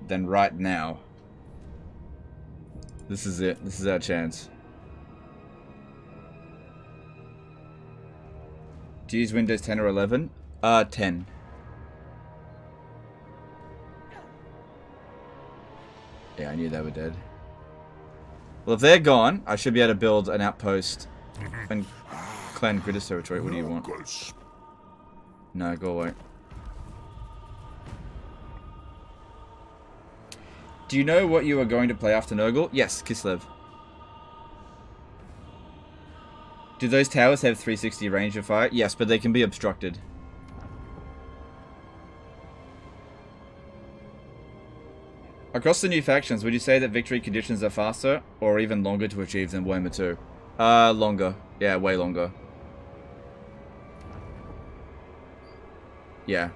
than right now. This is it. This is our chance. Do you use Windows 10 or 11? 10. Yeah, I knew they were dead. Well, if they're gone, I should be able to build an outpost and clan Gritters territory. What do you want? No, go away. Do you know what you are going to play after Nurgle? Yes, Kislev. Do those towers have 360 range of fire? Yes, but they can be obstructed. Across the new factions, would you say that victory conditions are faster or even longer to achieve than Warhammer 2? Longer. Yeah, way longer. Yeah.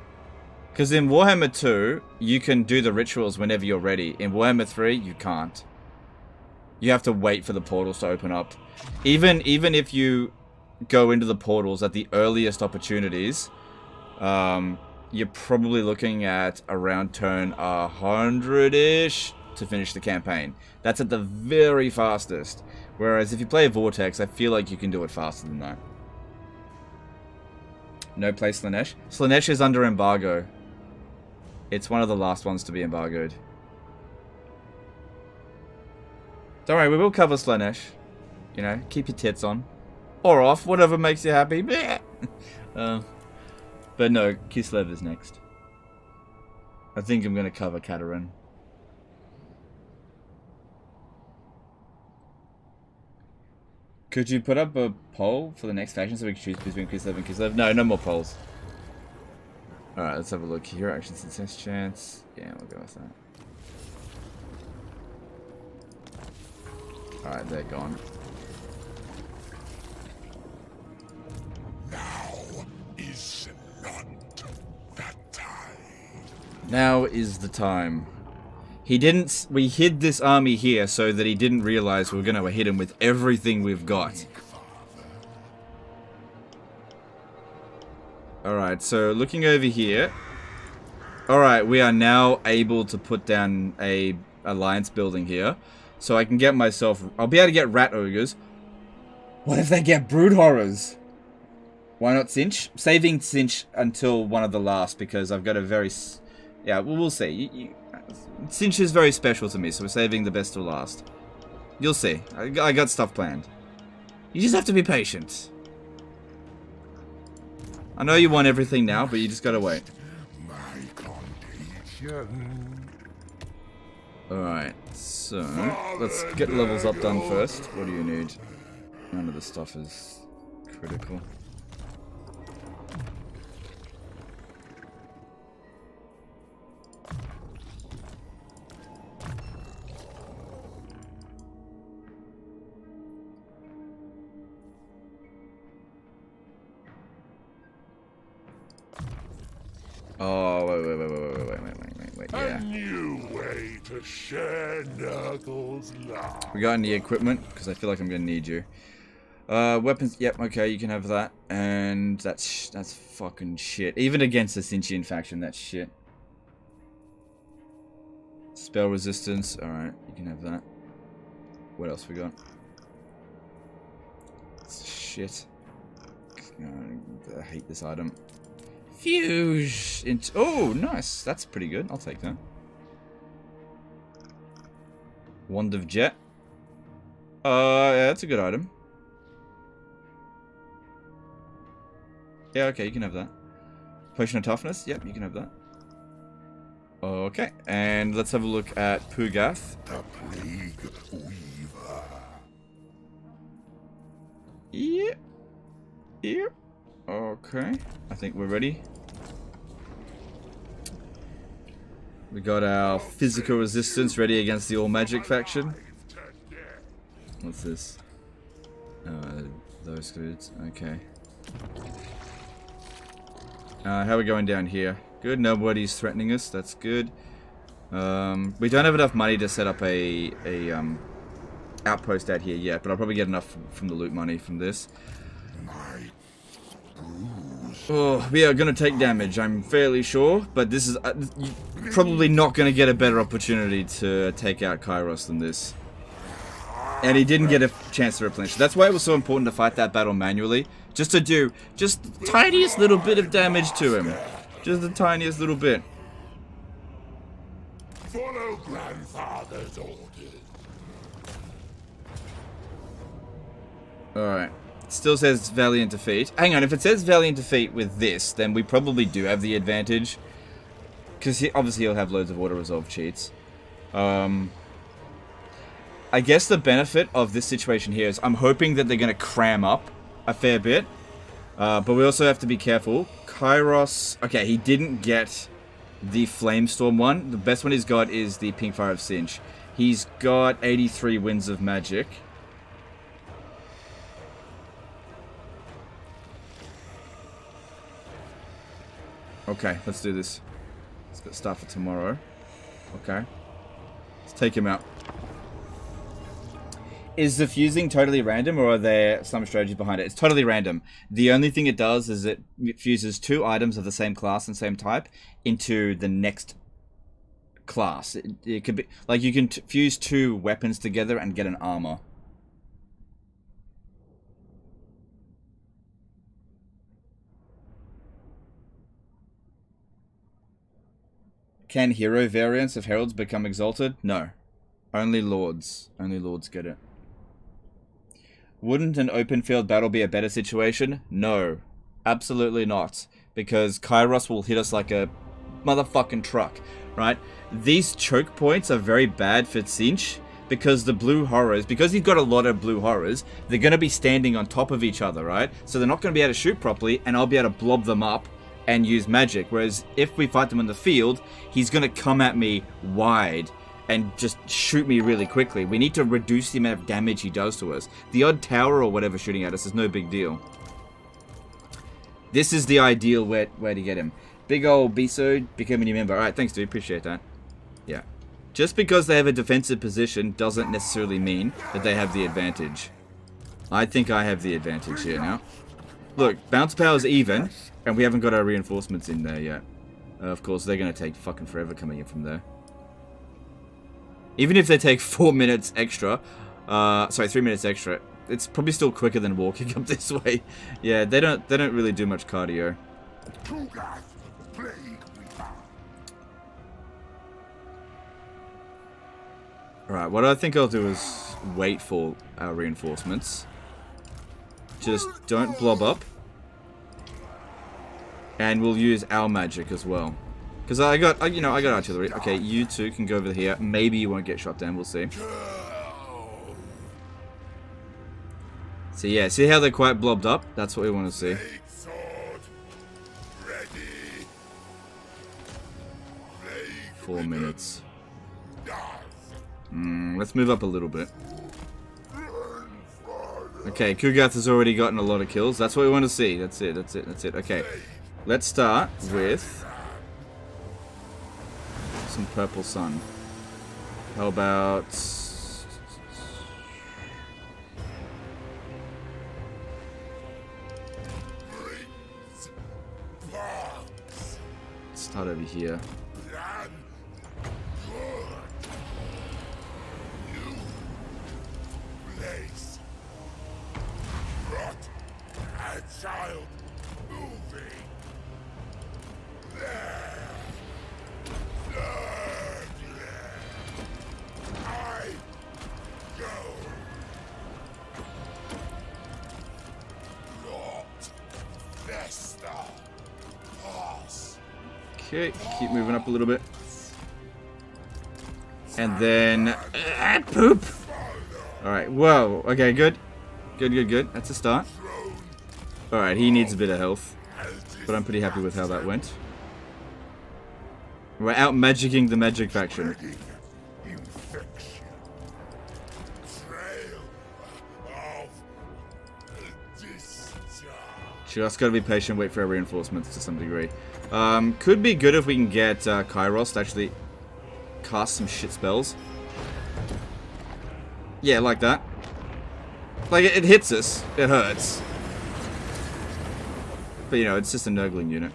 Because in Warhammer 2, you can do the rituals whenever you're ready. In Warhammer 3, you can't. You have to wait for the portals to open up. Even if you go into the portals at the earliest opportunities, you're probably looking at around turn 100-ish to finish the campaign. That's at the very fastest. Whereas if you play Vortex, I feel like you can do it faster than that. No play Slaanesh. Slaanesh is under embargo. It's one of the last ones to be embargoed. Don't worry, we will cover Slaanesh. You know, keep your tits on. Or off, whatever makes you happy. But no, Kislev is next. I think I'm going to cover Katarin. Could you put up a poll for the next faction so we can choose between Kislev and Kislev? No, no more polls. Alright, let's have a look here. Action success chance. Yeah, we'll go with that. Alright, they're gone. Now is the time. He didn't... We hid this army here so that he didn't realize we were going to hit him with everything we've got. Alright, so looking over here. Alright, we are now able to put down a alliance building here. So I can get myself... I'll be able to get rat ogres. What if they get brood horrors? Why not Cinch? Saving Cinch until one of the last because I've got a very... Yeah, we'll see. Cinch is very special to me, so we're saving the best till last. You'll see. I got stuff planned. You just have to be patient. I know you want everything now, but you just gotta wait. Alright, so let's get levels up done first. What do you need? None of this stuff is critical. Oh, wait, yeah. A new way to share Nurgle's love. We got any equipment? Because I feel like I'm going to need you. Weapons, yep, okay, you can have that. And that's fucking shit. Even against the Cinchian faction, that's shit. Spell resistance, alright, you can have that. What else we got? Shit. I hate this item. Fuse into... Oh, nice. That's pretty good. I'll take that. Wand of Jet. Yeah, that's a good item. Yeah, okay, you can have that. Potion of toughness? Yep, you can have that. Okay, and let's have a look at Ku'gath. The Plague Weaver. Yep. Yep. Okay, I think we're ready. We got our physical resistance ready against the all magic faction. What's this? Those goods. Okay. How are we going down here? Good. Nobody's threatening us. That's good. We don't have enough money to set up a outpost out here yet, but I'll probably get enough from the loot money from this. Oh, we are going to take damage, I'm fairly sure, but this is probably not going to get a better opportunity to take out Kairos than this. And he didn't get a chance to replenish. That's why it was so important to fight that battle manually, just to do just the tiniest little bit of damage to him. Just the tiniest little bit. Follow grandfather's orders. Alright. Still says Valiant Defeat. Hang on, if it says Valiant Defeat with this, then we probably do have the advantage. Because obviously he'll have loads of auto-resolve cheats. I guess the benefit of this situation here is I'm hoping that they're going to cram up a fair bit. But we also have to be careful. Kairos... Okay, he didn't get the Flamestorm one. The best one he's got is the Pink Fire of Sinch. He's got 83 Winds of Magic. Okay, let's do this. Let's get start for tomorrow. Okay. Let's take him out. Is the fusing totally random, or are there some strategies behind it? It's totally random. The only thing it does is it fuses 2 items of the same class and same type into the next class. It could be like you can fuse 2 weapons together and get an armor. Can hero variants of heralds become exalted? No. Only lords. Only lords get it. Wouldn't an open field battle be a better situation? No. Absolutely not. Because Kairos will hit us like a motherfucking truck, right? These choke points are very bad for Sinch because the blue horrors, because he's got a lot of blue horrors, they're going to be standing on top of each other, right? So they're not going to be able to shoot properly, and I'll be able to blob them up and use magic. Whereas if we fight them in the field, he's going to come at me wide and just shoot me really quickly. We need to reduce the amount of damage he does to us. The odd tower or whatever shooting at us is no big deal. This is the ideal way to get him. Big old Biso, become a new member. Alright, thanks dude, appreciate that. Yeah. Just because they have a defensive position doesn't necessarily mean that they have the advantage. I think I have the advantage here now. Look, bounce power's even, and we haven't got our reinforcements in there yet. Of course, they're going to take fucking forever coming in from there. Even if they take 4 minutes extra, sorry, 3 minutes extra, it's probably still quicker than walking up this way. Yeah, they don't really do much cardio. Ku'gath Plaguefather. Alright, what I think I'll do is wait for our reinforcements. Just don't blob up. And we'll use our magic as well. Because I got artillery. Okay, you two can go over here. Maybe you won't get shot down, we'll see. So yeah, see how they're quite blobbed up? That's what we want to see. Sword. Ready. 4 minutes. Let's move up a little bit. Okay, Ku'gath has already gotten a lot of kills. That's what we want to see. That's it, that's it, that's it. Okay, let's start with some purple sun. How about... start over here. Child moving. There. I go. Lord Vesta. Okay, keep moving up a little bit. And then... poop! Alright, whoa. Okay, good. Good. That's a start. Alright, he needs a bit of health. But I'm pretty happy with how that went. We're out magicking the magic faction. Infection. Trail of discharge. Just gotta be patient, wait for our reinforcements to some degree. Could be good if we can get Kairos to actually cast some shit spells. Yeah, like that. Like, it hits us. It hurts. But, you know, it's just a Nurgling unit.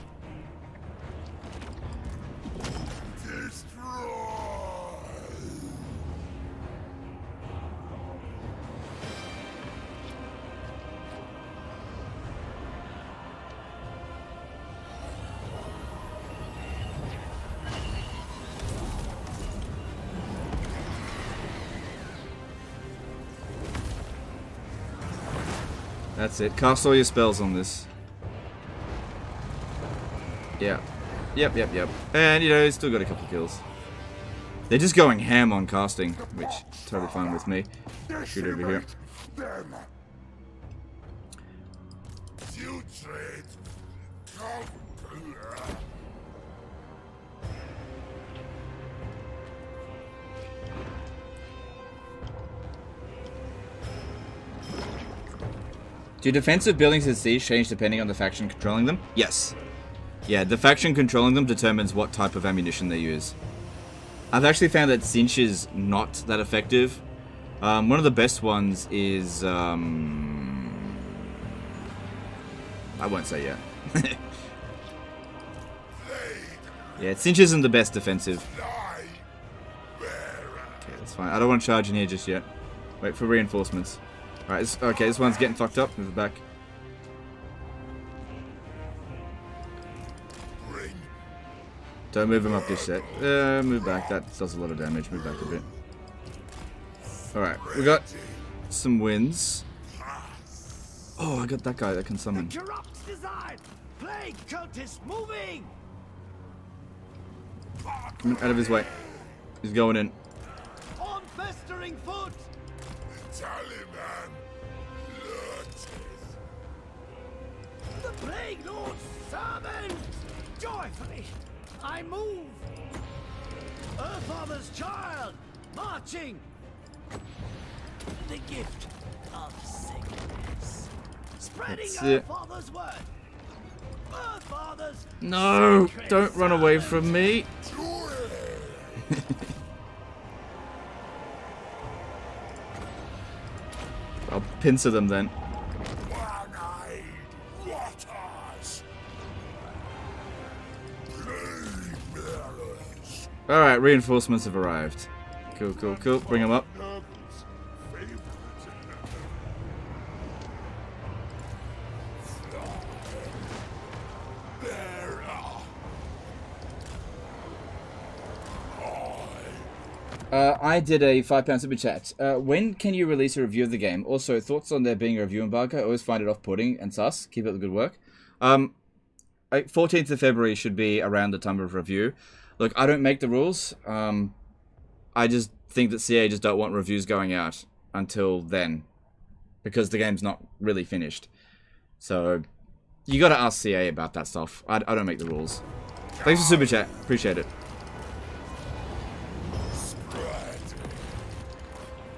That's it. Cast all your spells on this. Yeah. Yep. And, you know, still got a couple kills. They're just going ham on casting, which is totally fine with me. Shoot over here. Them. Putrid. Do defensive buildings in Siege change depending on the faction controlling them? Yes. Yeah, the faction controlling them determines what type of ammunition they use. I've actually found that Cinch is not that effective. One of the best ones is... I won't say yet. Yeah, Cinch isn't the best defensive. Okay, that's fine. I don't want to charge in here just yet. Wait for reinforcements. Alright, okay, this one's getting fucked up. Move it back. Don't move him up just yet. Move back. That does a lot of damage. Move back a bit. Alright, we got some wins. Oh, I got that guy that can summon. Corrupt design! Plague cultist moving! Come out of his way. He's going in. On festering foot! Taliban. Lurches. The Plague Lord's servant! Joyfully, I move! Earthfather's child, marching! The gift of sickness. Spreading That's it. Earthfather's word. Earthfather's No! sacred Don't run away servant. from me! I'll pincer them then. One-eyed rotters. Plague bearers. Alright, reinforcements have arrived. Cool. Bring them up. Nurgle's favorite. I did a £5 super chat. When can you release a review of the game? Also, thoughts on there being a review embargo? I always find it off-putting and sus. Keep up the good work. 14th of February should be around the time of review. Look, I don't make the rules. I just think that CA just don't want reviews going out until then. Because the game's not really finished. So, you gotta ask CA about that stuff. I don't make the rules. Thanks for super chat. Appreciate it.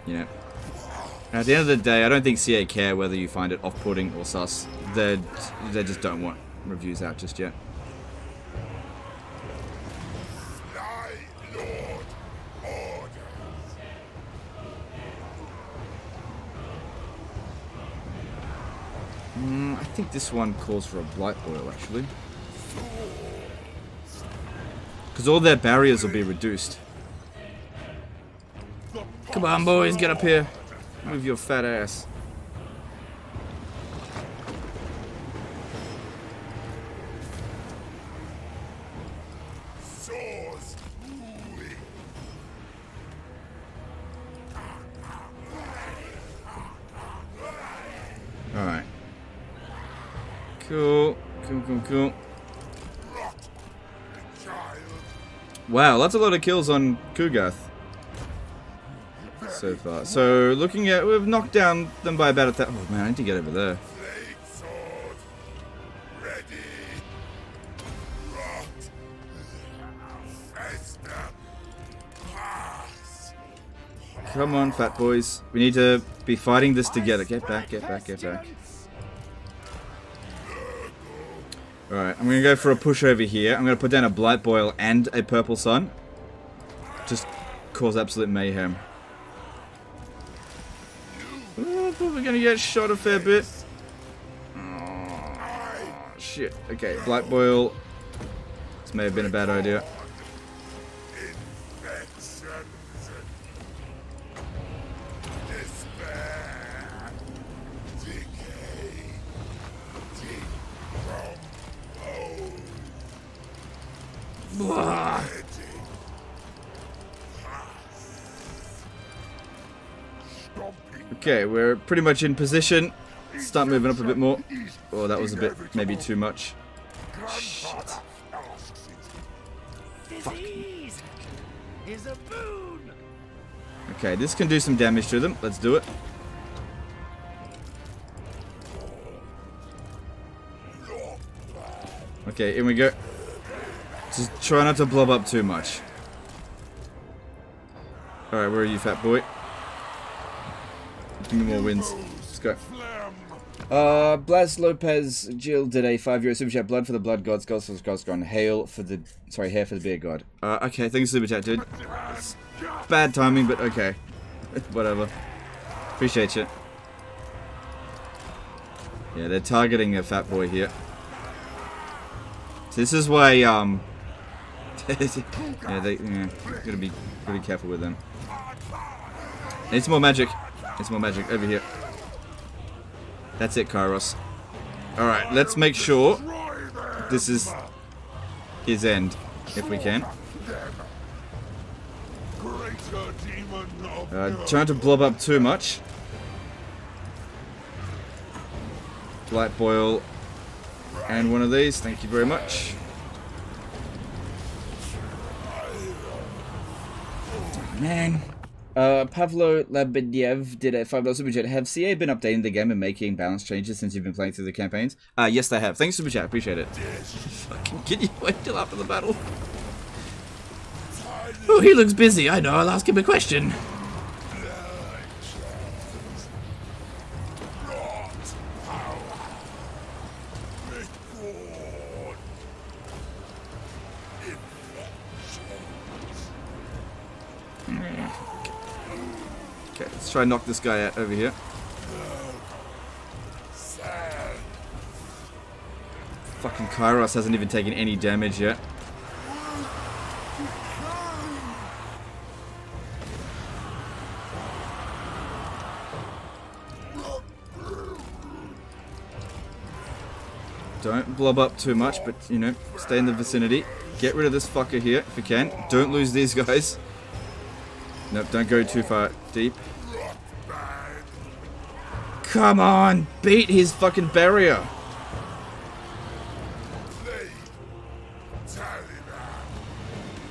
You know, at the end of the day, I don't think CA care whether you find it off-putting or sus. They just don't want reviews out just yet. Thy Lord orders. I think this one calls for a blight oil, actually. Because all their barriers will be reduced. Come on, boys, get up here. Move your fat ass. Swords ruling. Alright. Cool. Rot. Wow, that's a lot of kills on Ku'gath so far. So, looking at... We've knocked down them by about 1,000... Oh, man, I need to get over there. Blade sword. Ready. Rot. Fester. Pass. Come on, fat boys. We need to be fighting this together. Get back, get back, get back. Alright, I'm going to go for a push over here. I'm going to put down a Blight Boil and a Purple Sun. Just cause absolute mayhem. Oh, we're going to get shot a fair bit. Oh, shit. Okay, Blight Boil. This may have been a bad idea. Okay, we're pretty much in position. Start moving up a bit more. Oh, that was a bit, maybe too much. Shit. Disease is a boon. Okay, this can do some damage to them. Let's do it. Okay, in we go. Just try not to blob up too much. Alright, where are you, fat boy? Give me more wins. Let's go. Blas Lopez Jill did a €5 super chat. Blood for the blood gods, gods for the gods gone. Hail for the... Sorry, hair for the beer god. Okay, thanks super chat, dude. It's bad timing, but okay. Whatever. Appreciate you. Yeah, they're targeting a fat boy here. So this is why, yeah, gotta be pretty careful with them. Need some more magic. Need some more magic over here. That's it, Kairos. Alright, let's make sure this is his end, if we can. Trying to blob up too much. Blight Boil. And one of these, thank you very much. Man. Pavlo Labediev did a $5 super chat. Have CA been updating the game and making balance changes since you've been playing through the campaigns? Yes, they have. Thanks super chat, appreciate it. Fucking can you wait till after the battle? Oh, he looks busy. I know, I'll ask him a question. Okay, let's try and knock this guy out over here. Fucking Kairos hasn't even taken any damage yet. Don't blob up too much, but, you know, stay in the vicinity. Get rid of this fucker here, if you can. Don't lose these guys. Nope, don't go too far deep. Come on! Beat his fucking barrier!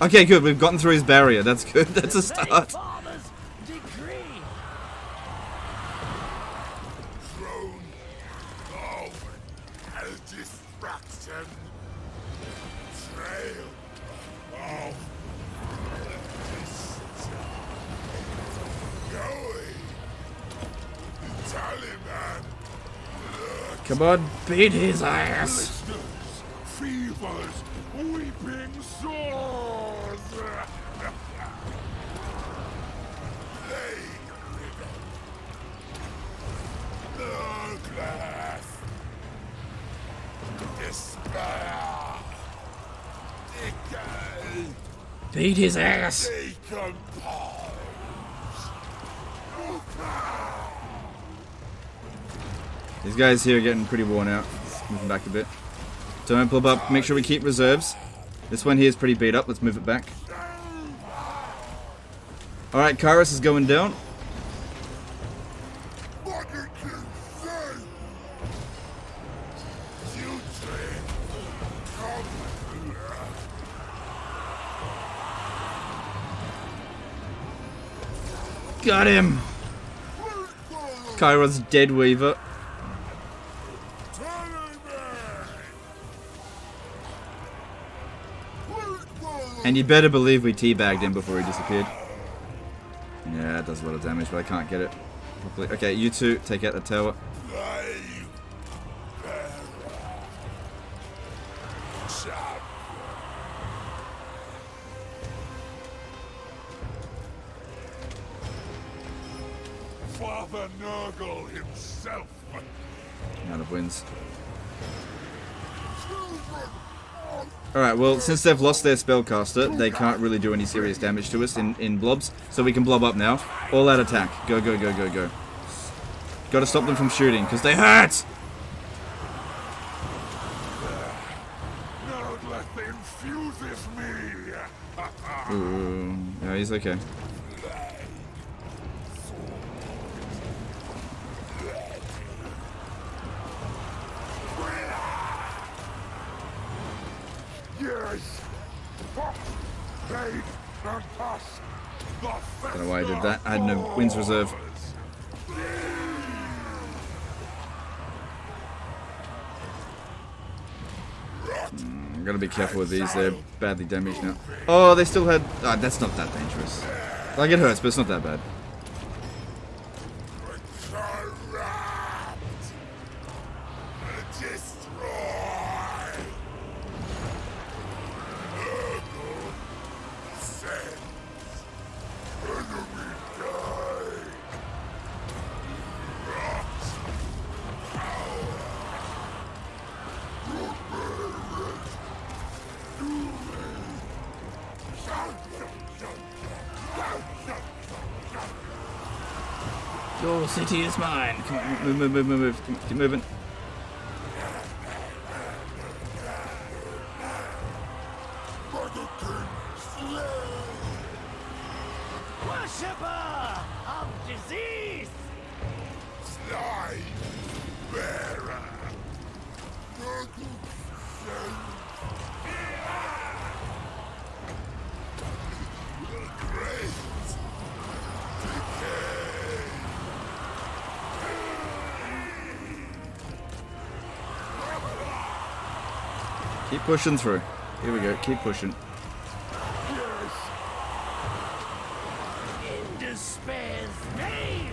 Okay, good. We've gotten through his barrier. That's good. That's a start. Come on, beat his ass. Fevers, weeping sores. Nurgle. Despair. Decay. Beat his ass. Decompose. These guys here are getting pretty worn out. Moving back a bit. Don't blob up. Make sure we keep reserves. This one here is pretty beat up. Let's move it back. Alright, Kairos is going down. Got him! Kairos dead weaver. And you better believe we teabagged him before he disappeared. Yeah, it does a lot of damage, but I can't get it properly. Okay, you two, take out the tower. Father Nurgle himself. Out of wins. Alright, well, since they've lost their spellcaster, they can't really do any serious damage to us in blobs, so we can blob up now. All out attack. Go, go, go, go, go. Gotta stop them from shooting, because they hurt! Nurgle infuses me. Ooh, yeah, he's okay. Yes. Don't know why I did that. I had no wins reserve. Gotta be careful with these. They're badly damaged now. Oh, they still had... Oh, that's not that dangerous. Like, it hurts, but it's not that bad. Your city is mine. Come on, Move, move, move, move, move. Keep moving. Worshipper of disease! Slime bearer. Keep pushing through. Here we go. Keep pushing. In despair's name!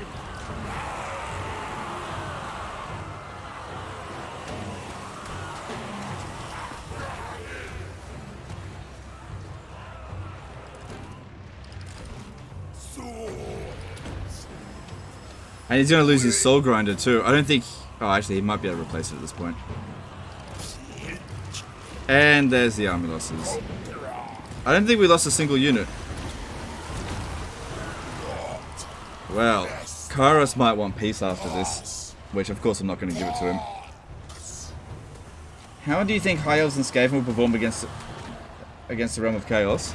And he's going to lose his soul grinder too. I don't think... Oh, actually, he might be able to replace it at this point. And there's the army losses. I don't think we lost a single unit. Well, Kairos might want peace after this. Which, of course, I'm not going to give it to him. How do you think High Elves and Skaven will perform against the Realm of Chaos?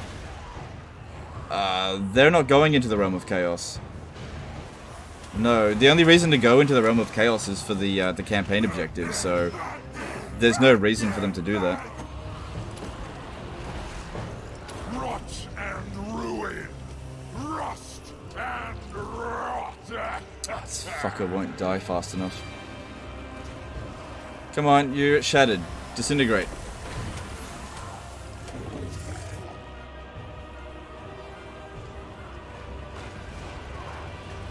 They're not going into the Realm of Chaos. No, the only reason to go into the Realm of Chaos is for the campaign objective, so there's no reason for them to do that. Rot and ruin. Rust and rot. This fucker won't die fast enough. Come on, you're shattered. Disintegrate.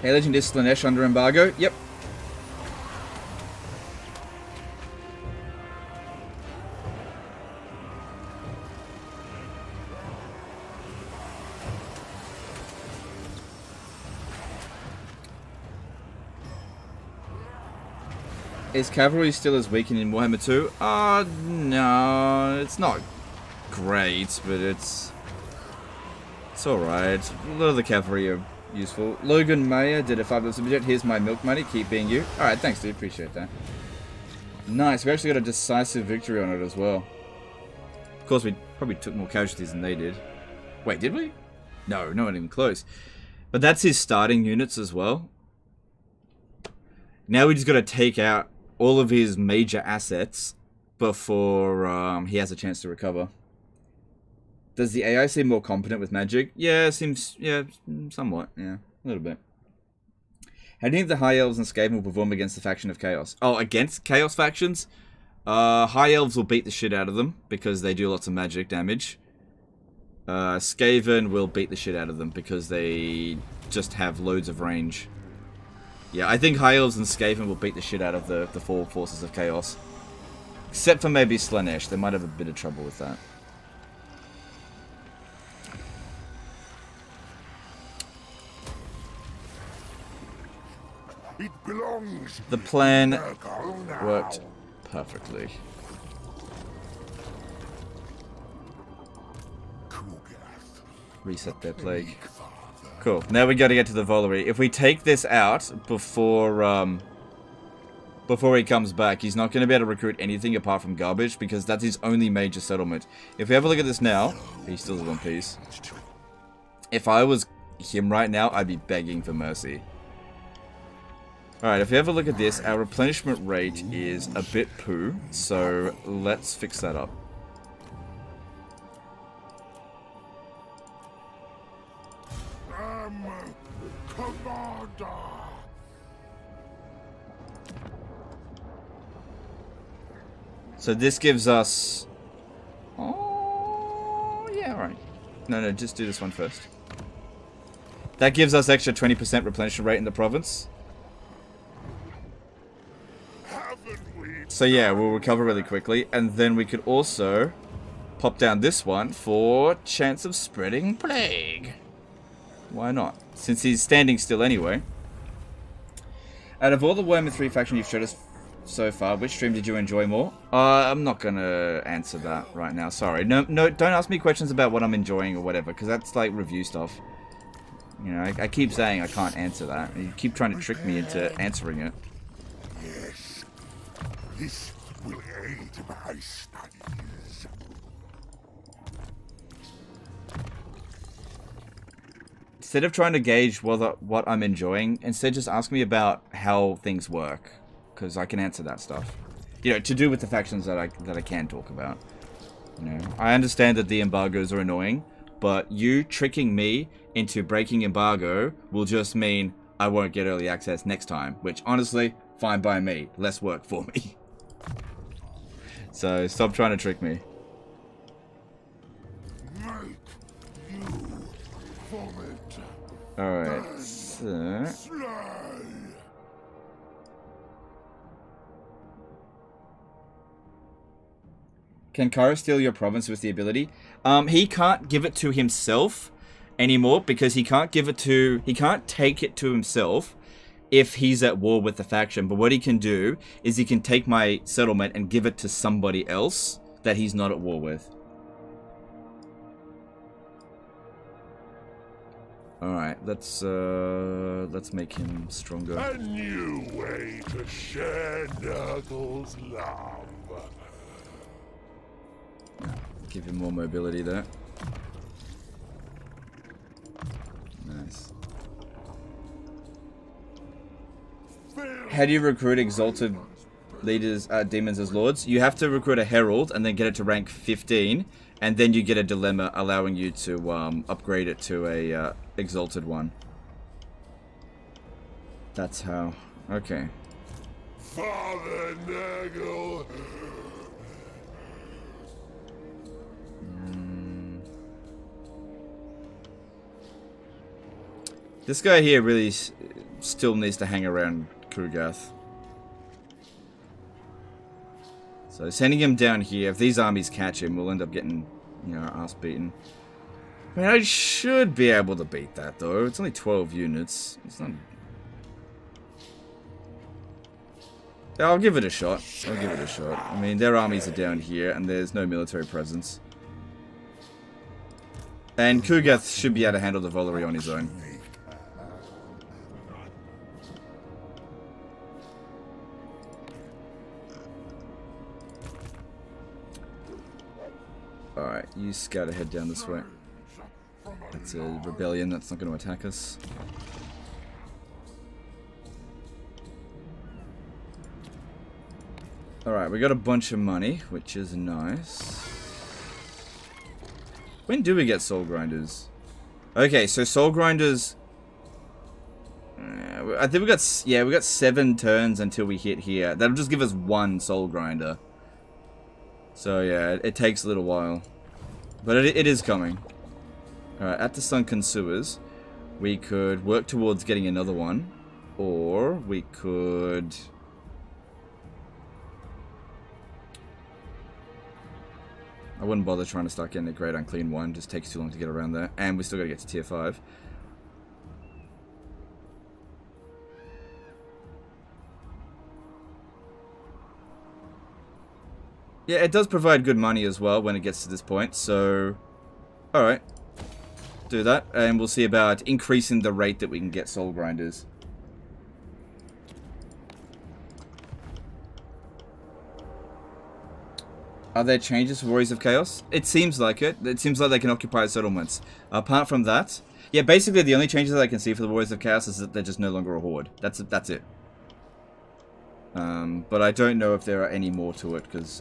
Hey, Legend, is Slanesh under embargo? Yep. Is cavalry still as weak in Warhammer 2? No, it's not great, but it's alright. A lot of the cavalry are useful. Logan Mayer did a $5 super jet. Here's my milk money. Keep being you. Alright, thanks dude. Appreciate that. Nice. We actually got a decisive victory on it as well. Of course, we probably took more casualties than they did. Wait, did we? No, not even close. But that's his starting units as well. Now we just got to take out all of his major assets before he has a chance to recover. Does the AI seem more competent with magic? Yeah, seems... Yeah, somewhat. Yeah, a little bit. How do you think the High Elves and Skaven will perform against the faction of Chaos? Oh, against Chaos factions? High Elves will beat the shit out of them because they do lots of magic damage. Skaven will beat the shit out of them because they just have loads of range. Yeah, I think High Elves and Skaven will beat the shit out of the four forces of Chaos. Except for maybe Slaanesh, they might have a bit of trouble with that. It belongs. The plan worked perfectly. Ku'gath Reset their plague. Plaguefather. Cool. Now we got to get to the Valerie. If we take this out before he comes back, he's not going to be able to recruit anything apart from garbage because that's his only major settlement. If we have a look at this now, he still has one piece. If I was him right now, I'd be begging for mercy. Alright, if we have a look at this, our replenishment rate is a bit poo, so let's fix that up. Commander. So this gives us... Oh, yeah, alright. No, just do this one first. That gives us extra 20% replenishment rate in the province. So yeah, we'll recover really quickly, and then we could also pop down this one for chance of spreading plague. Why not? Since he's standing still anyway. Out of all the Warhammer 3 faction you've showed us so far, which stream did you enjoy more? I'm not gonna answer that right now, sorry. No, don't ask me questions about what I'm enjoying or whatever, because that's like review stuff. You know, I keep saying I can't answer that. You keep trying to trick me into answering it. Yes. This will aid my studies. Instead of trying to gauge what I'm enjoying, instead just ask me about how things work, because I can answer that stuff. You know, to do with the factions that I can talk about. You know, I understand that the embargoes are annoying, but you tricking me into breaking embargo will just mean I won't get early access next time, which honestly, fine by me. Less work for me. So stop trying to trick me. Make you vomit. Alright, so... Slay. Can Kara steal your province with the ability? He can't give it to himself anymore because he can't take it to himself if he's at war with the faction. But what he can do is he can take my settlement and give it to somebody else that he's not at war with. Alright, let's make him stronger. A new way to share Nurgle's love. Give him more mobility there. Nice. How do you recruit exalted leaders, demons as lords? You have to recruit a herald and then get it to rank 15, and then you get a dilemma allowing you to upgrade it to a exalted one. That's how. Okay. Father Nurgle. This guy here really still needs to hang around Ku'gath. So sending him down here, if these armies catch him, we'll end up getting, you know, our ass beaten. I mean, I should be able to beat that, though. It's only 12 units. It's not... Yeah, I'll give it a shot. I'll give it a shot. I mean, their armies are down here, and there's no military presence. And Ku'gath should be able to handle the Valerie on his own. Alright, you scout ahead down this way. That's a rebellion, that's not going to attack us. Alright, we got a bunch of money, which is nice. When do we get soul grinders? Okay, so soul grinders... I think we got 7 turns until we hit here. That'll just give us 1 soul grinder. So yeah, it takes a little while, but it is coming. All right, at the sunken sewers, we could work towards getting another one, or we could. I wouldn't bother trying to start getting a Great Unclean one. Just takes too long to get around there, and we still got to get to tier 5. Yeah, it does provide good money as well when it gets to this point, so... Alright. Do that, and we'll see about increasing the rate that we can get soul grinders. Are there changes for Warriors of Chaos? It seems like it. It seems like they can occupy settlements. Apart from that... Yeah, basically the only changes that I can see for the Warriors of Chaos is that they're just no longer a horde. That's it. But I don't know if there are any more to it, because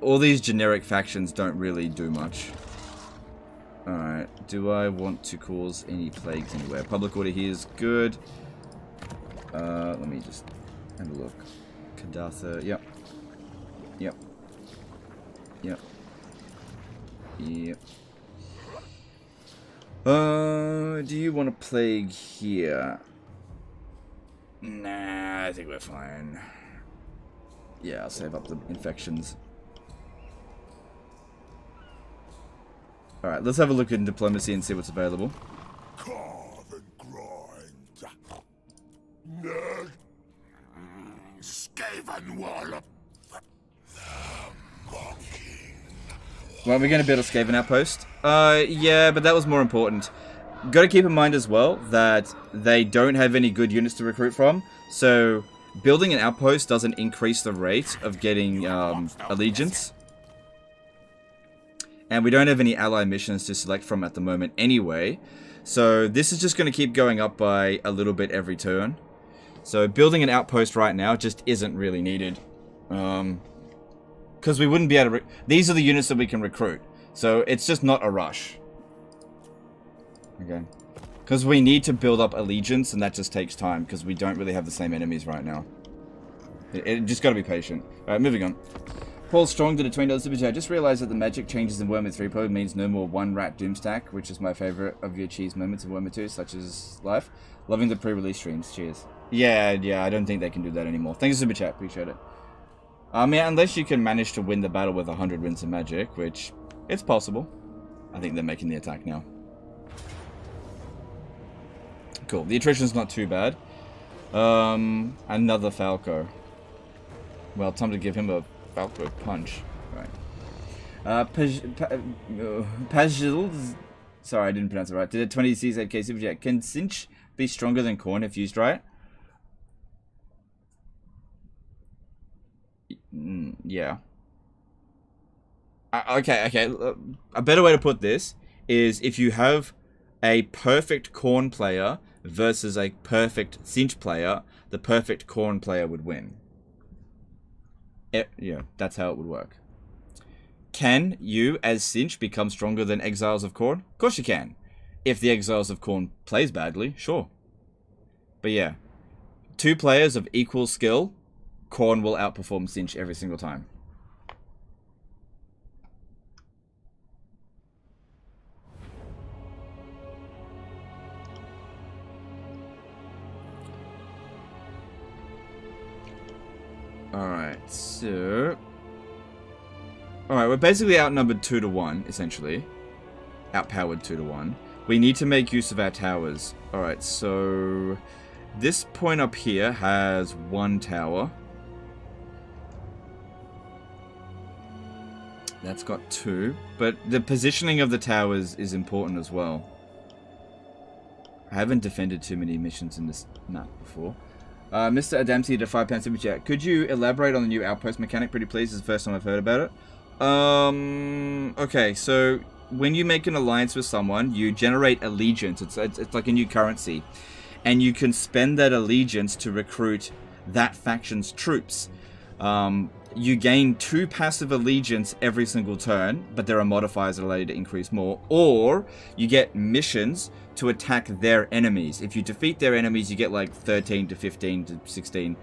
all these generic factions don't really do much. Alright, do I want to cause any plagues anywhere? Public order here is good. Let me just have a look. Cathay, yep. Yep. Yep. Yep. Do you want a plague here? Nah, I think we're fine. Yeah, I'll save up the infections. Alright, let's have a look at diplomacy and see what's available. Carve and grind. Nurgle. Skaven wallop. Well, we're going to build a Skaven outpost. Yeah, but that was more important. Got to keep in mind as well that they don't have any good units to recruit from, so building an outpost doesn't increase the rate of getting allegiance. And we don't have any ally missions to select from at the moment anyway, so this is just going to keep going up by a little bit every turn. So building an outpost right now just isn't really needed. Because we wouldn't be able to... These are the units that we can recruit, so it's just not a rush. Okay. Because we need to build up allegiance, and that just takes time, because we don't really have the same enemies right now. It just got to be patient. Alright, moving on. Paul Strong did a $20 super chat. Just realized that the magic changes in Warhammer 3 probably means no more one rat Doomstack, which is my favorite of your cheese moments in Warhammer 2, such as life. Loving the pre-release streams. Cheers. Yeah, I don't think they can do that anymore. Thanks for super chat. Appreciate it. Yeah, unless you can manage to win the battle with 100 wins of magic, which it's possible. I think they're making the attack now. Cool. The attrition's not too bad. Another Falco. Well, time to give him a Falco punch. Right. Pajil. Sorry, I didn't pronounce it right. Did a 20 CZ super chat. Can Cinch be stronger than Khorne if used right? Yeah. Okay. A better way to put this is if you have a perfect Khorne player versus a perfect Cinch player, the perfect Khorne player would win. Yeah, that's how it would work. Can you, as Cinch, become stronger than Exiles of Khorne? Of course you can. If the Exiles of Khorne plays badly, sure. But yeah, 2 players of equal skill, Khorne will outperform Cinch every single time. Alright, so... Alright, we're basically outnumbered 2 to 1, essentially. Outpowered 2 to 1. We need to make use of our towers. Alright, so... This point up here has 1 tower. That's got 2. But the positioning of the towers is important as well. I haven't defended too many missions in this map before. Mr. Adamsi did a £5 super chat. Could you elaborate on the new outpost mechanic, pretty please? This is the first time I've heard about it. Okay, so when you make an alliance with someone, you generate allegiance. It's like a new currency. And you can spend that allegiance to recruit that faction's troops. you gain 2 passive allegiance every single turn, but there are modifiers that allow you to increase more. Or you get missions to attack their enemies. If you defeat their enemies, you get like 13 to 15 to 16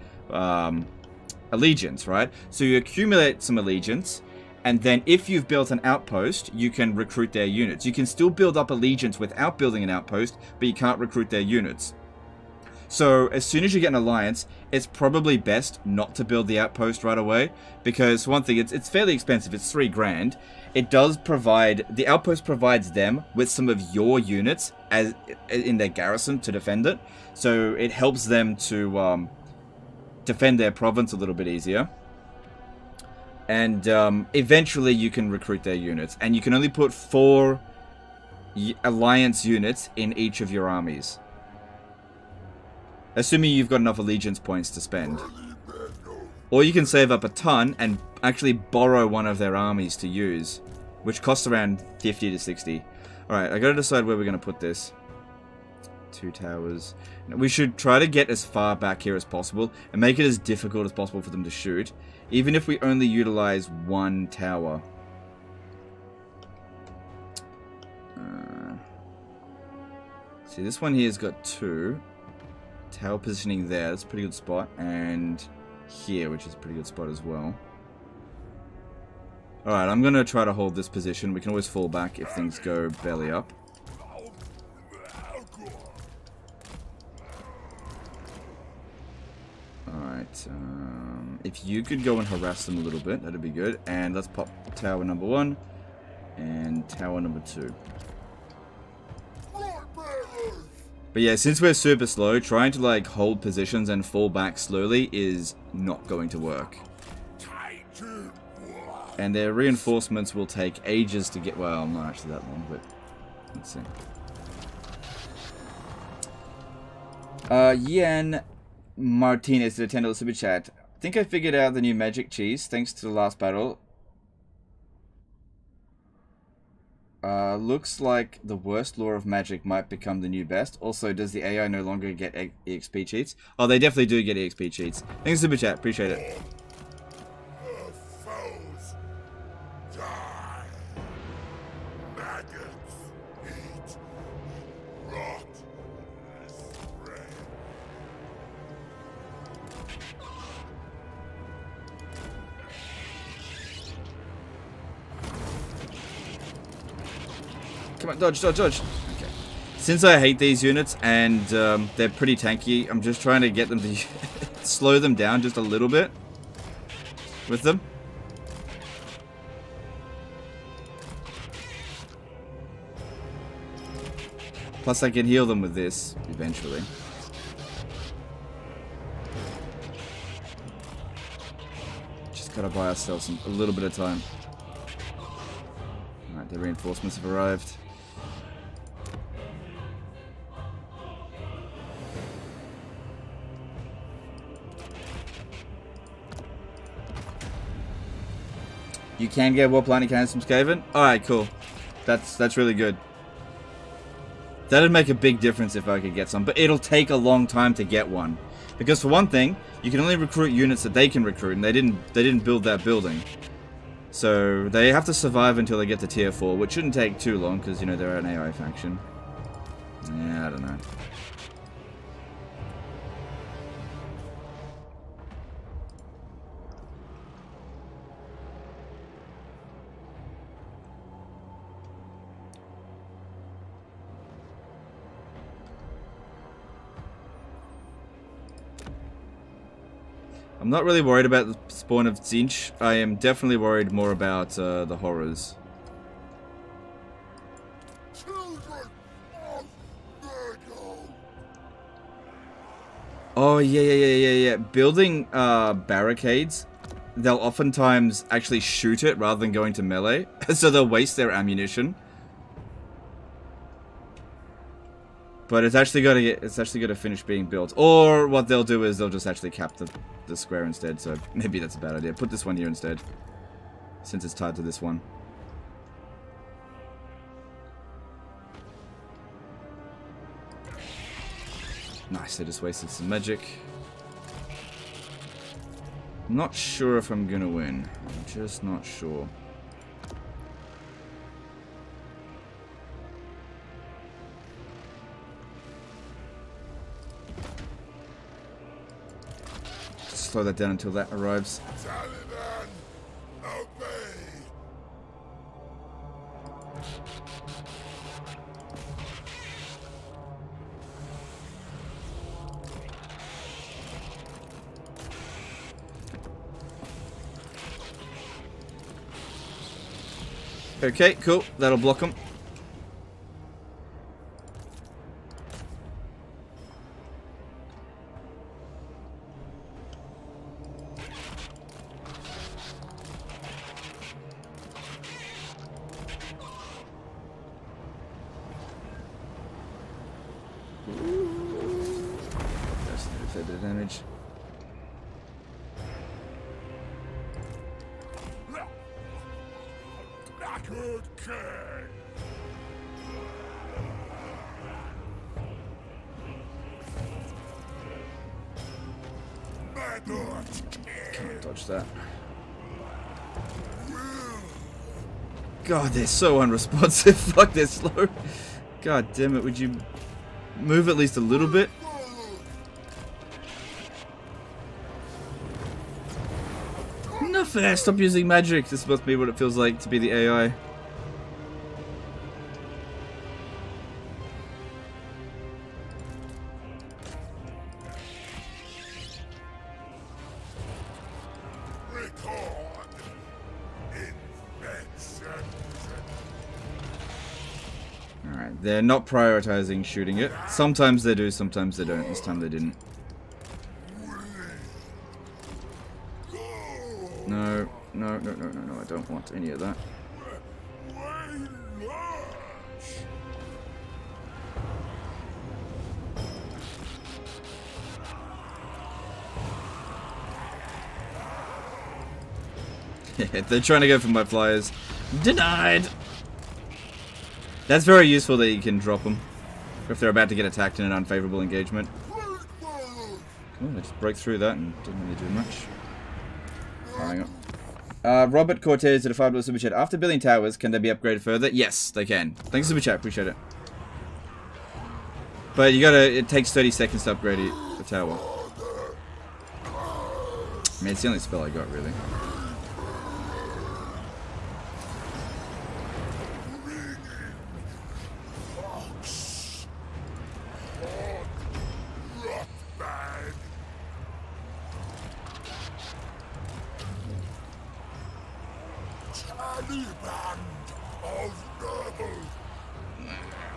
allegiance, right? So you accumulate some allegiance, and then if you've built an outpost, you can recruit their units. You can still build up allegiance without building an outpost, but you can't recruit their units. So as soon as you get an alliance, it's probably best not to build the outpost right away, because one thing, it's fairly expensive. It's 3 grand. It does provide, the outpost provides them with some of your units as in their garrison to defend it. So it helps them to defend their province a little bit easier. And eventually you can recruit their units, and you can only put 4 alliance units in each of your armies. Assuming you've got enough allegiance points to spend. Or you can save up a ton and actually borrow one of their armies to use, which costs around 50 to 60. Alright, I gotta decide where we're gonna put this. 2 towers. We should try to get as far back here as possible and make it as difficult as possible for them to shoot, even if we only utilize 1 tower. See, this one here's got 2. Tower positioning there, that's a pretty good spot, and here, which is a pretty good spot as well. Alright, I'm gonna try to hold this position. We can always fall back if things go belly up. Alright, if you could go and harass them a little bit, that'd be good. And let's pop tower number 1 and tower number 2. But yeah, since we're super slow, trying to like hold positions and fall back slowly is not going to work. And their reinforcements will take ages to get, well, not actually that long, but let's see. Yen Martinez did a $10 super chat. I think I figured out the new magic cheese thanks to the last battle. Looks like the worst law of magic might become the new best. Also, does the AI no longer get EXP cheats? Oh, they definitely do get EXP cheats. Thanks super chat, appreciate it. Come on, dodge, dodge, dodge. Okay. Since I hate these units and they're pretty tanky, I'm just trying to get them to slow them down just a little bit with them. Plus I can heal them with this eventually. Just gotta buy ourselves a little bit of time. Alright, the reinforcements have arrived. You can get war planning cannons from Skaven? Alright, cool. That's really good. That'd make a big difference if I could get some, but it'll take a long time to get one. Because for one thing, you can only recruit units that they can recruit, and they didn't build that building. So they have to survive until they get to tier 4, which shouldn't take too long, because, you know, they're an AI faction. Yeah, I don't know. I'm not really worried about the spawn of Zinch. I am definitely worried more about the horrors. Oh, yeah. Building barricades, they'll oftentimes actually shoot it rather than going to melee. So they'll waste their ammunition. But it's actually got to finish being built. Or what they'll do is they'll just actually cap the square instead. So maybe that's a bad idea. Put this one here instead, since it's tied to this one. Nice, they just wasted some magic. Not sure if I'm gonna win. I'm just not sure. Slow that down until that arrives. Taliban, obey. Okay, cool. That'll block them. That's a fair bit of damage. Good king. Can't dodge that. God, they're so unresponsive. Fuck, they're slow. God damn it, would you move at least a little bit? No fair, stop using magic. This must be what it feels like to be the AI. Alright, they're not prioritizing shooting it. Sometimes they do, sometimes they don't. This time they didn't. No, no, no, no, no, no, I don't want any of that. They're trying to go for my flyers. Denied! That's very useful that you can drop them if they're about to get attacked in an unfavorable engagement. Oh, they just broke through that and didn't really do much. Hang on. Robert Cortez did a $5 super chat. After building towers, can they be upgraded further? Yes, they can. Thanks super chat, appreciate it. But you gotta, it takes 30 seconds to upgrade the tower. I mean, it's the only spell I got, really.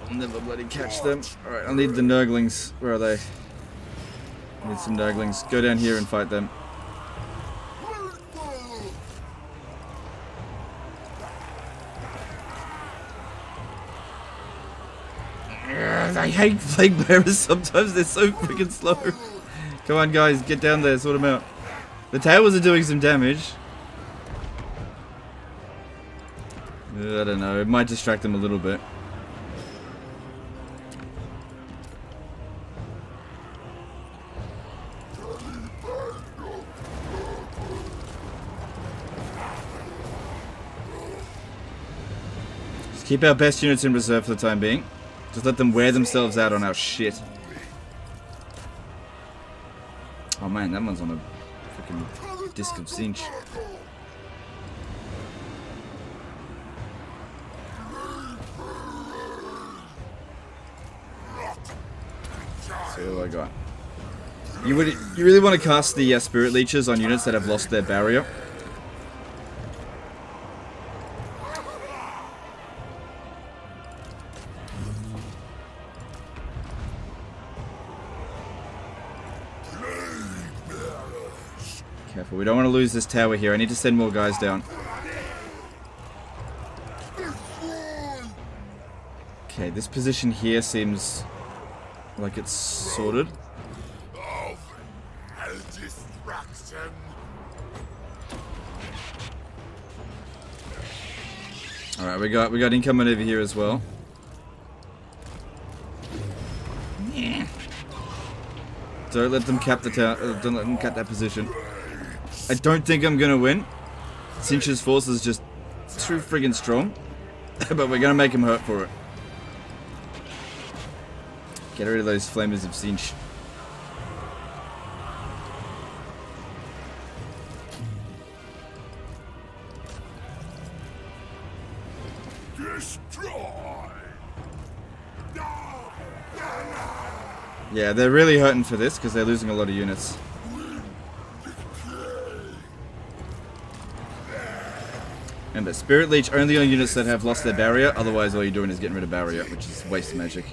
I'll never bloody catch them. Alright, I'll need the Nurglings. Where are they? I need some Nurglings. Go down here and fight them. I hate Plague Bearers sometimes, they're so freaking slow. Come on guys, get down there, sort them out. The towers are doing some damage. I don't know, it might distract them a little bit. Just keep our best units in reserve for the time being. Just let them wear themselves out on our shit. Oh man, that one's on a freaking disc of cinch. See what I got. You really want to cast the spirit leeches on units that have lost their barrier. Careful, we don't want to lose this tower here. I need to send more guys down. Okay, this position here seems like it's sorted. Alright, we got incoming over here as well. Yeah. Don't let them cap the tower. Don't let them cap that position. I don't think I'm gonna win. Cinch's force is just too friggin' strong. But we're gonna make him hurt for it. Get rid of those flamers of Cinch. Yeah, they're really hurting for this because they're losing a lot of units. Remember, Spirit Leech only on units that have lost their barrier, otherwise all you're doing is getting rid of barrier, which is waste magic.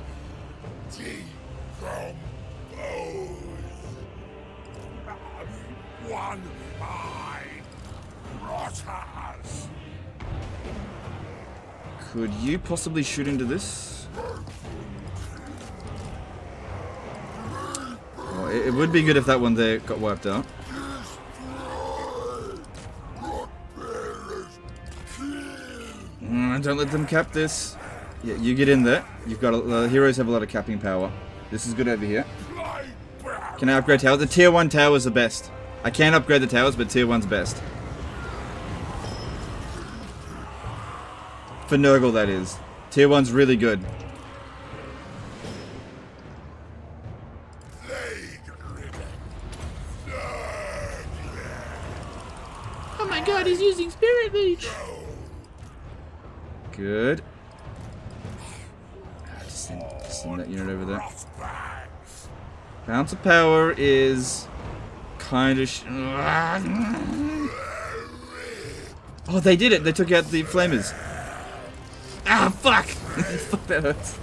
One eye rotters. Could you possibly shoot into this? Oh, it would be good if that one there got wiped out. Don't let them cap this. Yeah, you get in there. You've got the heroes have a lot of capping power. This is good over here. Can I upgrade towers? The tier 1 towers are best. I can't upgrade the towers, but tier 1's best. For Nurgle, that is. Tier 1's really good. Oh my god, he's using Spirit Leech! Good. Just send that unit over there. Bounce of power is kind of. Oh, they did it! They took out the flamers. Ah, fuck! Fuck, that hurts.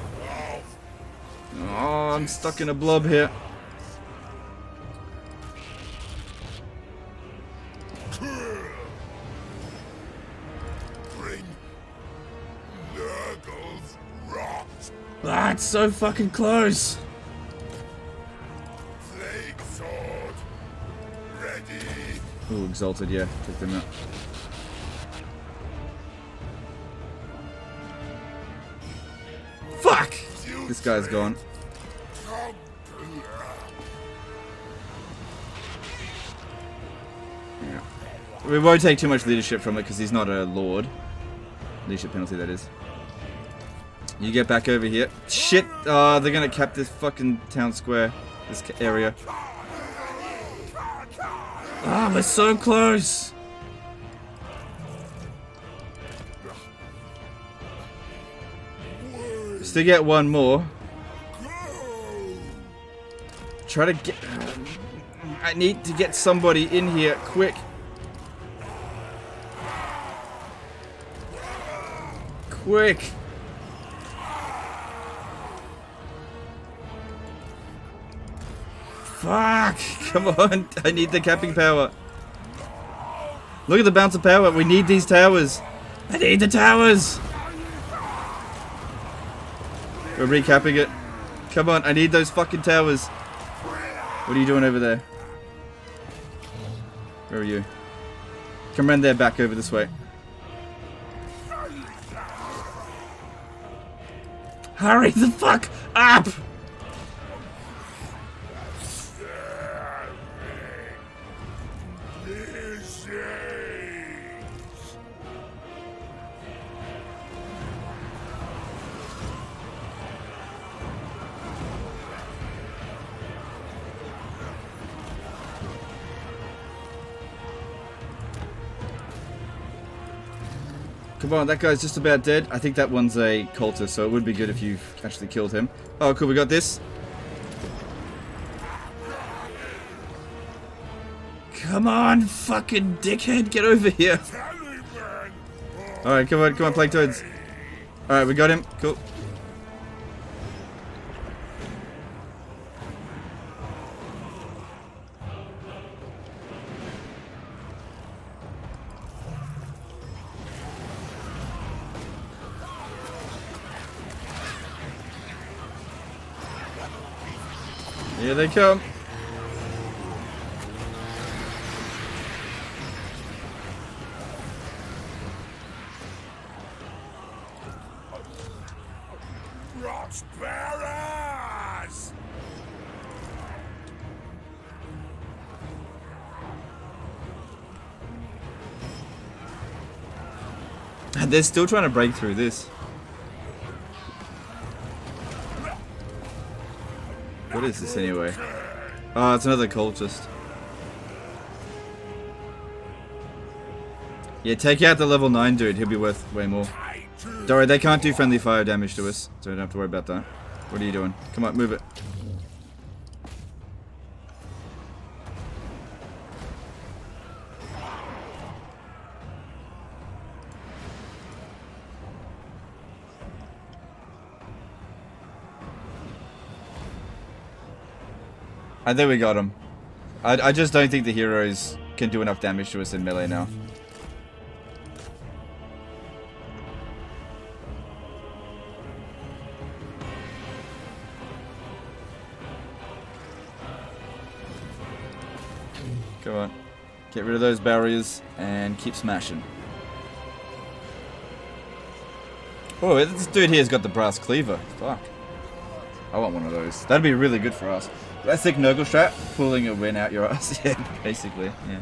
Oh, I'm stuck in a blob here. Ah, it's so fucking close. Plague sword ready. Ooh, exalted, yeah. Take them out. Fuck! This guy's gone. Yeah. We won't take too much leadership from it because he's not a lord. Leadership penalty, that is. You get back over here. Shit! They're gonna cap this fucking town square. This area. Ah, we're so close! Still get one more. Try to get... I need to get somebody in here, quick. Quick! Fuck! Come on! I need the capping power. Look at the bounce of power. We need these towers. I need the towers! We're recapping it. Come on, I need those fucking towers. What are you doing over there? Where are you? Come around there, back over this way. Hurry the fuck up! Come on, that guy's just about dead. I think that one's a cultist, so it would be good if you actually killed him. Oh, cool, we got this. Come on, fucking dickhead, get over here. Alright, come on, Plague Toads. Alright, we got him. Cool. Here they come. Prosperous! They're still trying to break through this. What is this anyway? Oh, it's another cultist. Yeah, take out the level 9 dude. He'll be worth way more. Don't worry, they can't do friendly fire damage to us, so we don't have to worry about that. What are you doing? Come on, move it. I think we got him. I just don't think the heroes can do enough damage to us in melee now. Come on. Get rid of those barriers and keep smashing. Oh, this dude here's got the brass cleaver. Fuck. I want one of those. That'd be really good for us. Classic Nurgle strat, pulling a win out your ass. Yeah, basically, yeah.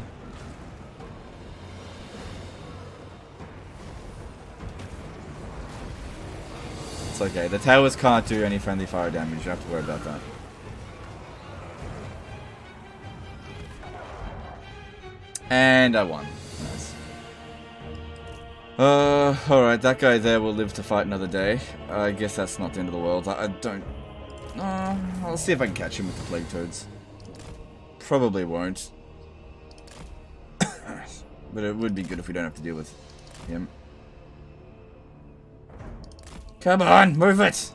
It's okay. The towers can't do any friendly fire damage. You don't have to worry about that. And I won. Nice. Alright, that guy there will live to fight another day. I guess that's not the end of the world. I don't... I'll see if I can catch him with the plague toads. Probably won't. But it would be good if we don't have to deal with him. Come on, move it!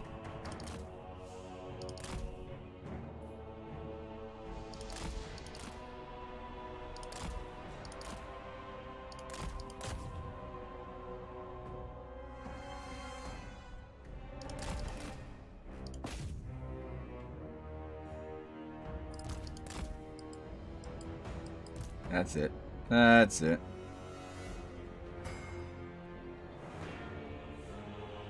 That's it. That's it.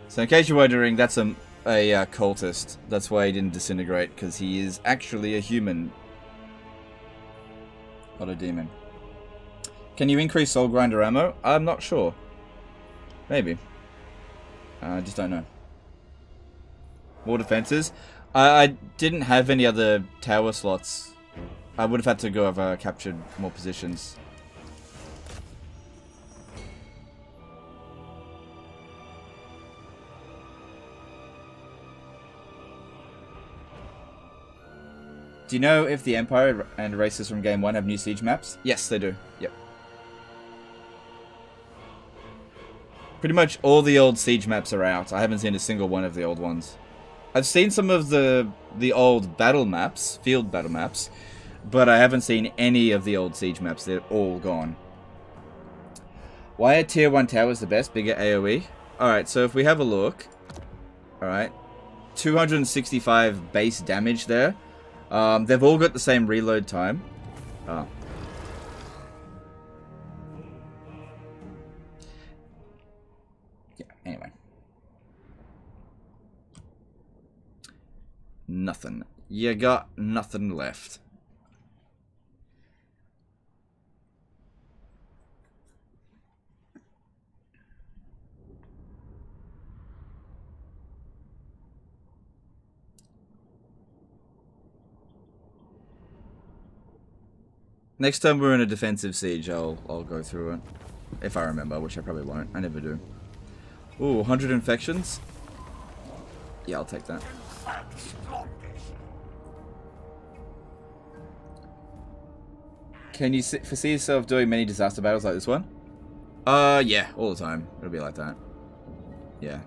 So in case you're wondering, that's a cultist. That's why he didn't disintegrate, because he is actually a human. Not a demon. Can you increase soul grinder ammo? I'm not sure. Maybe. I just don't know. More defenses. I didn't have any other tower slots. I would have had to go have captured more positions. Do you know if the Empire and races from Game 1 have new siege maps? Yes, they do. Yep. Pretty much all the old siege maps are out. I haven't seen a single one of the old ones. I've seen some of the old battle maps, field battle maps, but I haven't seen any of the old siege maps. They're all gone. Why are tier 1 towers the best? Bigger AoE? Alright, so if we have a look. Alright. 265 base damage there. They've all got the same reload time. Yeah, anyway. Nothing. You got nothing left. Next time we're in a defensive siege, I'll go through it. If I remember, which I probably won't. I never do. Ooh, 100 infections? Yeah, I'll take that. Can you foresee yourself doing many disaster battles like this one? Yeah, all the time. It'll be like that. Yeah.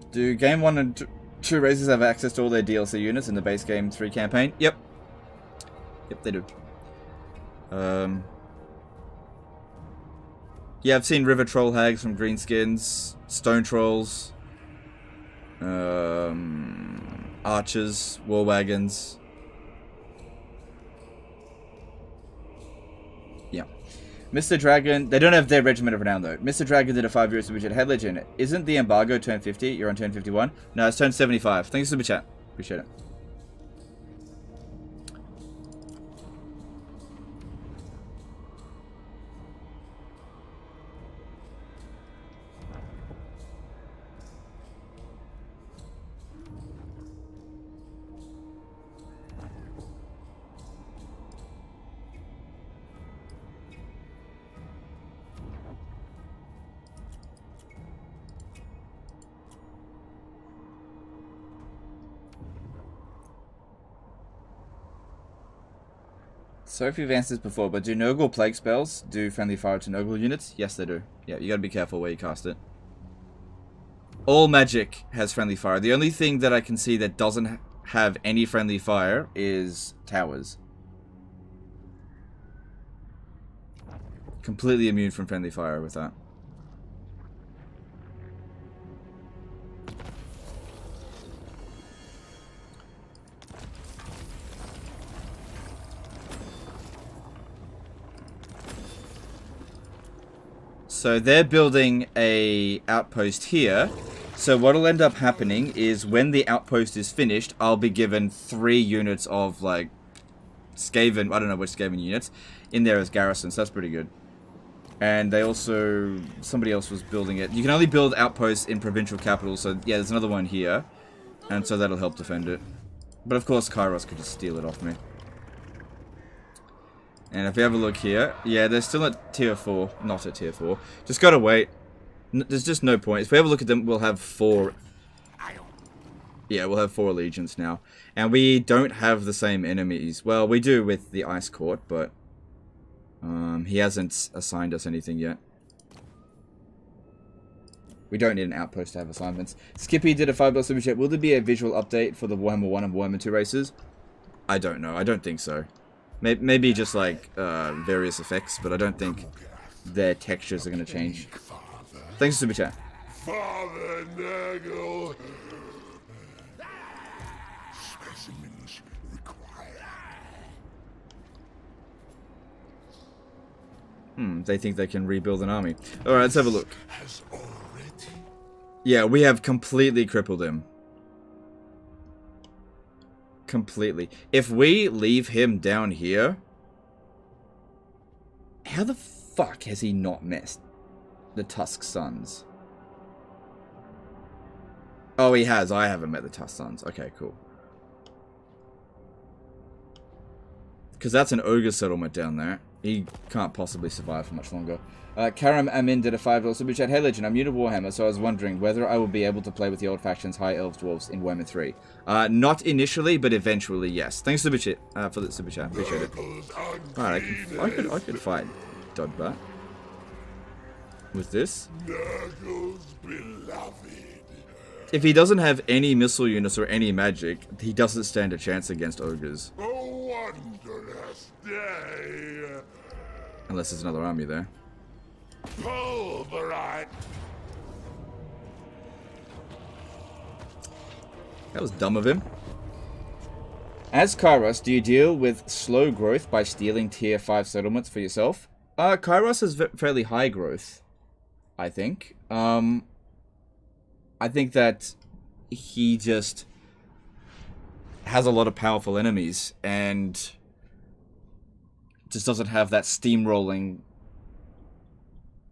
Do Game 1 and 2 races have access to all their DLC units in the base Game 3 campaign? Yep. Yep, they do. Yeah, I've seen River Troll Hags from Greenskins, Stone Trolls, Archers, War Wagons. Yeah. Mr. Dragon, they don't have their Regiment of Renown though. Mr. Dragon did a 5-year Super Chat. Head Legend, isn't the embargo turn 50? You're on turn 51? No, it's turn 75. Thanks, Super Chat. Appreciate it. So if you've answered this before, but do Nurgle plague spells do friendly fire to Nurgle units? Yes, they do. Yeah, you gotta be careful where you cast it. All magic has friendly fire. The only thing that I can see that doesn't have any friendly fire is towers. Completely immune from friendly fire with that. So they're building a outpost here. So what'll end up happening is when the outpost is finished, I'll be given 3 units of like Skaven, I don't know which Skaven units, in there as garrisons. So that's pretty good. And they also, somebody else was building it. You can only build outposts in provincial capitals, so yeah, there's another one here. And so that'll help defend it. But of course Kairos could just steal it off me. And if you have a look here, yeah, they're still at tier 4, not at tier 4. Just gotta wait. There's just no point. If we have a look at them, we'll have 4. Yeah, we'll have 4 allegiance now. And we don't have the same enemies. Well, we do with the Ice Court, but he hasn't assigned us anything yet. We don't need an outpost to have assignments. Skippy did a $5 super chat. Will there be a visual update for the Warhammer 1 and Warhammer 2 races? I don't know. I don't think so. Maybe just like various effects, but I don't think their textures are going to change. Thanks for super chat. Father Nurgle. Specimens required. They think they can rebuild an army. Alright, let's have a look. Has already. Yeah, we have completely crippled him. Completely. If we leave him down here, how the fuck has he not messed the Tusk Sons? Oh, he has. I haven't met the Tusk Sons. Okay, cool. Because that's an ogre settlement down there. He can't possibly survive for much longer. Karam Amin did a $5 super chat. Hey Legend, I'm new to Warhammer, so I was wondering whether I will be able to play with the old factions, High Elves, Dwarves in Warhammer 3. Not initially, but eventually, yes. Thanks super chat for the super chat. Appreciate it. Alright, I could fight Dogbat with this. Nurgle's beloved. If he doesn't have any missile units or any magic, he doesn't stand a chance against ogres. A wondrous day. Unless there's another army there. Pulverite. That was dumb of him. As Kairos, do you deal with slow growth by stealing tier 5 settlements for yourself? Kairos has fairly high growth, I think. I think that he just has a lot of powerful enemies and just doesn't have that steamrolling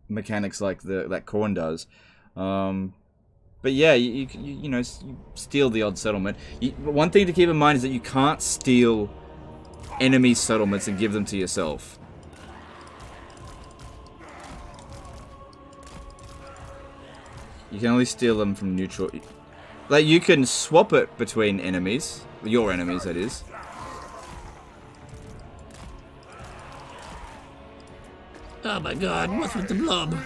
mechanics like that Khorne does. But yeah, you know, you steal the odd settlement. One thing to keep in mind is that you can't steal enemy settlements and give them to yourself. You can only steal them from neutral. Like, you can swap it between enemies. Your enemies, that is. Oh my god, what's with the blob?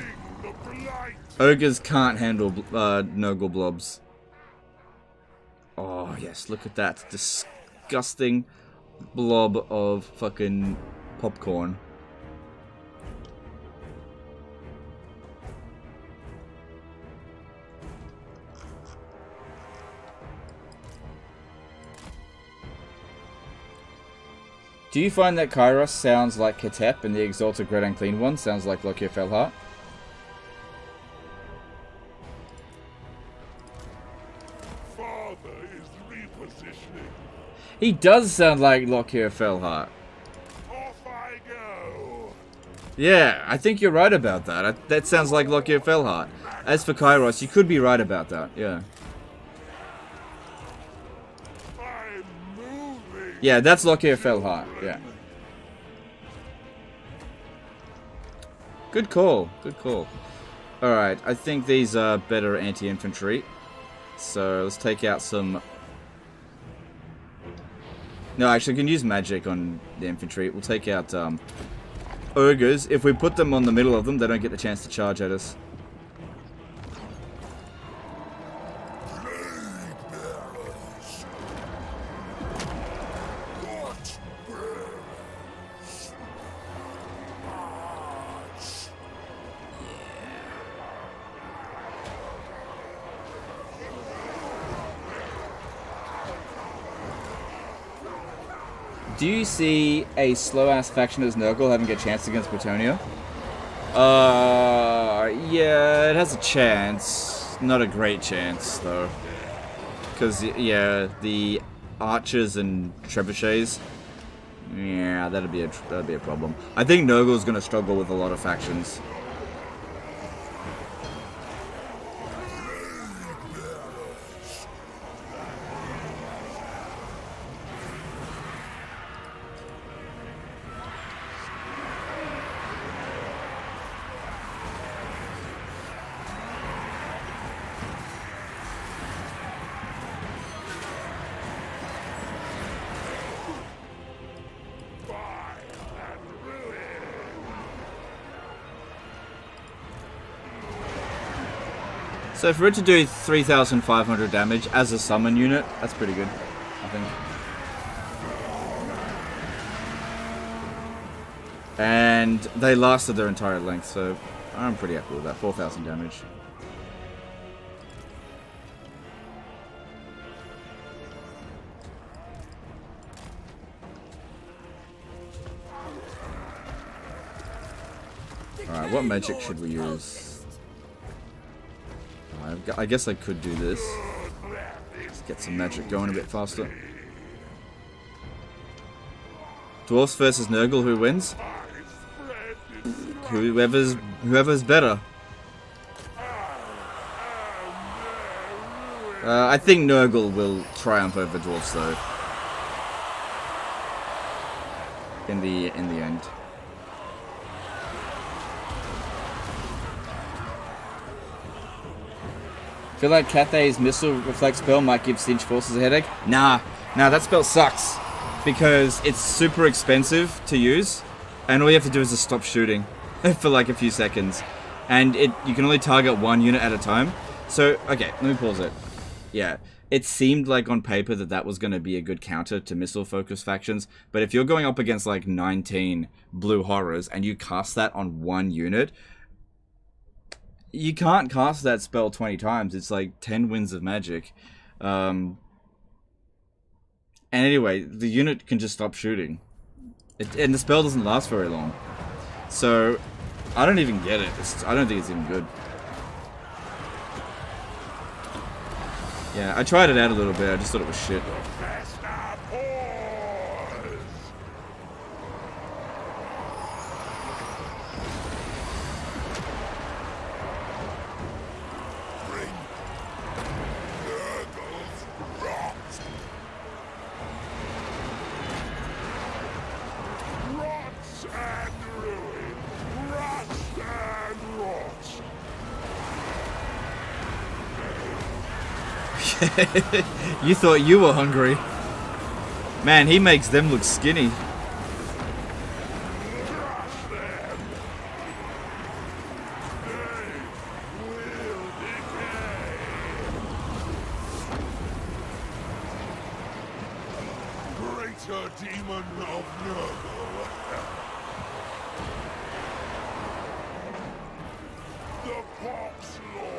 Ogres can't handle Nurgle blobs. Oh, yes, look at that. Disgusting blob of fucking popcorn. Do you find that Kairos sounds like Cathay and the Exalted Great Unclean One sounds like Lockyer Felheart? Father is repositioning. He does sound like Lockyer Felheart. Off I go. Yeah, I think you're right about that. That sounds like Lockyer Felheart. As for Kairos, you could be right about that, yeah. I'm moving. Yeah, that's Lockyer Felheart, yeah. Good call, good call. Alright, I think these are better anti-infantry. So let's take out some No, actually, we can use magic on the infantry. We'll take out ogres. If we put them on the middle of them, they don't get the chance to charge at us. Do you see a slow-ass faction as Nurgle having a chance against Bretonnia? Yeah, it has a chance. Not a great chance, though. Because, yeah, the archers and trebuchets, yeah, that'd be a problem. I think Nurgle's gonna struggle with a lot of factions. So for it to do 3,500 damage as a summon unit, that's pretty good, I think. And they lasted their entire length, so I'm pretty happy with that. 4,000 damage. Alright, what magic should we use? I guess I could do this. Let's get some magic going a bit faster. Dwarfs versus Nurgle, who wins? Whoever's better. I think Nurgle will triumph over Dwarfs though. In the end. Feel like Cathay's missile reflect spell might give Cinch forces a headache? Nah, that spell sucks. Because it's super expensive to use, and all you have to do is just stop shooting for like a few seconds. And you can only target one unit at a time. So, okay, let me pause it. Yeah, it seemed like on paper that was going to be a good counter to missile-focused factions, but if you're going up against like 19 blue horrors and you cast that on one unit, you can't cast that spell 20 times. It's like 10 winds of magic. And anyway, the unit can just stop shooting. And the spell doesn't last very long. So, I don't even get it. I don't think it's even good. Yeah, I tried it out a little bit. I just thought it was shit. You thought you were hungry. Man, he makes them look skinny. Greater demon of Nurgle. The Pox Lord.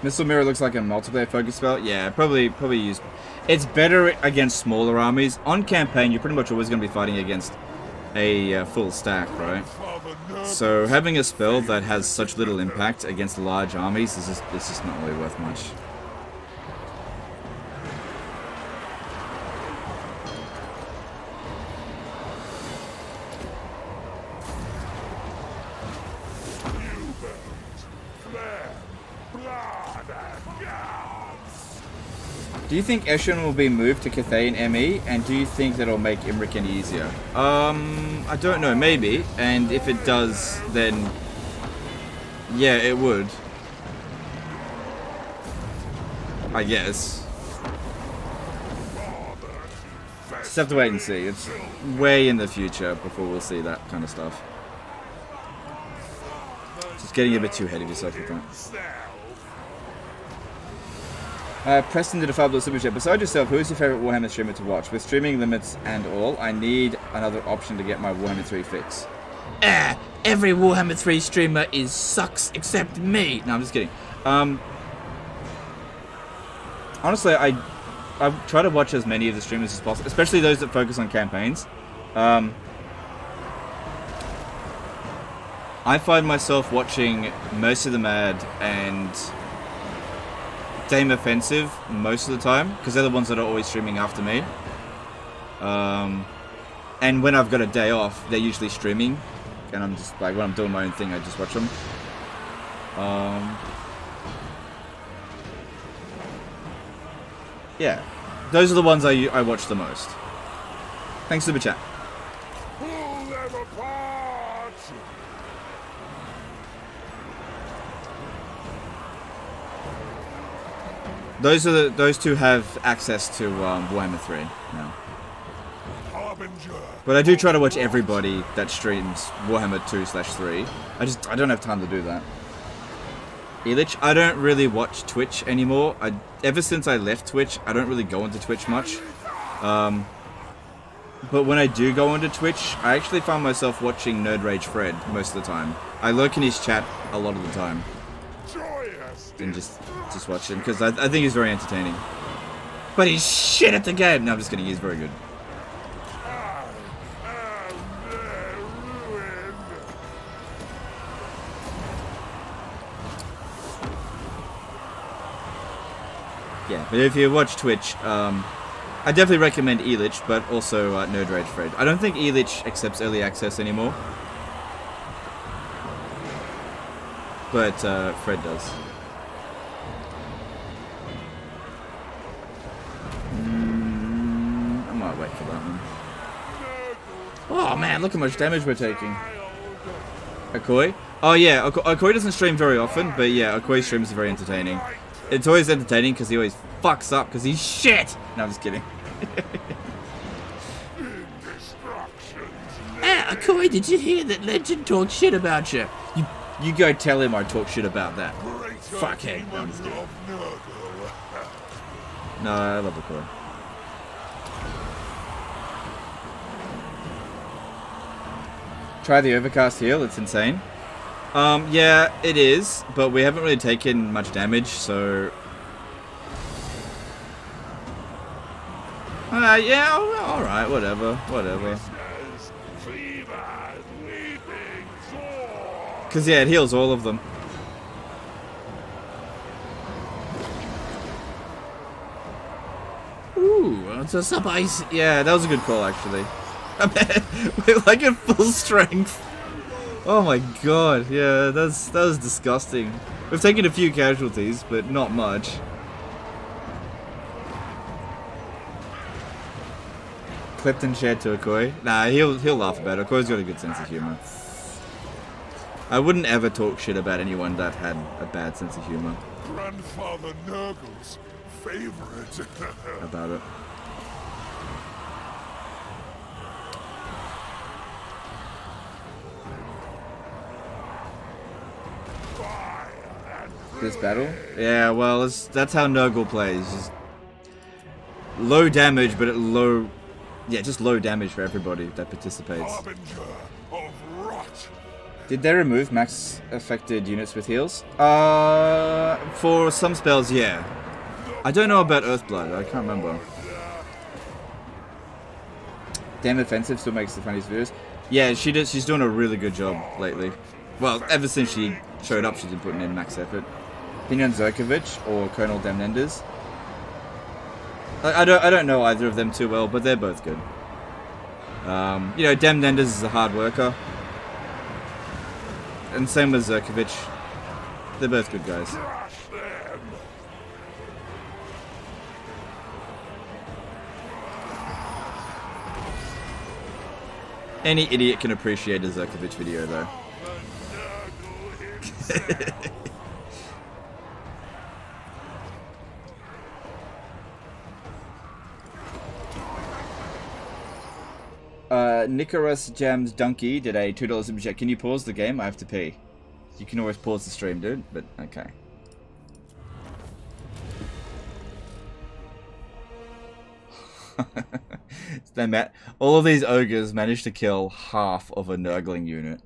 Missile Mirror looks like a multiplayer focus spell. Yeah, probably use. It's better against smaller armies. On campaign, you're pretty much always going to be fighting against a full stack, right? So having a spell that has such little impact against large armies is just not really worth much. Do you think Eshin will be moved to Cathay in ME, and do you think that'll make Imric any easier? I don't know, maybe, and if it does, then yeah, it would. I guess. Just have to wait and see. It's way in the future before we'll see that kind of stuff. Just getting a bit too ahead of yourself with that. Preston did a fabulous super chat. Beside yourself, who is your favourite Warhammer streamer to watch? With streaming limits and all, I need another option to get my Warhammer 3 fix. Every Warhammer 3 streamer sucks except me. No, I'm just kidding. Honestly, I try to watch as many of the streamers as possible, especially those that focus on campaigns. I find myself watching Mercy the Mad and Dame Offensive most of the time, because they're the ones that are always streaming after me. And when I've got a day off, they're usually streaming, and I'm just like, when I'm doing my own thing, I just watch them. Yeah, those are the ones I watch the most. Thanks, Super Chat. Pull them apart! Those two have access to Warhammer 3 now. But I do try to watch everybody that streams Warhammer 2/3. I don't have time to do that. Elich, I don't really watch Twitch anymore. Ever since I left Twitch, I don't really go into Twitch much. But when I do go into Twitch, I actually find myself watching Nerd Rage Fred most of the time. I lurk in his chat a lot of the time. And just watch him, because I think he's very entertaining. But he's shit at the game! No, I'm just kidding, he's very good. Yeah, but if you watch Twitch, I definitely recommend Elich, but also Nerd Rage Fred. I don't think Elich accepts early access anymore. But Fred does. I might wait for that one. Oh man, look how much damage we're taking. Akoi? Oh yeah, Akoi doesn't stream very often, but yeah, Akoi's streams are very entertaining. It's always entertaining because he always fucks up because he's shit! No, I'm just kidding. Akoi, did you hear that Legend talked shit about you? You go tell him I talk shit about that. Fuckhead. No, I'm just kidding. No, I love Akoi. Try the Overcast heal, it's insane. Yeah, it is, but we haven't really taken much damage, so... yeah, alright, whatever. Because, yeah, it heals all of them. Ooh, what's up, Ice? Yeah, that was a good call, actually. We're like at full strength. Oh my god, yeah, that was disgusting. We've taken a few casualties, but not much. Clipped and shared to Akoi. Nah, he'll laugh about it. Akoi's got a good sense of humor. I wouldn't ever talk shit about anyone that had a bad sense of humor. Grandfather Nurgle's favorite. About it. This battle? Yeah, well, that's how Nurgle plays. Just low damage, but at low... Yeah, just low damage for everybody that participates. Did they remove max affected units with heals? For some spells, yeah. I don't know about Earthblood, I can't remember. Damn Offensive still makes the funniest videos. Yeah, she's doing a really good job lately. Well, ever since she showed up, she's been putting in max effort. Opinion Zerkovich or Colonel Demnenders. I don't know either of them too well, but they're both good. You know, Demnenders is a hard worker. And same with Zerkovich. They're both good guys. Any idiot can appreciate a Zerkovich video, though. Nicholas Jams Donkey did a $2 super chat. Can you pause the game? I have to pee. You can always pause the stream, dude, but okay. All of these ogres managed to kill half of a Nurgling unit.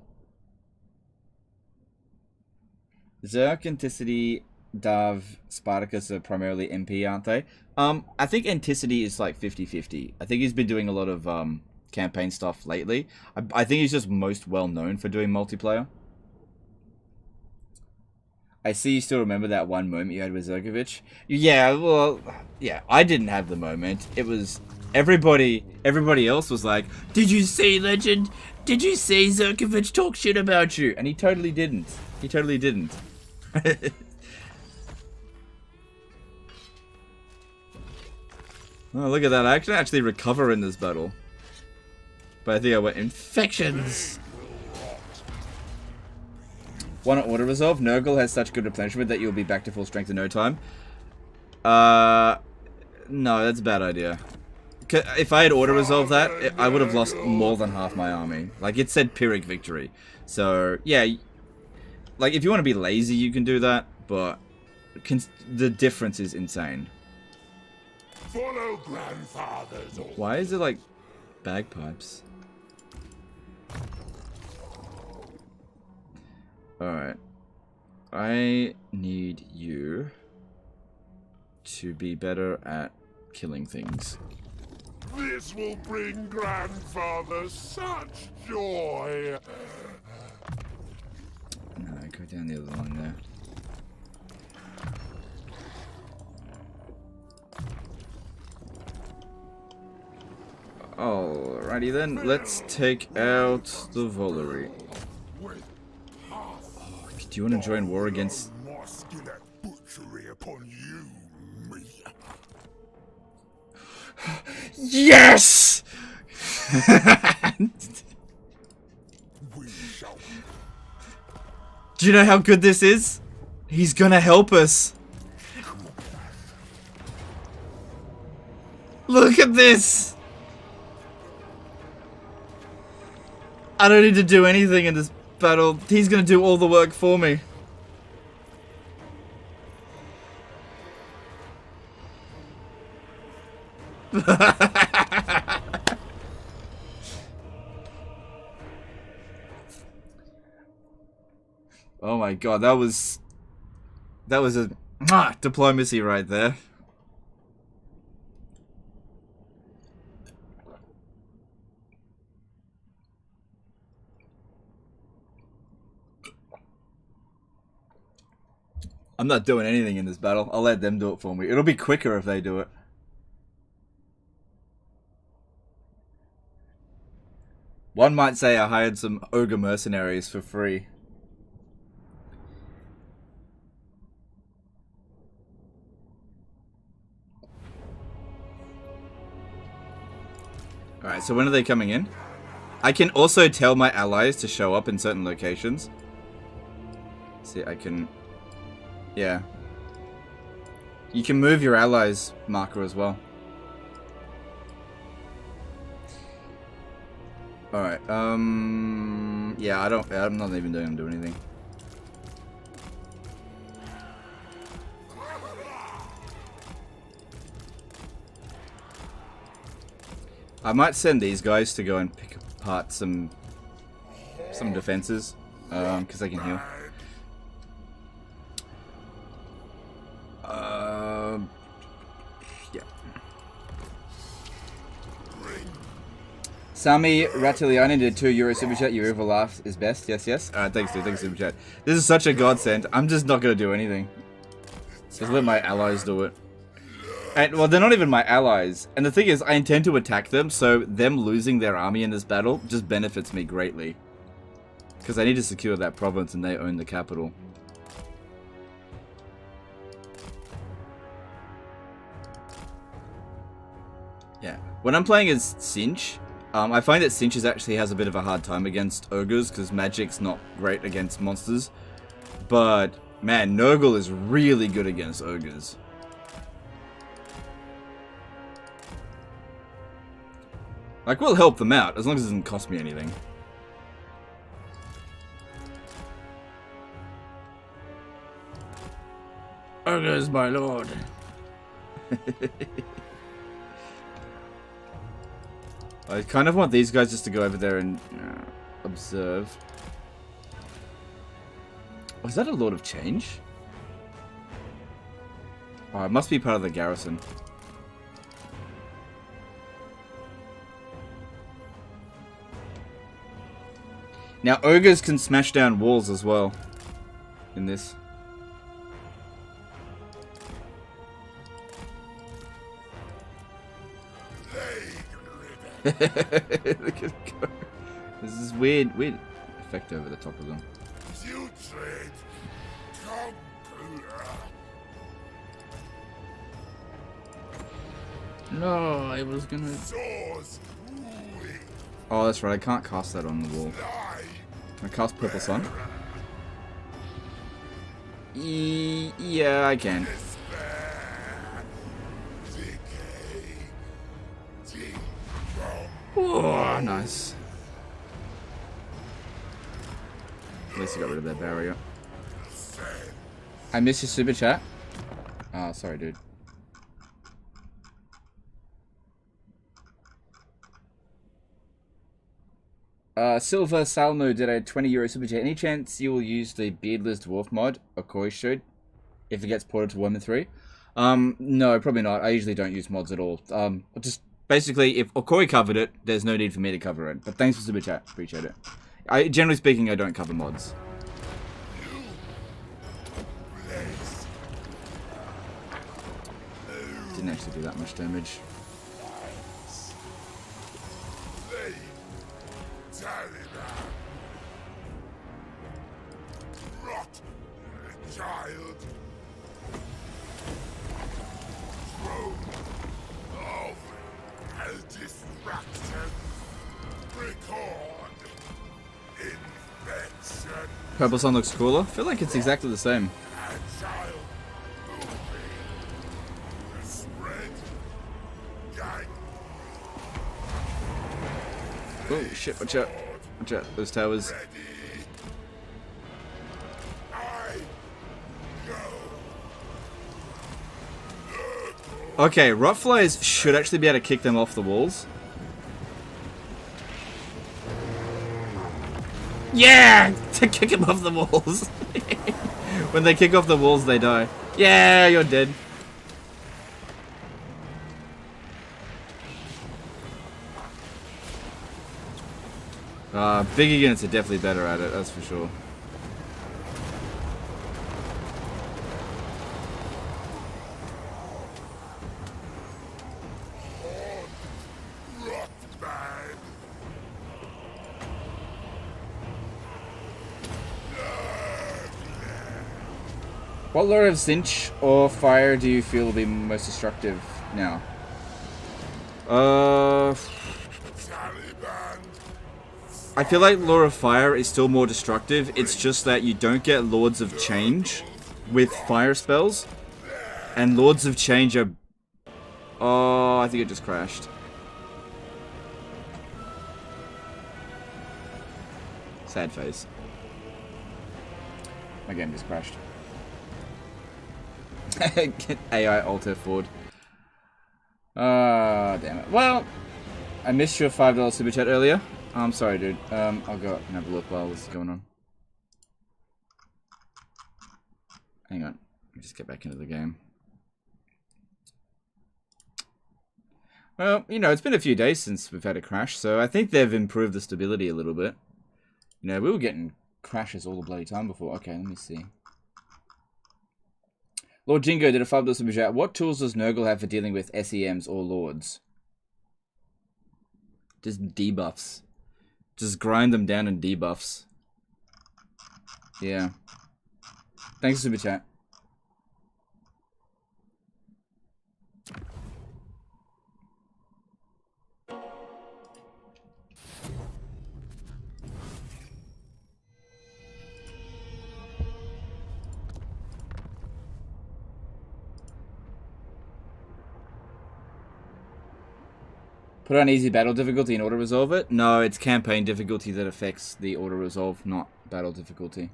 Zerk, Anticity, Dav, Spartacus are primarily MP, aren't they? I think Anticity is like 50-50. I think he's been doing a lot of campaign stuff lately. I think he's just most well known for doing multiplayer. I see you still remember that one moment you had with Zerkovich. Yeah, well, yeah, I didn't have the moment. It was everybody else was like, "Did you see, Legend? Did you see Zerkovich talk shit about you?" And he totally didn't. He totally didn't. Oh, look at that. I can actually recover in this battle. But I think I went infections. Why not auto resolve? Nurgle has such good replenishment that you'll be back to full strength in no time. No, that's a bad idea. If I had auto resolved that, I would have lost more than half my army. Like, it said Pyrrhic victory. So, yeah. Like, if you want to be lazy, you can do that. But the difference is insane. Follow grandfather's orders. Why is it like bagpipes? Alright. I need you to be better at killing things. This will bring grandfather such joy. No, go down the other line there. Alrighty then, let's take out the Volary. Oh, do you want to join war against... More skill at butchery upon you, me. Yes! We shall. Do you know how good this is? He's gonna help us. Look at this! I don't need to do anything in this battle. He's gonna do all the work for me. Oh my god, that was a diplomacy right there. I'm not doing anything in this battle. I'll let them do it for me. It'll be quicker if they do it. One might say I hired some ogre mercenaries for free. Alright, so when are they coming in? I can also tell my allies to show up in certain locations. See, I can... Yeah. You can move your allies marker as well. Alright, yeah, I'm not even doing anything. I might send these guys to go and pick apart some defenses, because they can heal. Yeah. Sami Ratiliani did €2 super chat. Your evil laugh is best. Yes, yes. Alright, thanks dude. Thanks super chat. This is such a godsend. I'm just not gonna do anything. Just let my allies do it. And, well, they're not even my allies. And the thing is, I intend to attack them, so them losing their army in this battle just benefits me greatly. Because I need to secure that province and they own the capital. Yeah. When I'm playing as Cinch, I find that Cinch actually has a bit of a hard time against ogres, because magic's not great against monsters. But, man, Nurgle is really good against ogres. Like, we'll help them out, as long as it doesn't cost me anything. Ogres, my lord. I kind of want these guys just to go over there and observe. Was that a Lord of Change? Oh, it must be part of the garrison. Now, ogres can smash down walls as well. In this. Look at it go. This is weird effect over the top of them. Putrid. No, I was gonna. Swords. Oh, that's right. I can't cast that on the wall. Can I cast Purple Sun? Yeah, I can. Oh, nice. At least I got rid of that barrier. I missed your super chat. Oh, sorry, dude. Silver Salmo did a €20 super chat. Any chance you will use the Beardless Dwarf mod Okoi showed if it gets ported to Warhammer 3? No, probably not. I usually don't use mods at all. Just basically, if Okoi covered it, there's no need for me to cover it. But thanks for super chat. Appreciate it. Generally speaking, I don't cover mods. Didn't actually do that much damage. Child. Throne of a distraction. Record. Infection. Purple Sun looks cooler. I feel like it's exactly the same. Agile. Moving. Spread. Gang. Oh shit, watch out. Watch out, those towers. Ready. Okay, Rotflies should actually be able to kick them off the walls. Yeah! To kick him off the walls. When they kick off the walls, they die. Yeah, you're dead. Bigger units are definitely better at it, that's for sure. What Lord of Cinch or Fire do you feel will be most destructive now? I feel like Lord of Fire is still more destructive. It's just that you don't get Lords of Change with fire spells. And Lords of Change are... Oh, I think it just crashed. Sad face. My game just crashed. AI alter forward. Ah, damn it. Well, I missed your $5 super chat earlier. I'm sorry, dude. I'll go up and have a look while this is going on. Hang on. Let me just get back into the game. Well, you know, it's been a few days since we've had a crash, so I think they've improved the stability a little bit. You know, we were getting crashes all the bloody time before. Okay, let me see. Lord Jingo did a $5 super chat. What tools does Nurgle have for dealing with SEMs or Lords? Just debuffs. Just grind them down in debuffs. Yeah. Thanks, super chat. Put on easy battle difficulty and auto-resolve it? No, it's campaign difficulty that affects the auto-resolve, not battle difficulty.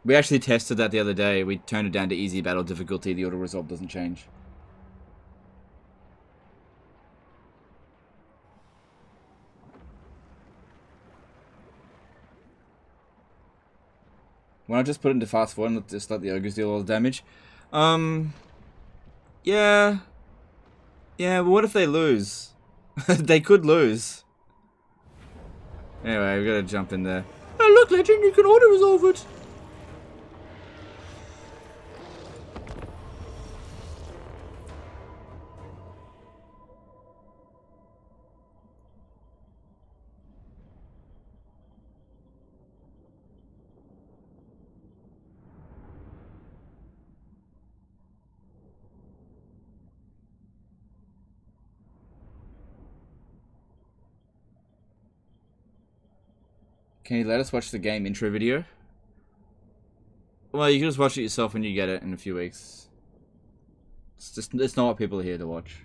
We actually tested that the other day. We turned it down to easy battle difficulty. The auto-resolve doesn't change. Why not just put it into fast forward and just let the ogres deal all the damage? Yeah. Yeah, but what if they lose? They could lose. Anyway, we gotta jump in there. Oh look, Legend, you can auto-resolve it! Can you let us watch the game intro video? Well, you can just watch it yourself when you get it in a few weeks. It's not what people are here to watch.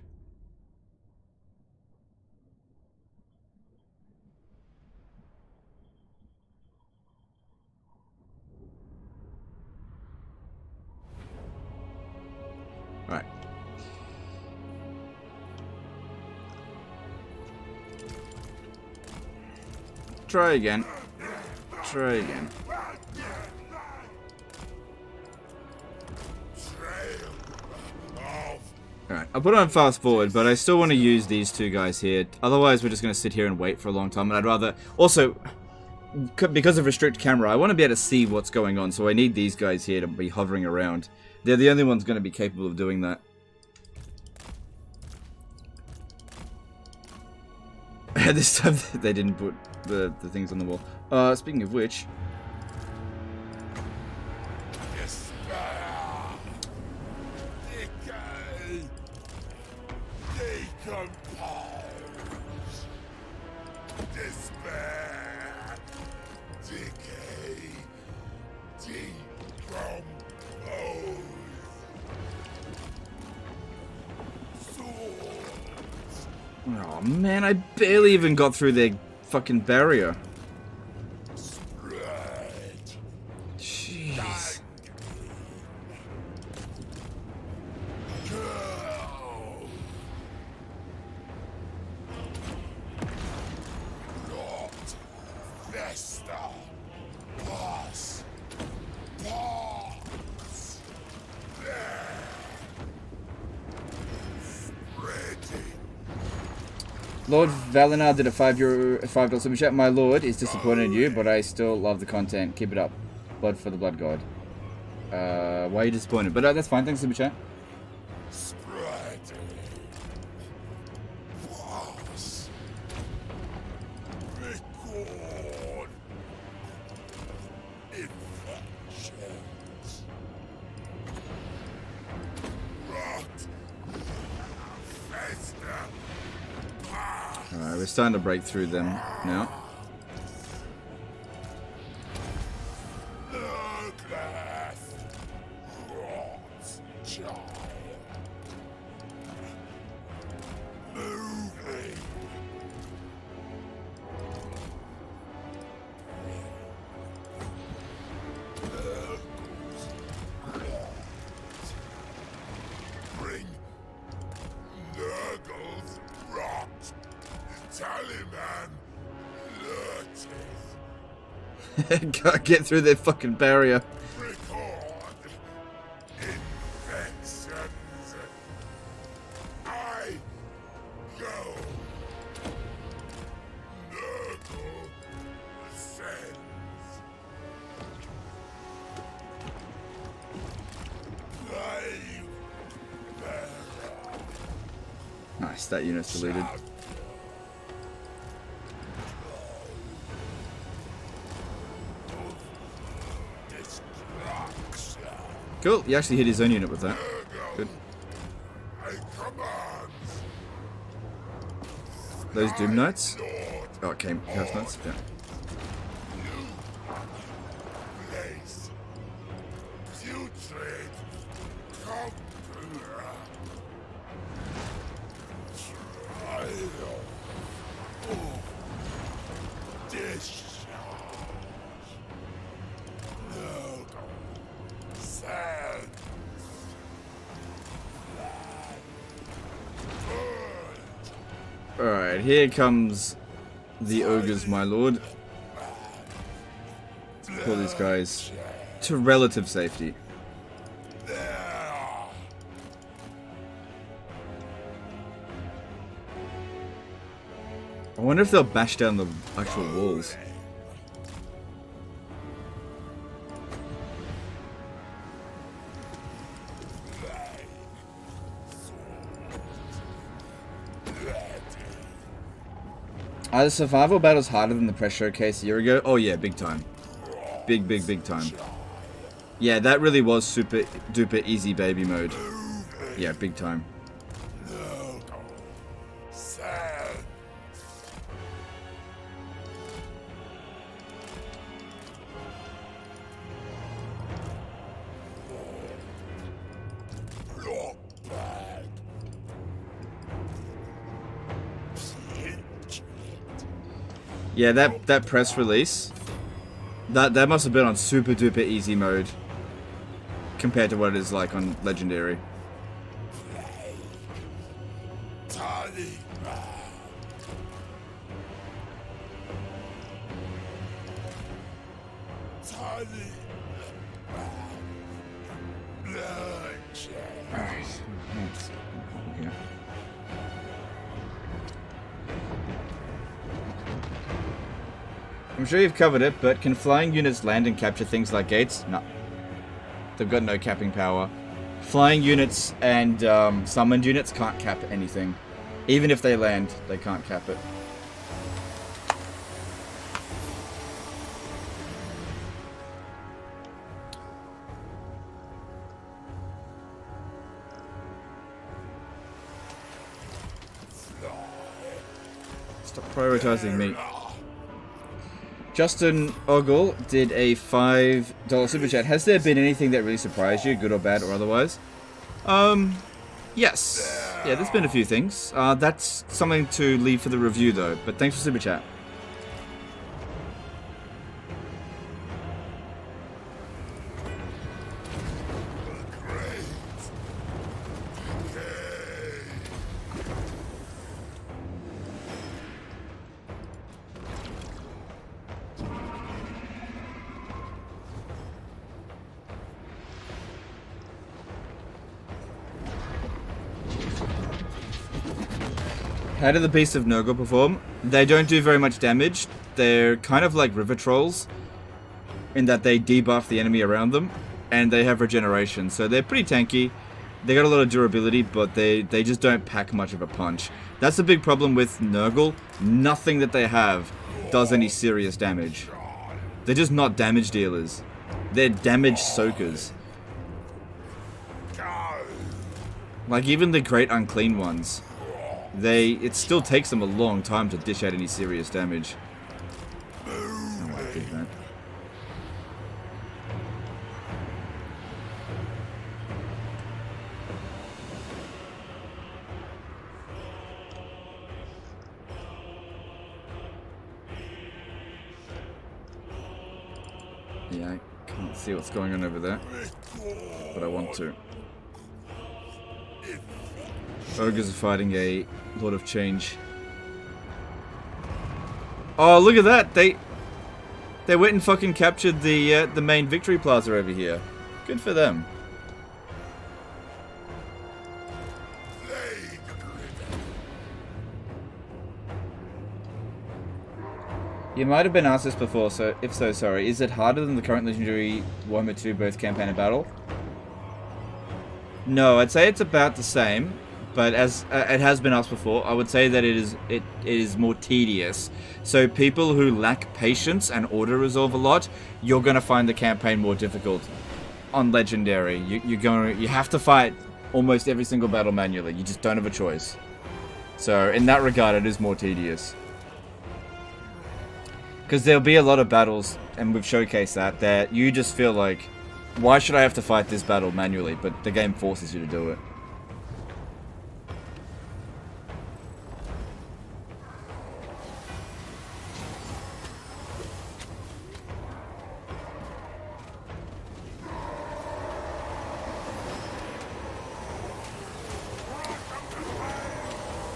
Right. Try again. Try again. Alright, I'll put it on fast forward, but I still want to use these two guys here. Otherwise, we're just going to sit here and wait for a long time. And I'd rather... Also, because of restrict camera, I want to be able to see what's going on. So I need these guys here to be hovering around. They're the only ones going to be capable of doing that. This time, they didn't put the things on the wall. Speaking of which... Oh man, I barely even got through their fucking barrier. Jeez. Lord Valinar did a $5 super chat. My lord is disappointed in you, but I still love the content. Keep it up. Blood for the blood god. Why are you disappointed? But that's fine. Thanks, super chat. Alright, we're starting to break through them now. Gotta get through their fucking barrier. Nice, that unit's deleted. Cool, he actually hit his own unit with that. Good. Those Doom Knights? Oh, it came Chaos Knights? Yeah. Alright, here comes the ogres, my lord. Pull these guys to relative safety. I wonder if they'll bash down the actual walls. Are the survival battles harder than the press showcase a year ago? Oh yeah, big time. Big time. Yeah, that really was super duper easy baby mode. Yeah, big time. Yeah, that press release, that must have been on super duper easy mode compared to what it is like on legendary. I'm sure you've covered it, but can flying units land and capture things like gates? No. They've got no capping power. Flying units and summoned units can't cap anything. Even if they land, they can't cap it. Stop prioritizing me. Justin Ogle did a $5 super chat. Has there been anything that really surprised you, good or bad or otherwise? Yes. Yeah, there's been a few things. That's something to leave for the review though, but thanks for super chat. How do the Beasts of Nurgle perform? They don't do very much damage. They're kind of like river trolls in that they debuff the enemy around them, and they have regeneration. So they're pretty tanky. They got a lot of durability, but they just don't pack much of a punch. That's the big problem with Nurgle. Nothing that they have does any serious damage. They're just not damage dealers. They're damage soakers. Like even the great unclean ones. It still takes them a long time to dish out any serious damage. Oh, I think that. Yeah, I can't see what's going on over there, but I want to. Ogres are fighting a lot of change. Oh, look at that! They went and fucking captured the main victory plaza over here. Good for them. You might have been asked this before, so if so, sorry. Is it harder than the current legendary Warhammer 2 both campaign and battle? No, I'd say it's about the same. But as it has been asked before, I would say that it is more tedious. So people who lack patience and auto-resolve a lot, you're going to find the campaign more difficult. On Legendary, you have to fight almost every single battle manually. You just don't have a choice. So in that regard, it is more tedious. Because there'll be a lot of battles, and we've showcased that you just feel like Why should I have to fight this battle manually? But the game forces you to do it.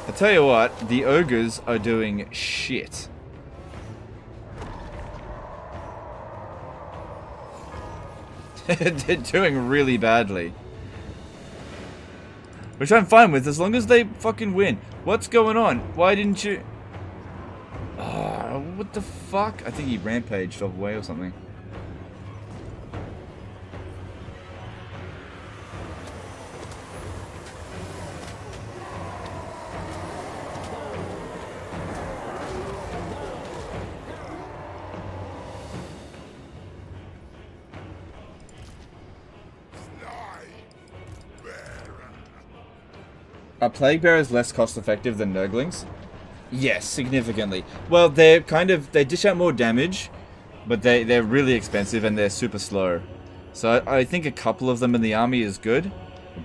I tell you what, the ogres are doing shit. They're doing really badly. Which I'm fine with, as long as they fucking win. What's going on? Why didn't you... Oh, what the fuck? I think he rampaged off away or something. Are Plague Bearers less cost effective than Nurglings? Yes, significantly. Well, they dish out more damage, but they're really expensive and they're super slow. So I think a couple of them in the army is good,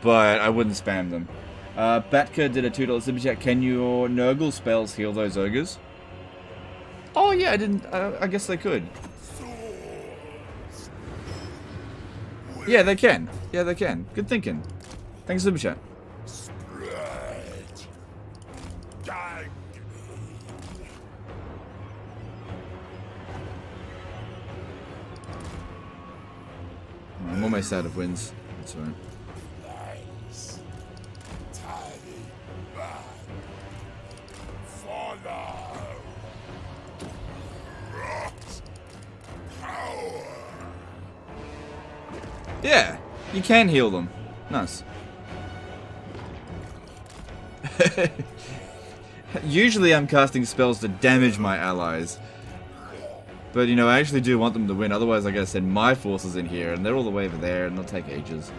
but I wouldn't spam them. Batka did a $2 super chat. Can your Nurgle spells heal those ogres? Oh yeah, I guess they could. Yeah, they can. Yeah, they can. Good thinking. Thanks, super chat. I'm almost out of wins. That's right. Nice. Tiny man. Follow. Rot. Power. Yeah, you can heal them. Nice. Usually I'm casting spells to damage my allies. But, you know, I actually do want them to win. Otherwise, I gotta send my forces in here, and they're all the way over there, and they'll take ages.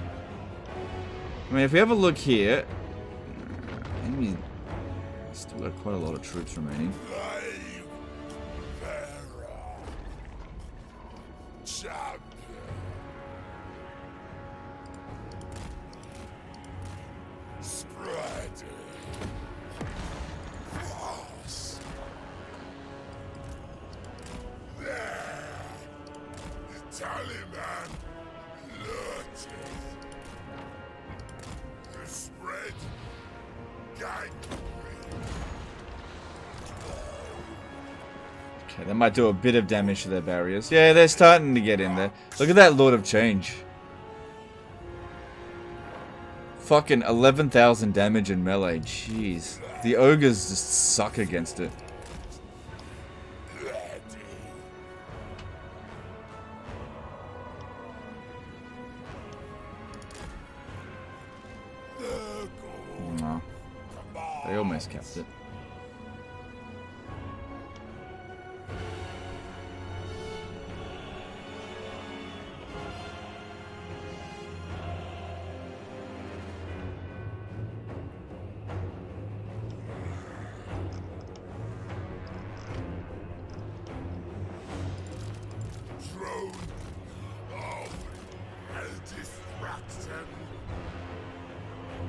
I mean, if we have a look here... Enemy still got quite a lot of troops remaining. Okay, that might do a bit of damage to their barriers. Yeah, they're starting to get in there. Look at that Lord of Change. Fucking 11,000 damage in melee. Jeez. The ogres just suck against it. No. They almost kept it.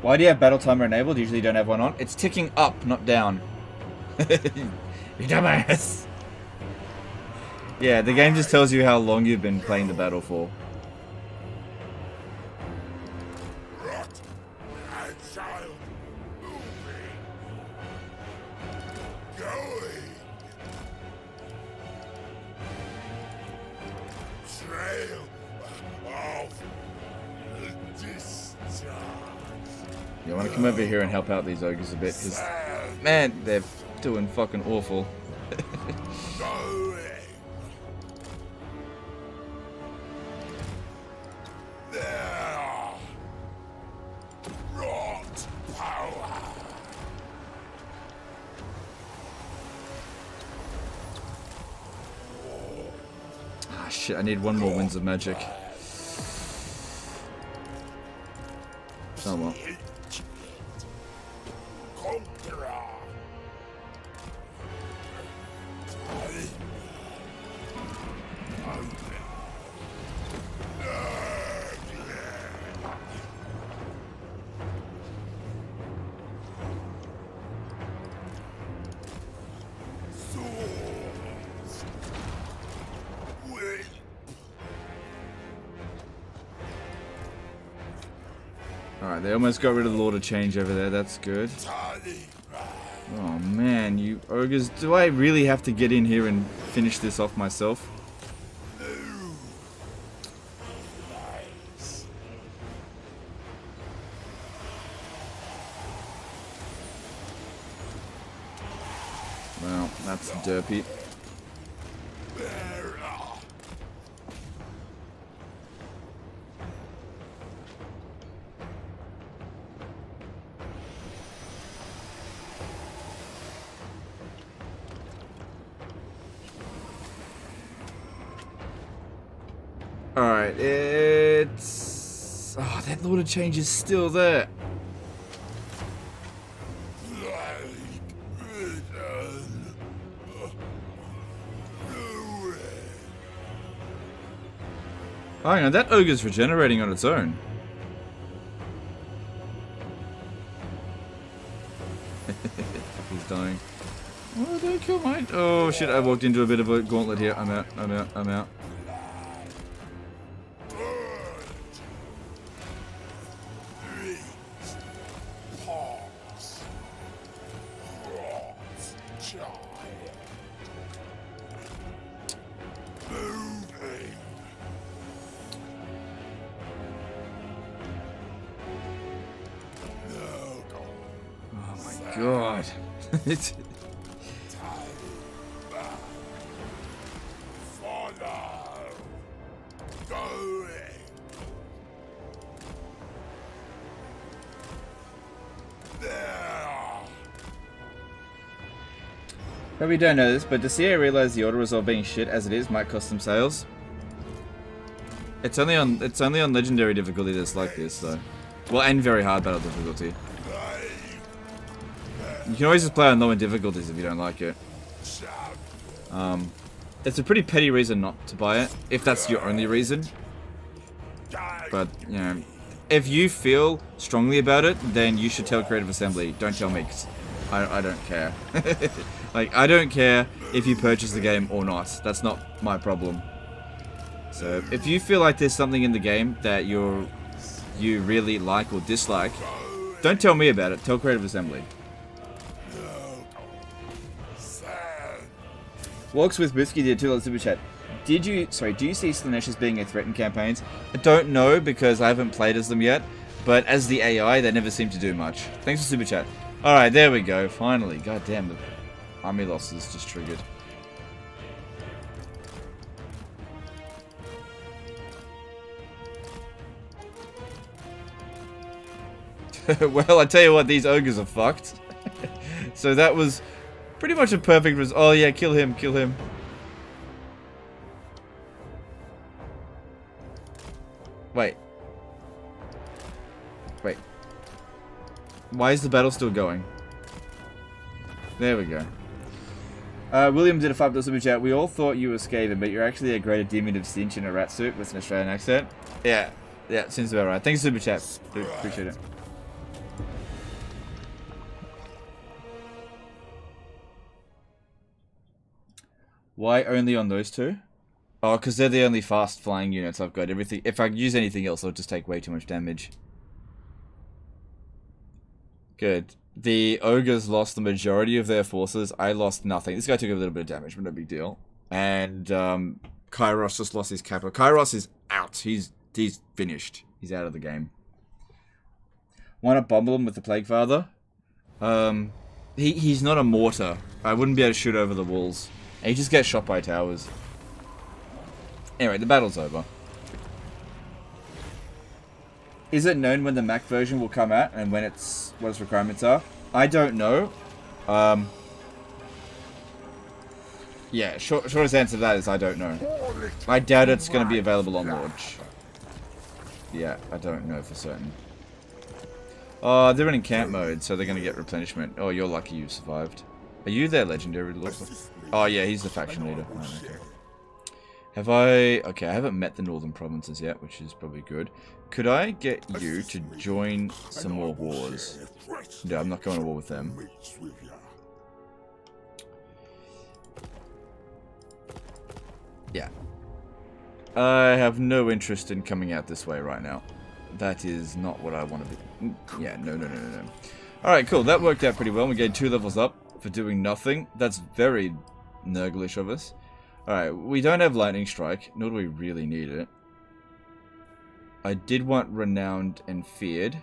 Why do you have battle timer enabled? Usually you don't have one on. It's ticking up, not down. You dumbass. Yeah, the game just tells you how long you've been playing the battle for. Yeah, I want to come over here and help out these ogres a bit, because, man, they're doing fucking awful. Ah, shit, I need one more Winds of Magic. Oh well. Alright, they almost got rid of the Lord of Change over there. That's good. Oh man, you ogres. Do I really have to get in here and finish this off myself? Well, that's derpy. Alright, it's... Oh, that Lord of Change is still there. Oh, hang on, that ogre's regenerating on its own. He's dying. Oh, don't kill mine. Oh shit, I walked into a bit of a gauntlet here. I'm out, I'm out, I'm out. God. It's... Probably don't know this, but does CA realize the auto resolve being shit as it is might cost them sales? It's only on legendary difficulty that's like this though. Well, and very hard battle difficulty. You can always just play on lower difficulties if you don't like it. It's a pretty petty reason not to buy it, if that's your only reason. But, you know, if you feel strongly about it, then you should tell Creative Assembly. Don't tell me, 'cause I don't care. Like, I don't care if you purchase the game or not. That's not my problem. So, if you feel like there's something in the game that you really like or dislike, don't tell me about it. Tell Creative Assembly. Walks with Whiskey did $2 super chat. Do you see Slanesh as being a threat in campaigns? I don't know because I haven't played as them yet, but as the AI, they never seem to do much. Thanks for super chat. Alright, there we go, finally. God damn, the army losses just triggered. Well, I tell you what, these ogres are fucked. So that was pretty much a perfect result. Oh yeah, kill him, kill him. Wait. Wait. Why is the battle still going? There we go. William did a $5 super chat. We all thought you were Skaven, but you're actually a greater demon of Cinch in a rat suit with an Australian accent. Yeah. Yeah, seems about right. Thanks for super chat. Appreciate it. Why only on those two? Oh, because they're the only fast flying units I've got. Everything. If I use anything else, I'll just take way too much damage. Good. The ogres lost the majority of their forces. I lost nothing. This guy took a little bit of damage, but no big deal. And Kairos just lost his capo. Kairos is out. He's finished. He's out of the game. Why not bumble him with the Plaguefather? He's not a mortar. I wouldn't be able to shoot over the walls. And he just gets shot by towers. Anyway, the battle's over. Is it known when the Mac version will come out and when what its requirements are? I don't know. Yeah, shortest answer to that is I don't know. I doubt it's going to be available on launch. Yeah, I don't know for certain. Oh, they're in camp mode, so they're going to get replenishment. Oh, you're lucky you survived. Are you their legendary? Oh yeah, he's the faction leader. Oh, okay. Have I... Okay, I haven't met the northern provinces yet, which is probably good. Could I get you to join some more wars? No, I'm not going to war with them. Yeah. I have no interest in coming out this way right now. That is not what I want to be. Yeah, no. Alright, cool. That worked out pretty well. We gained 2 levels up for doing nothing. That's very Nurgle-ish of us. Alright, we don't have Lightning Strike, nor do we really need it. I did want Renowned and Feared.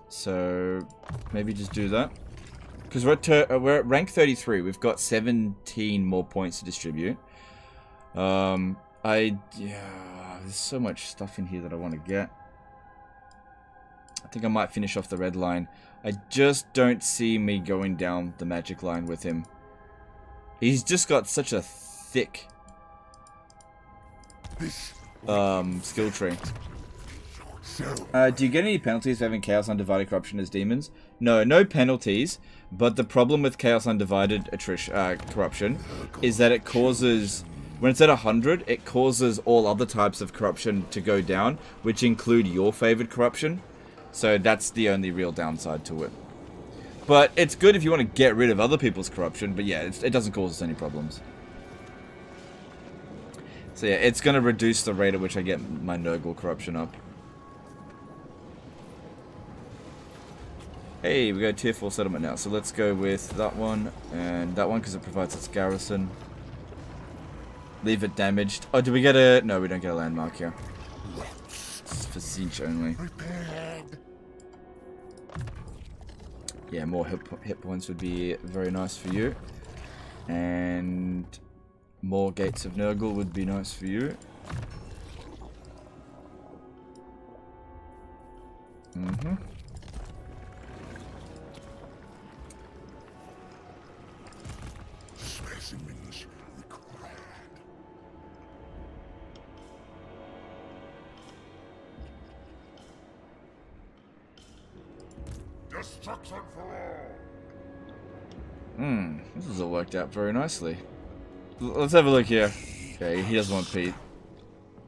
So, maybe just do that. Because we're at rank 33. We've got 17 more points to distribute. Yeah, there's so much stuff in here that I want to get. I think I might finish off the red line. I just don't see me going down the magic line with him. He's just got such a thick skill tree. Do you get any penalties for having Chaos Undivided Corruption as demons? No penalties, but the problem with Chaos Undivided Corruption is that it causes, when it's at 100, it causes all other types of corruption to go down, which include your favored corruption. So that's the only real downside to it. But it's good if you want to get rid of other people's corruption, but yeah, it doesn't cause us any problems. So yeah, it's going to reduce the rate at which I get my Nurgle corruption up. Hey, we got a tier 4 settlement now, so let's go with that one and that one because it provides its garrison. Leave it damaged. Oh, do we get a... No, we don't get a landmark here. It's for Zinch only. Yeah, more hit points would be very nice for you. And more Gates of Nurgle would be nice for you. Specimens required. Destruction for all. This has all worked out very nicely. Let's have a look here. Okay, he doesn't want Pete.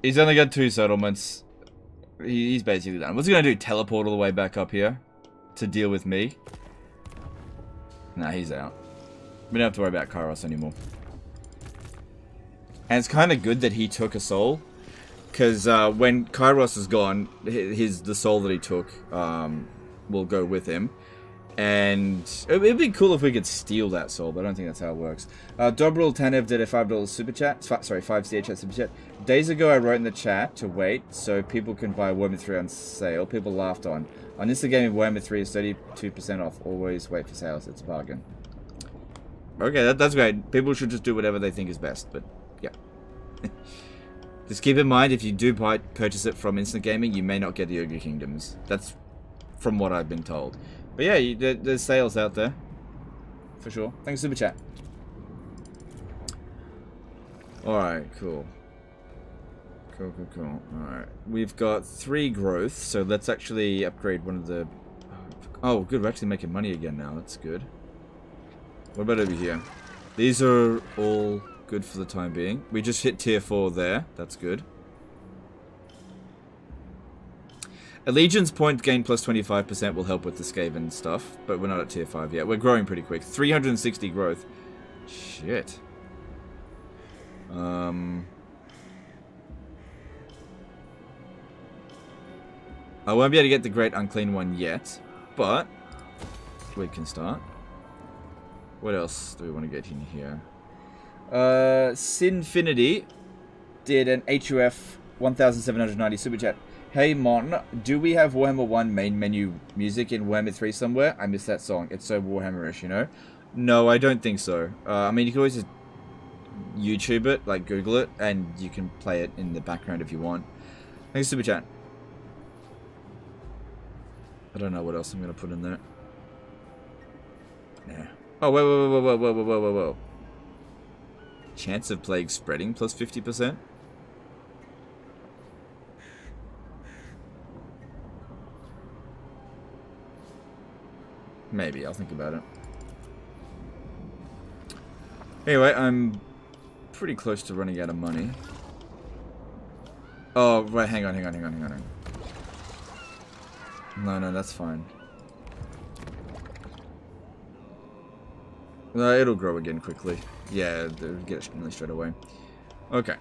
He's only got 2 settlements. He's basically done. What's he gonna do? Teleport all the way back up here to deal with me? Nah, he's out. We don't have to worry about Kairos anymore. And it's kind of good that he took a soul, because when Kairos is gone, the soul that he took will go with him. And it'd be cool if we could steal that soul, but I don't think that's how it works. Dobril Tanev did a $5 super chat. Sorry, 5 CHS super chat. Days ago, I wrote in the chat to wait so people can buy Warhammer 3 on sale. People laughed on. On this game, Warhammer 3 is 32% off. Always wait for sales. It's a bargain. Okay, that's great. People should just do whatever they think is best, but yeah. Just keep in mind, if you do purchase it from Instant Gaming, you may not get the Ogre Kingdoms. That's from what I've been told. But yeah, there's sales out there. For sure. Thanks, Super Chat. Alright, cool. Cool. Alright. We've got 3 growth, so let's actually upgrade one of the... Oh, good, we're actually making money again now. That's good. What about over here? These are all good for the time being. We just hit tier 4 there. That's good. Allegiance point gain plus 25% will help with the Skaven stuff, but we're not at tier 5 yet. We're growing pretty quick. 360 growth. Shit. I won't be able to get the Great Unclean one yet, but we can start. What else do we want to get in here? Sinfinity did an HUF 1790 super chat. Hey Mon, do we have Warhammer 1 main menu music in Warhammer 3 somewhere? I missed that song. It's so Warhammer-ish, you know? No, I don't think so. I mean, you can always just YouTube it, like Google it, and you can play it in the background if you want. Thanks, super chat. I don't know what else I'm going to put in there. Yeah. Oh, whoa. Chance of plague spreading plus 50%? Maybe, I'll think about it. Anyway, I'm pretty close to running out of money. Oh, right, hang on. No, that's fine. No, it'll grow again quickly. Yeah, they'll get it nearly straight away. Okay.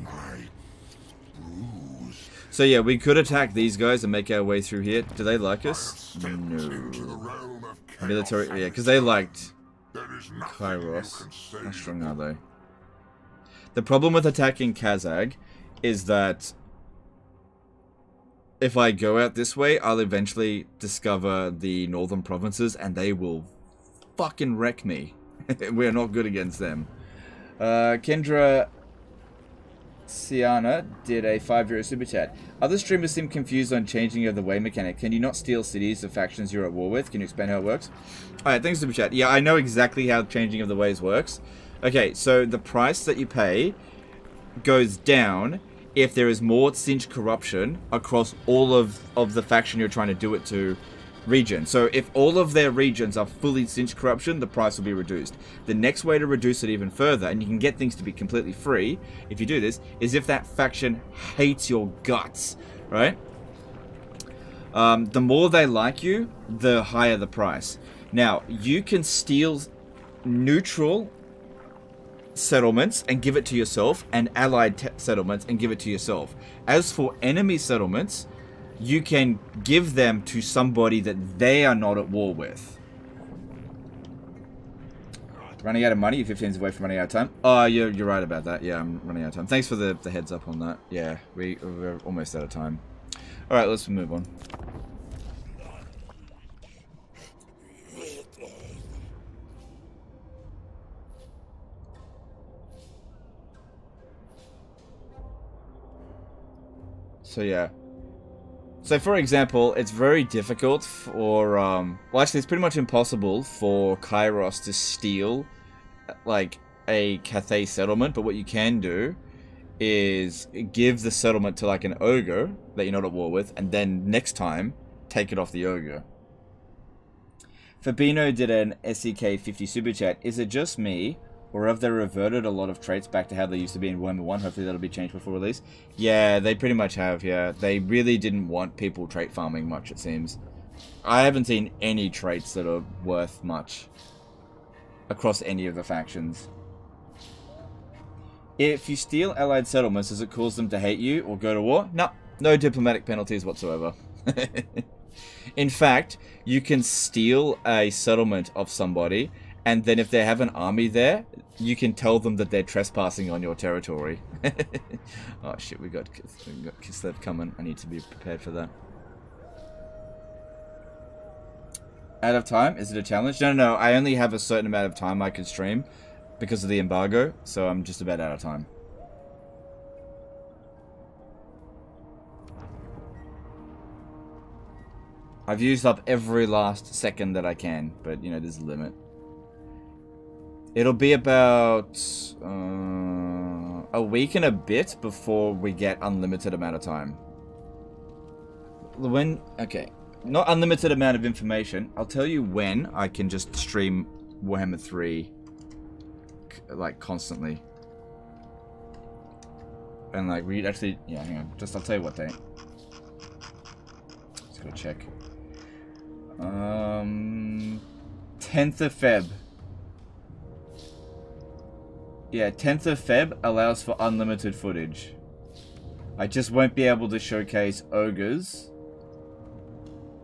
my bruise. So yeah, we could attack these guys and make our way through here. Do they like us? Into the No. realm of chaos. Military, yeah, because they liked There is nothing you Kairos. can say How strong are they? The problem with attacking Kazag is that if I go out this way, I'll eventually discover the northern provinces and they will fucking wreck me. We're not good against them. Kendra Siana did a €5 super chat. Other streamers seem confused on changing of the way mechanic. Can you not steal cities of factions you're at war with? Can you explain how it works? Alright, thanks super chat. Yeah, I know exactly how changing of the ways works. Okay, so the price that you pay goes down if there is more cinch corruption across all of the faction you're trying to do it to region. So if all of their regions are fully cinch corruption, the price will be reduced. The next way to reduce it even further, and you can get things to be completely free if you do this, is if that faction hates your guts, right? The more they like you, the higher the price. Now, you can steal neutral settlements and give it to yourself, and allied settlements and give it to yourself. As for enemy settlements, you can give them to somebody that they are not at war with. Running out of money, you're 15 away from running out of time. Oh, you're right about that. Yeah, I'm running out of time. Thanks for the heads up on that. Yeah, we're almost out of time. Alright, let's move on. So yeah. So for example, it's very difficult for, well actually it's pretty much impossible for Kairos to steal, like, a Cathay settlement, but what you can do is give the settlement to like an ogre that you're not at war with, and then next time, take it off the ogre. Fabino did an SEK 50 super chat. Is it just me, or have they reverted a lot of traits back to how they used to be in Warhammer 1? Hopefully that'll be changed before release. Yeah, they pretty much have, yeah. They really didn't want people trait farming much, it seems. I haven't seen any traits that are worth much across any of the factions. If you steal allied settlements, does it cause them to hate you or go to war? No, no diplomatic penalties whatsoever. In fact, you can steal a settlement of somebody, and then if they have an army there, you can tell them that they're trespassing on your territory. Oh shit, we got Kislev coming. I need to be prepared for that. Out of time? Is it a challenge? No. I only have a certain amount of time I can stream because of the embargo, so I'm just about out of time. I've used up every last second that I can, but you know, there's a limit. It'll be about a week and a bit before we get unlimited amount of time. Okay, not unlimited amount of information. I'll tell you when I can just stream Warhammer 3 like constantly. And like read actually, yeah, hang on. I'll tell you what date. Let's go check. 10th of Feb. Yeah, 10th of Feb allows for unlimited footage. I just won't be able to showcase ogres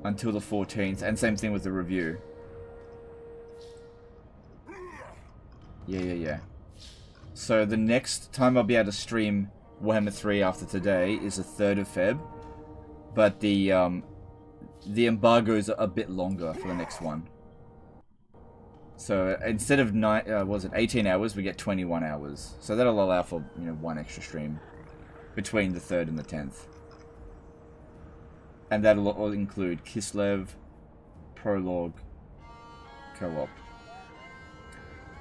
until the 14th, and same thing with the review. Yeah. So the next time I'll be able to stream Warhammer 3 after today is the 3rd of Feb, but the embargo is a bit longer for the next one. So instead of 18 hours, we get 21 hours. So that'll allow for, you know, one extra stream between the 3rd and the 10th. And that'll all include Kislev, Prologue, Co-op.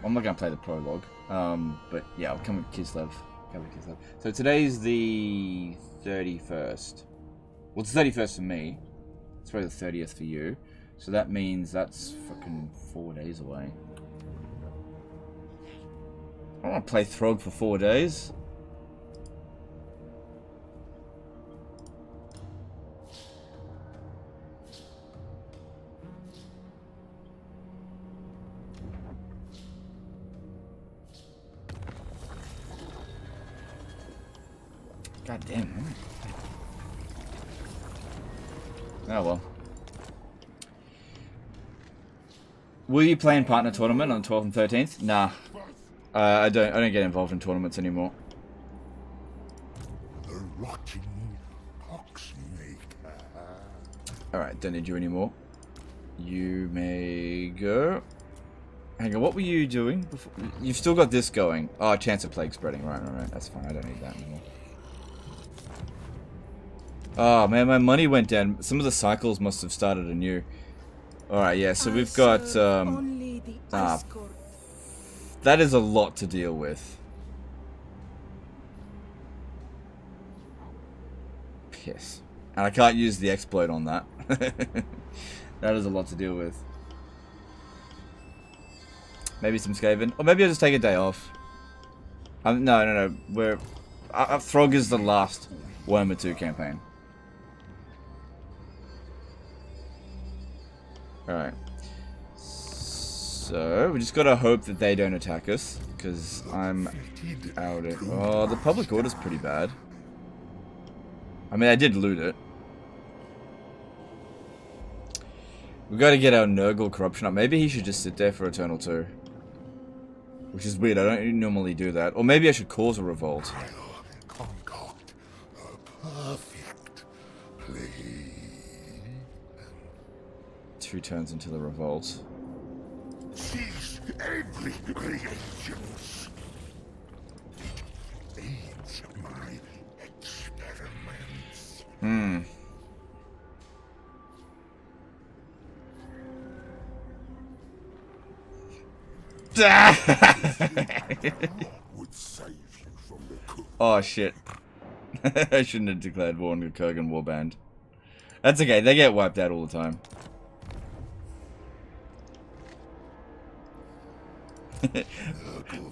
I'm not going to play the Prologue, but yeah, I'll come with Kislev. So today's the 31st. Well, it's the 31st for me. It's probably the 30th for you. So that means that's fucking 4 days away. I don't want to play Throg for 4 days. God damn. Man. Oh well. Will you play in partner tournament on the 12th and 13th? Nah. I don't get involved in tournaments anymore. The rotting oxmaker. Alright, don't need you anymore. You may go. Hang on, what were you doing before? You've still got this going. Oh, chance of plague spreading. Right. That's fine. I don't need that anymore. Oh man, my money went down. Some of the cycles must have started anew. Alright, yeah, so we've got that is a lot to deal with. Piss. And I can't use the exploit on that. That is a lot to deal with. Maybe some Skaven. Or maybe I'll just take a day off. No. Throg is the last Warhammer 2 campaign. Alright. So, we just gotta hope that they don't attack us. Because I'm out of... Oh, the public order's pretty bad. I mean, I did loot it. We gotta get our Nurgle corruption up. Maybe he should just sit there for Eternal 2. Which is weird, I don't normally do that. Or maybe I should cause a revolt. Concoct a perfect plan. 2 turns into the revolt. Seize every reagents. Aids my experiments. Would save you from the cook. Oh shit. I shouldn't have declared war on the Kurgan warband. That's okay, they get wiped out all the time.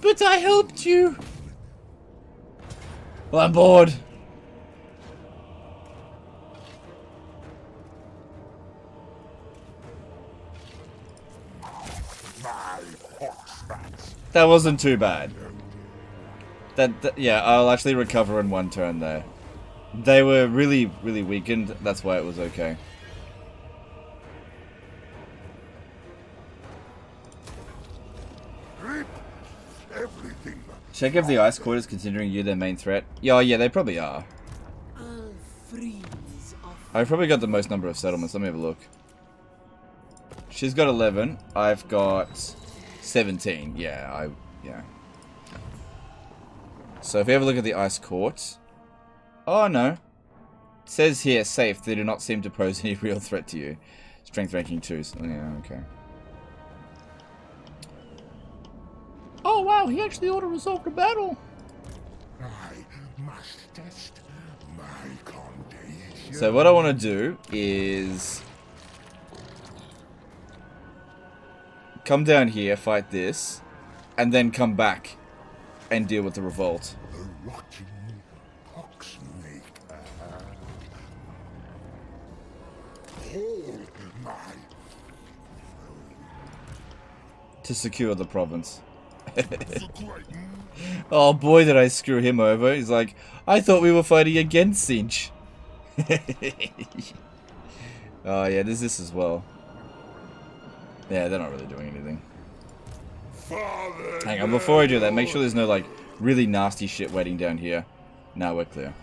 But I helped you! Well, I'm bored. That wasn't too bad. Yeah, I'll actually recover in 1 turn there. They were really weakened, that's why it was okay. Everything. Check if the Ice Court is considering you their main threat. Yeah, they probably are. I've probably got the most number of settlements. Let me have a look. She's got 11. I've got 17. Yeah. So if you have a look at the Ice Court... Oh, no. It says here, safe. They do not seem to pose any real threat to you. Strength ranking 2. So, yeah, okay. Oh wow, he actually auto-resolved a battle. I must test my contagion. So what I want to do is... come down here, fight this, and then come back and deal with the revolt. The rotting oxmaker. Hold my To secure the province. Oh boy, did I screw him over. He's like, I thought we were fighting against Sinch. Oh yeah, there's this as well. Yeah, they're not really doing anything. father. Hang on, before I do that, make sure there's no like really nasty shit waiting down here. Now we're clear.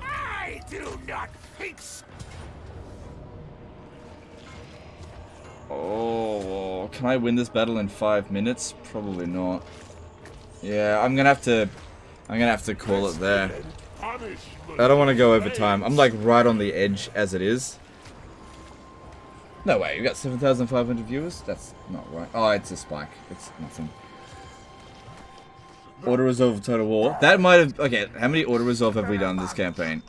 I do not think so. Oh, can I win this battle in 5 minutes? Probably not. Yeah, I'm gonna have to call it there. I don't want to go over time. I'm like right on the edge as it is. No way, you got 7,500 viewers? That's not right. Oh, it's a spike. It's nothing. Auto-resolve Total War. That might have... Okay, how many auto-resolve have we done this campaign?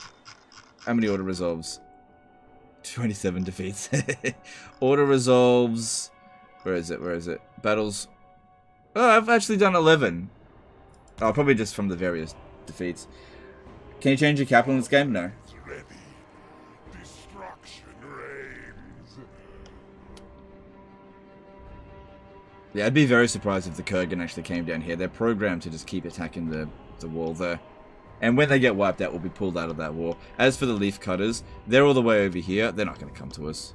How many auto-resolves? 27 defeats. Auto-resolves... Where is it? Battles... Oh, I've actually done 11. Oh, probably just from the various defeats. Can you change your capital in this game? No. Ready. Destruction reigns. Yeah, I'd be very surprised if the Kurgan actually came down here. They're programmed to just keep attacking the wall there. And when they get wiped out, we'll be pulled out of that war. As for the leaf cutters, they're all the way over here. They're not going to come to us.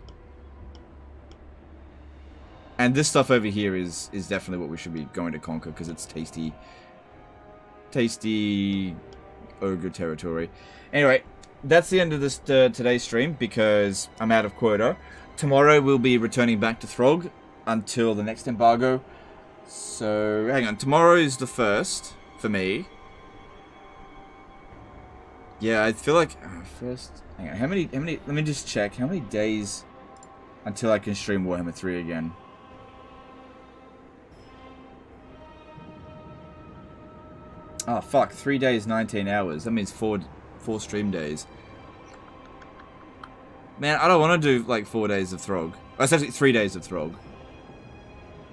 And this stuff over here is definitely what we should be going to conquer, because it's tasty ogre territory. Anyway, that's the end of this today's stream, because I'm out of quota. Tomorrow we'll be returning back to Throg until the next embargo. So, hang on. Tomorrow is the 1st for me. Yeah, I feel like first. Hang on. How many? Let me just check. How many days until I can stream Warhammer 3 again? Oh fuck! 3 days, 19 hours. That means four stream days. Man, I don't want to do like 4 days of Throg. Oh, it's actually 3 days of Throg.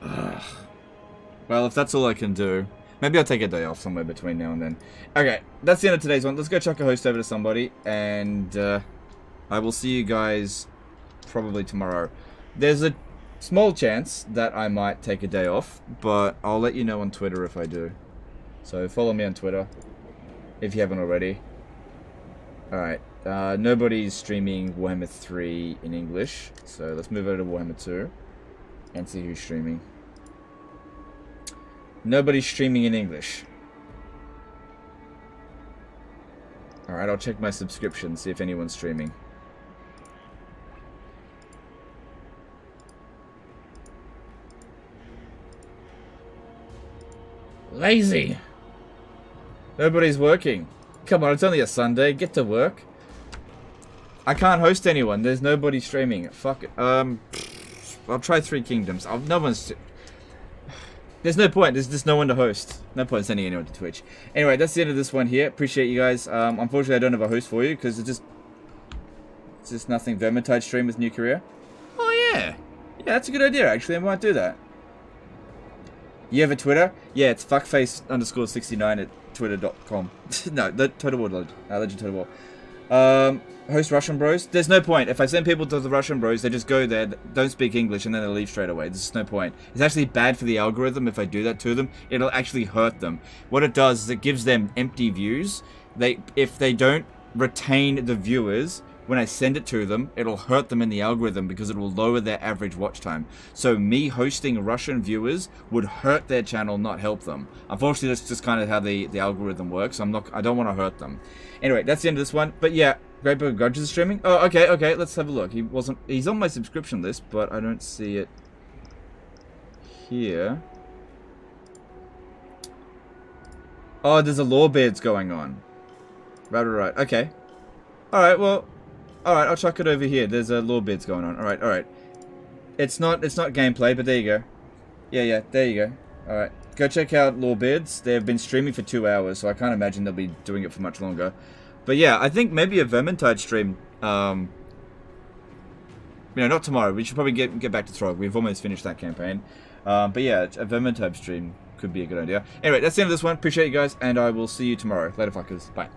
Ugh. Well, if that's all I can do. Maybe I'll take a day off somewhere between now and then. Okay, that's the end of today's one. Let's go chuck a host over to somebody, and I will see you guys probably tomorrow. There's a small chance that I might take a day off, but I'll let you know on Twitter if I do. So follow me on Twitter, if you haven't already. Alright, nobody's streaming Warhammer 3 in English, so let's move over to Warhammer 2 and see who's streaming. Nobody's streaming in English. Alright, I'll check my subscription, see if anyone's streaming. Lazy. Nobody's working. Come on, it's only a Sunday. Get to work. I can't host anyone. There's nobody streaming. Fuck it. I'll try 3 Kingdoms. No one's... There's no point. There's just no one to host. No point sending anyone to Twitch. Anyway, that's the end of this one here. Appreciate you guys. Unfortunately, I don't have a host for you because it's just nothing. Vermintide stream with new career. Oh yeah, yeah, that's a good idea. Actually, I might do that. You have a Twitter? Yeah, it's fuckface_69 at twitter.com. No, the Total War Legend Total War. Host Russian Bros? There's no point. If I send people to the Russian Bros, they just go there, don't speak English, and then they leave straight away. There's no point. It's actually bad for the algorithm if I do that to them. It'll actually hurt them. What it does is it gives them empty views. If they don't retain the viewers, when I send it to them, it'll hurt them in the algorithm because it will lower their average watch time. So me hosting Russian viewers would hurt their channel, not help them. Unfortunately, that's just kind of how the algorithm works. I don't want to hurt them. Anyway, that's the end of this one. But yeah, Great Book of Grudges is streaming. Oh, okay, let's have a look. He's on my subscription list, but I don't see it here. Oh, there's a Lawbeards going on. Right. Okay. Alright, well, alright, I'll chuck it over here. There's a Lawbeards going on. Alright. It's not gameplay, but there you go. Yeah, there you go. Alright. Go check out Lawbeards. They've been streaming for 2 hours, so I can't imagine they'll be doing it for much longer. But yeah, I think maybe a Vermintide stream, not tomorrow. We should probably get back to Throg. We've almost finished that campaign. But yeah, a Vermintide stream could be a good idea. Anyway, that's the end of this one. Appreciate you guys, and I will see you tomorrow. Later, fuckers. Bye.